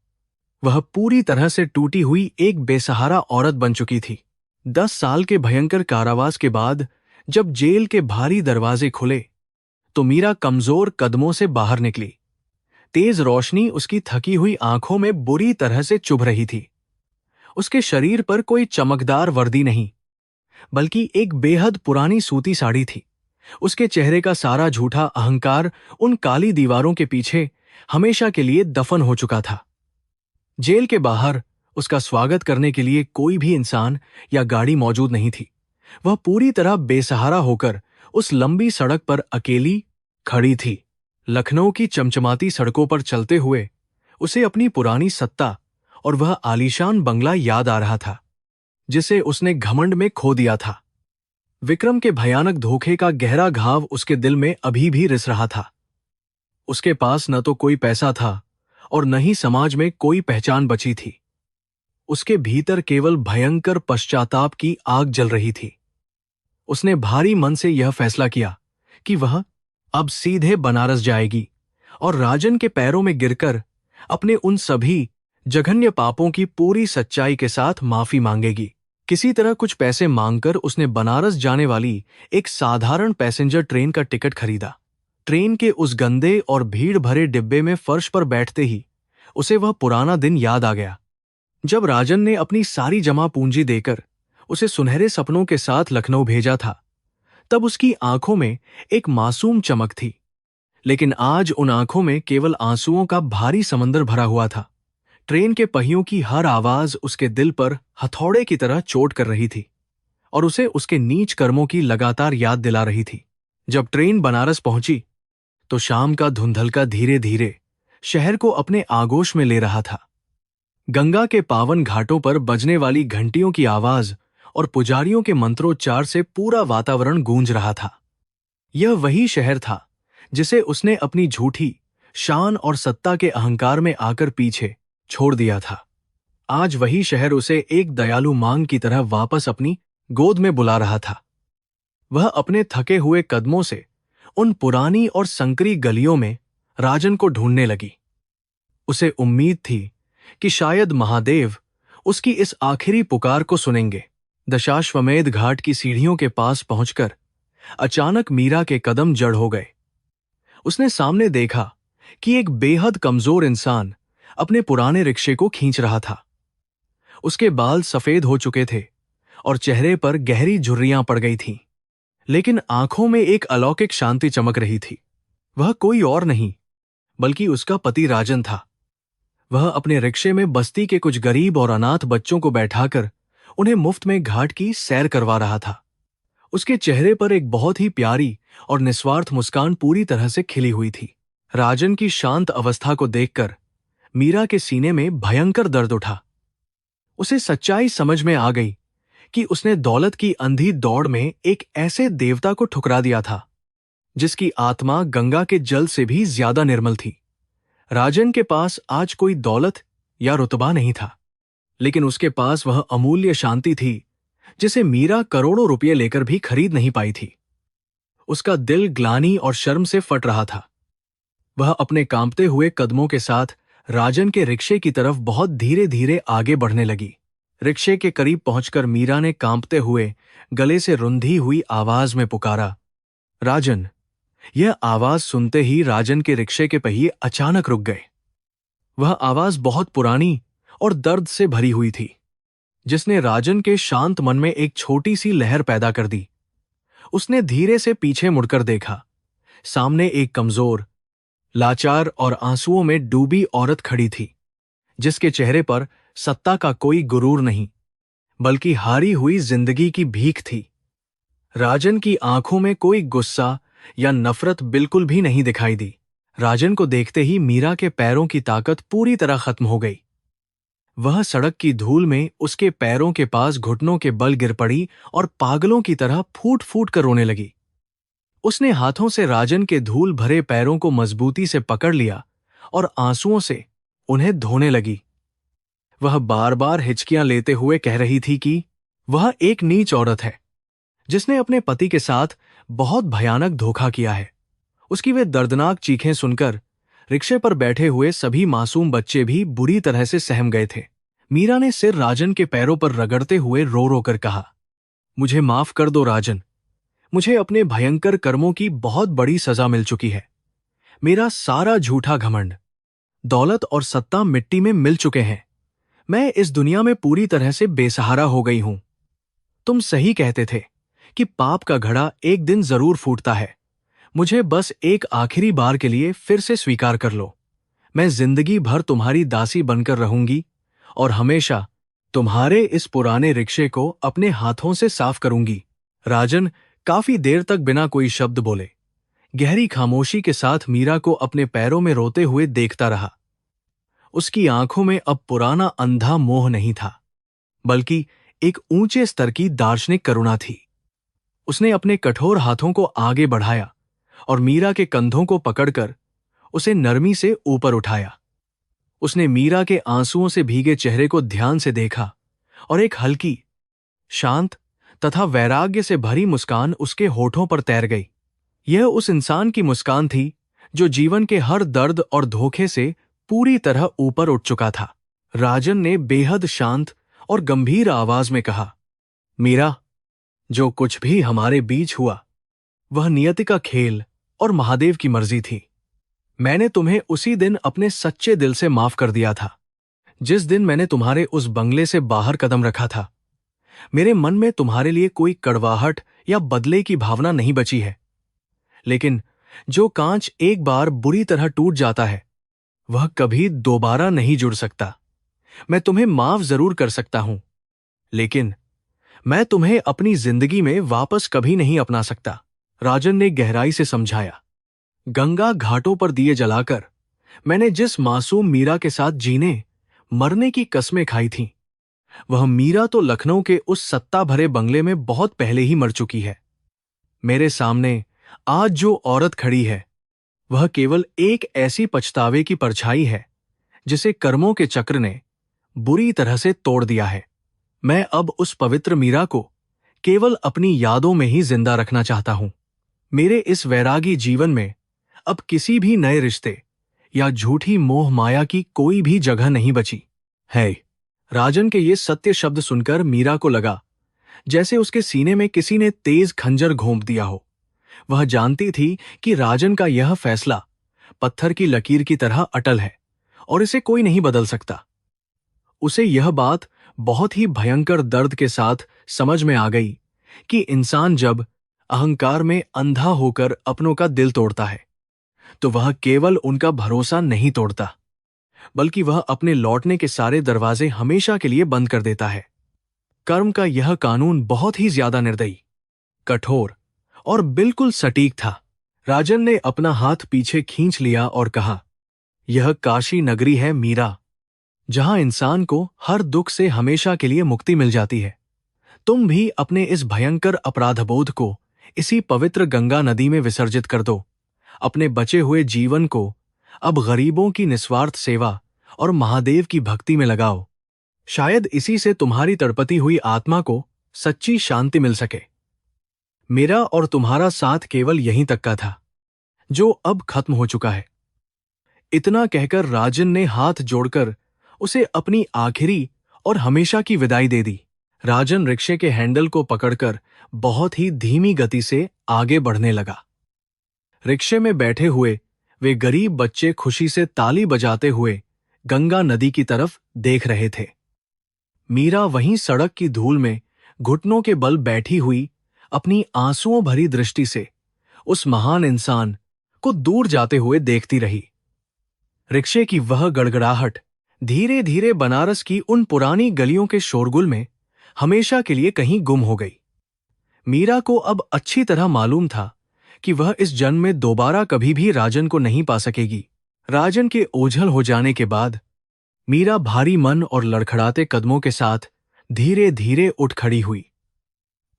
वह पूरी तरह से टूटी हुई एक बेसहारा औरत बन चुकी थी। 10 साल के भयंकर कारावास के बाद जब जेल के भारी दरवाजे खुले, तो मीरा कमजोर कदमों से बाहर निकली। तेज रोशनी उसकी थकी हुई आंखों में बुरी तरह से चुभ रही थी। उसके शरीर पर कोई चमकदार वर्दी नहीं, बल्कि एक बेहद पुरानी सूती साड़ी थी। उसके चेहरे का सारा झूठा अहंकार उन काली दीवारों के पीछे हमेशा के लिए दफन हो चुका था। जेल के बाहर उसका स्वागत करने के लिए कोई भी इंसान या गाड़ी मौजूद नहीं थी। वह पूरी तरह बेसहारा होकर उस लंबी सड़क पर अकेली खड़ी थी। लखनऊ की चमचमाती सड़कों पर चलते हुए उसे अपनी पुरानी सत्ता और वह आलीशान बंगला याद आ रहा था, जिसे उसने घमंड में खो दिया था। विक्रम के भयानक धोखे का गहरा घाव उसके दिल में अभी भी रिस रहा था। उसके पास न तो कोई पैसा था और न ही समाज में कोई पहचान बची थी। उसके भीतर केवल भयंकर पश्चाताप की आग जल रही थी। उसने भारी मन से यह फैसला किया कि वह अब सीधे बनारस जाएगी और राजन के पैरों में गिरकर अपने उन सभी जघन्य पापों की पूरी सच्चाई के साथ माफी मांगेगी। किसी तरह कुछ पैसे मांगकर उसने बनारस जाने वाली एक साधारण पैसेंजर ट्रेन का टिकट खरीदा। ट्रेन के उस गंदे और भीड़ भरे डिब्बे में फर्श पर बैठते ही उसे वह पुराना दिन याद आ गया, जब राजन ने अपनी सारी जमा पूंजी देकर उसे सुनहरे सपनों के साथ लखनऊ भेजा था। तब उसकी आंखों में एक मासूम चमक थी, लेकिन आज उन आंखों में केवल आंसुओं का भारी समंदर भरा हुआ था। ट्रेन के पहियों की हर आवाज उसके दिल पर हथौड़े की तरह चोट कर रही थी और उसे उसके नीच कर्मों की लगातार याद दिला रही थी। जब ट्रेन बनारस पहुंची, तो शाम का धुंधलका धीरे धीरे शहर को अपने आगोश में ले रहा था। गंगा के पावन घाटों पर बजने वाली घंटियों की आवाज और पुजारियों के मंत्रोच्चार से पूरा वातावरण गूंज रहा था। यह वही शहर था जिसे उसने अपनी झूठी शान और सत्ता के अहंकार में आकर पीछे छोड़ दिया था। आज वही शहर उसे एक दयालु मांग की तरह वापस अपनी गोद में बुला रहा था। वह अपने थके हुए कदमों से उन पुरानी और संकरी गलियों में राजन को ढूंढने लगी। उसे उम्मीद थी कि शायद महादेव उसकी इस आखिरी पुकार को सुनेंगे। दशाश्वमेध घाट की सीढ़ियों के पास पहुंचकर अचानक मीरा के कदम जड़ हो गए। उसने सामने देखा कि एक बेहद कमजोर इंसान अपने पुराने रिक्शे को खींच रहा था। उसके बाल सफेद हो चुके थे और चेहरे पर गहरी झुर्रियां पड़ गई थीं, लेकिन आंखों में एक अलौकिक शांति चमक रही थी। वह कोई और नहीं बल्कि उसका पति राजन था। वह अपने रिक्शे में बस्ती के कुछ गरीब और अनाथ बच्चों को बैठाकर उन्हें मुफ्त में घाट की सैर करवा रहा था। उसके चेहरे पर एक बहुत ही प्यारी और निस्वार्थ मुस्कान पूरी तरह से खिली हुई थी। राजन की शांत अवस्था को देखकर मीरा के सीने में भयंकर दर्द उठा। उसे सच्चाई समझ में आ गई कि उसने दौलत की अंधी दौड़ में एक ऐसे देवता को ठुकरा दिया था जिसकी आत्मा गंगा के जल से भी ज्यादा निर्मल थी। राजन के पास आज कोई दौलत या रुतबा नहीं था, लेकिन उसके पास वह अमूल्य शांति थी जिसे मीरा करोड़ों रुपये लेकर भी खरीद नहीं पाई थी। उसका दिल ग्लानि और शर्म से फट रहा था। वह अपने कांपते हुए कदमों के साथ राजन के रिक्शे की तरफ बहुत धीरे धीरे आगे बढ़ने लगी। रिक्शे के करीब पहुंचकर मीरा ने कांपते हुए गले से रुंधी हुई आवाज में पुकारा, राजन। यह आवाज सुनते ही राजन के रिक्शे के पहिए अचानक रुक गए। वह आवाज बहुत पुरानी और दर्द से भरी हुई थी, जिसने राजन के शांत मन में एक छोटी सी लहर पैदा कर दी। उसने धीरे से पीछे मुड़कर देखा। सामने एक कमजोर, लाचार और आंसुओं में डूबी औरत खड़ी थी, जिसके चेहरे पर सत्ता का कोई गुरूर नहीं, बल्कि हारी हुई जिंदगी की भीख थी। राजन की आंखों में कोई गुस्सा या नफरत बिल्कुल भी नहीं दिखाई दी। राजन को देखते ही मीरा के पैरों की ताकत पूरी तरह खत्म हो गई। वह सड़क की धूल में उसके पैरों के पास घुटनों के बल गिर पड़ी और पागलों की तरह फूट फूट कर रोने लगी। उसने हाथों से राजन के धूल भरे पैरों को मजबूती से पकड़ लिया और आंसुओं से उन्हें धोने लगी। वह बार बार हिचकियां लेते हुए कह रही थी कि वह एक नीच औरत है, जिसने अपने पति के साथ बहुत भयानक धोखा किया है। उसकी वे दर्दनाक चीखें सुनकर रिक्शे पर बैठे हुए सभी मासूम बच्चे भी बुरी तरह से सहम गए थे। मीरा ने सिर राजन के पैरों पर रगड़ते हुए रो रो कर कहा, मुझे माफ कर दो राजन। मुझे अपने भयंकर कर्मों की बहुत बड़ी सजा मिल चुकी है। मेरा सारा झूठा घमंड, दौलत और सत्ता मिट्टी में मिल चुके हैं। मैं इस दुनिया में पूरी तरह से बेसहारा हो गई हूं। तुम सही कहते थे कि पाप का घड़ा एक दिन जरूर फूटता है। मुझे बस एक आखिरी बार के लिए फिर से स्वीकार कर लो। मैं जिंदगी भर तुम्हारी दासी बनकर रहूंगी और हमेशा तुम्हारे इस पुराने रिक्शे को अपने हाथों से साफ करूंगी। राजन काफी देर तक बिना कोई शब्द बोले गहरी खामोशी के साथ मीरा को अपने पैरों में रोते हुए देखता रहा। उसकी आंखों में अब पुराना अंधा मोह नहीं था, बल्कि एक ऊंचे स्तर की दार्शनिक करुणा थी। उसने अपने कठोर हाथों को आगे बढ़ाया और मीरा के कंधों को पकड़कर उसे नरमी से ऊपर उठाया। उसने मीरा के आंसुओं से भीगे चेहरे को ध्यान से देखा और एक हल्की, शांत तथा वैराग्य से भरी मुस्कान उसके होठों पर तैर गई। यह उस इंसान की मुस्कान थी जो जीवन के हर दर्द और धोखे से पूरी तरह ऊपर उठ चुका था। राजन ने बेहद शांत और गंभीर आवाज में कहा, मीरा, जो कुछ भी हमारे बीच हुआ वह नियति का खेल और महादेव की मर्जी थी। मैंने तुम्हें उसी दिन अपने सच्चे दिल से माफ कर दिया था, जिस दिन मैंने तुम्हारे उस बंगले से बाहर कदम रखा था। मेरे मन में तुम्हारे लिए कोई कड़वाहट या बदले की भावना नहीं बची है। लेकिन जो कांच एक बार बुरी तरह टूट जाता है वह कभी दोबारा नहीं जुड़ सकता। मैं तुम्हें माफ जरूर कर सकता हूं, लेकिन मैं तुम्हें अपनी जिंदगी में वापस कभी नहीं अपना सकता। राजन ने गहराई से समझाया, गंगा घाटों पर दिए जलाकर मैंने जिस मासूम मीरा के साथ जीने मरने की कस्में खाई थीं, वह मीरा तो लखनऊ के उस सत्ता भरे बंगले में बहुत पहले ही मर चुकी है। मेरे सामने आज जो औरत खड़ी है वह केवल एक ऐसी पछतावे की परछाई है जिसे कर्मों के चक्र ने बुरी तरह से तोड़ दिया है। मैं अब उस पवित्र मीरा को केवल अपनी यादों में ही जिंदा रखना चाहता हूं। मेरे इस वैरागी जीवन में अब किसी भी नए रिश्ते या झूठी मोह माया की कोई भी जगह नहीं बची है। राजन के ये सत्य शब्द सुनकर मीरा को लगा जैसे उसके सीने में किसी ने तेज खंजर घोंप दिया हो। वह जानती थी कि राजन का यह फैसला पत्थर की लकीर की तरह अटल है और इसे कोई नहीं बदल सकता। उसे यह बात बहुत ही भयंकर दर्द के साथ समझ में आ गई कि इंसान जब अहंकार में अंधा होकर अपनों का दिल तोड़ता है तो वह केवल उनका भरोसा नहीं तोड़ता, बल्कि वह अपने लौटने के सारे दरवाजे हमेशा के लिए बंद कर देता है। कर्म का यह कानून बहुत ही ज्यादा निर्दयी, कठोर और बिल्कुल सटीक था। राजन ने अपना हाथ पीछे खींच लिया और कहा, यह काशी नगरी है मीरा, जहां इंसान को हर दुख से हमेशा के लिए मुक्ति मिल जाती है। तुम भी अपने इस भयंकर अपराधबोध को इसी पवित्र गंगा नदी में विसर्जित कर दो। अपने बचे हुए जीवन को अब गरीबों की निस्वार्थ सेवा और महादेव की भक्ति में लगाओ। शायद इसी से तुम्हारी तड़पती हुई आत्मा को सच्ची शांति मिल सके। मेरा और तुम्हारा साथ केवल यहीं तक का था, जो अब खत्म हो चुका है। इतना कहकर राजन ने हाथ जोड़कर उसे अपनी आखिरी और हमेशा की विदाई दे दी। राजन रिक्शे के हैंडल को पकड़कर बहुत ही धीमी गति से आगे बढ़ने लगा। रिक्शे में बैठे हुए वे गरीब बच्चे खुशी से ताली बजाते हुए गंगा नदी की तरफ देख रहे थे। मीरा वहीं सड़क की धूल में घुटनों के बल बैठी हुई अपनी आंसुओं भरी दृष्टि से उस महान इंसान को दूर जाते हुए देखती रही। रिक्शे की वह गड़गड़ाहट धीरे धीरे बनारस की उन पुरानी गलियों के शोरगुल में हमेशा के लिए कहीं गुम हो गई। मीरा को अब अच्छी तरह मालूम था कि वह इस जन्म में दोबारा कभी भी राजन को नहीं पा सकेगी। राजन के ओझल हो जाने के बाद मीरा भारी मन और लड़खड़ाते कदमों के साथ धीरे धीरे उठ खड़ी हुई।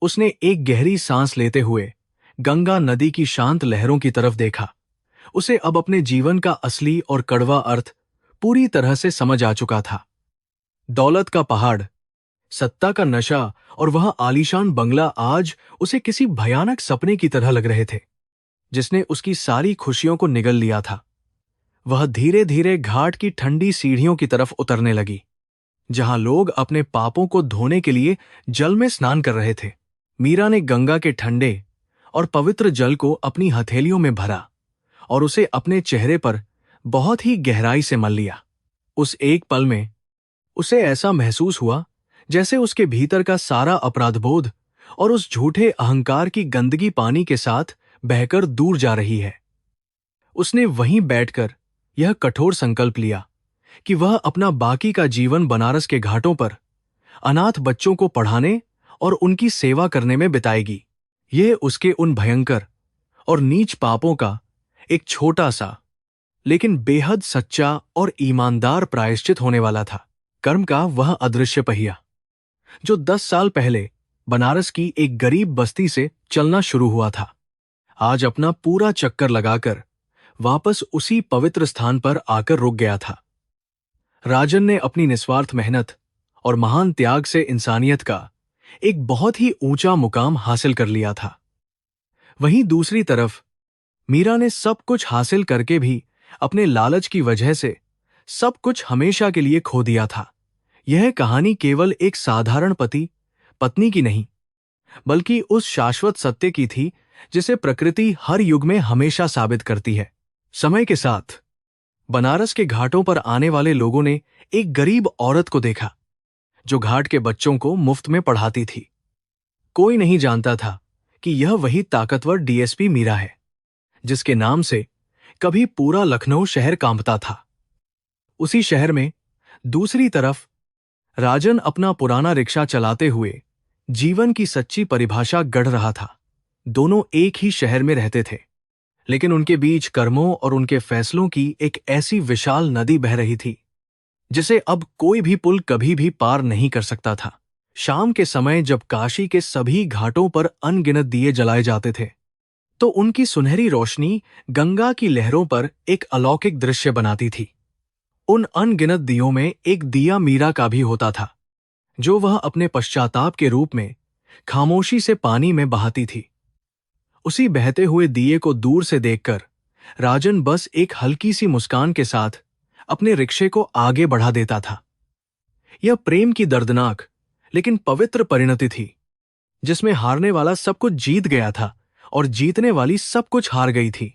उसने एक गहरी सांस लेते हुए गंगा नदी की शांत लहरों की तरफ देखा। उसे अब अपने जीवन का असली और कड़वा अर्थ पूरी तरह से समझ आ चुका था। दौलत का पहाड़, सत्ता का नशा और वह आलीशान बंगला आज उसे किसी भयानक सपने की तरह लग रहे थे, जिसने उसकी सारी खुशियों को निगल लिया था। वह धीरे धीरे घाट की ठंडी सीढ़ियों की तरफ उतरने लगी, जहां लोग अपने पापों को धोने के लिए जल में स्नान कर रहे थे। मीरा ने गंगा के ठंडे और पवित्र जल को अपनी हथेलियों में भरा और उसे अपने चेहरे पर बहुत ही गहराई से मल लिया। उस एक पल में उसे ऐसा महसूस हुआ जैसे उसके भीतर का सारा अपराधबोध और उस झूठे अहंकार की गंदगी पानी के साथ बहकर दूर जा रही है। उसने वहीं बैठकर यह कठोर संकल्प लिया कि वह अपना बाकी का जीवन बनारस के घाटों पर अनाथ बच्चों को पढ़ाने और उनकी सेवा करने में बिताएगी। यह उसके उन भयंकर और नीच पापों का एक छोटा सा लेकिन बेहद सच्चा और ईमानदार प्रायश्चित होने वाला था। कर्म का वह अदृश्य पहिया जो 10 साल पहले बनारस की एक गरीब बस्ती से चलना शुरू हुआ था, आज अपना पूरा चक्कर लगाकर वापस उसी पवित्र स्थान पर आकर रुक गया था। राजन ने अपनी निस्वार्थ मेहनत और महान त्याग से इंसानियत का एक बहुत ही ऊंचा मुकाम हासिल कर लिया था। वहीं दूसरी तरफ मीरा ने सब कुछ हासिल करके भी अपने लालच की वजह से सब कुछ हमेशा के लिए खो दिया था। यह कहानी केवल एक साधारण पति पत्नी की नहीं, बल्कि उस शाश्वत सत्य की थी जिसे प्रकृति हर युग में हमेशा साबित करती है। समय के साथ बनारस के घाटों पर आने वाले लोगों ने एक गरीब औरत को देखा जो घाट के बच्चों को मुफ्त में पढ़ाती थी। कोई नहीं जानता था कि यह वही ताकतवर डीएसपी मीरा है, जिसके नाम से कभी पूरा लखनऊ शहर कांपता था। उसी शहर में दूसरी तरफ राजन अपना पुराना रिक्शा चलाते हुए जीवन की सच्ची परिभाषा गढ़ रहा था। दोनों एक ही शहर में रहते थे, लेकिन उनके बीच कर्मों और उनके फैसलों की एक ऐसी विशाल नदी बह रही थी जिसे अब कोई भी पुल कभी भी पार नहीं कर सकता था। शाम के समय जब काशी के सभी घाटों पर अनगिनत दिए जलाए जाते थे, तो उनकी सुनहरी रोशनी गंगा की लहरों पर एक अलौकिक दृश्य बनाती थी। उन अनगिनत दियों में एक दिया मीरा का भी होता था, जो वह अपने पश्चाताप के रूप में खामोशी से पानी में बहाती थी। उसी बहते हुए दिए को दूर से देखकर राजन बस एक हल्की सी मुस्कान के साथ अपने रिक्शे को आगे बढ़ा देता था। यह प्रेम की दर्दनाक लेकिन पवित्र परिणति थी, जिसमें हारने वाला सब कुछ जीत गया था और जीतने वाली सब कुछ हार गई थी।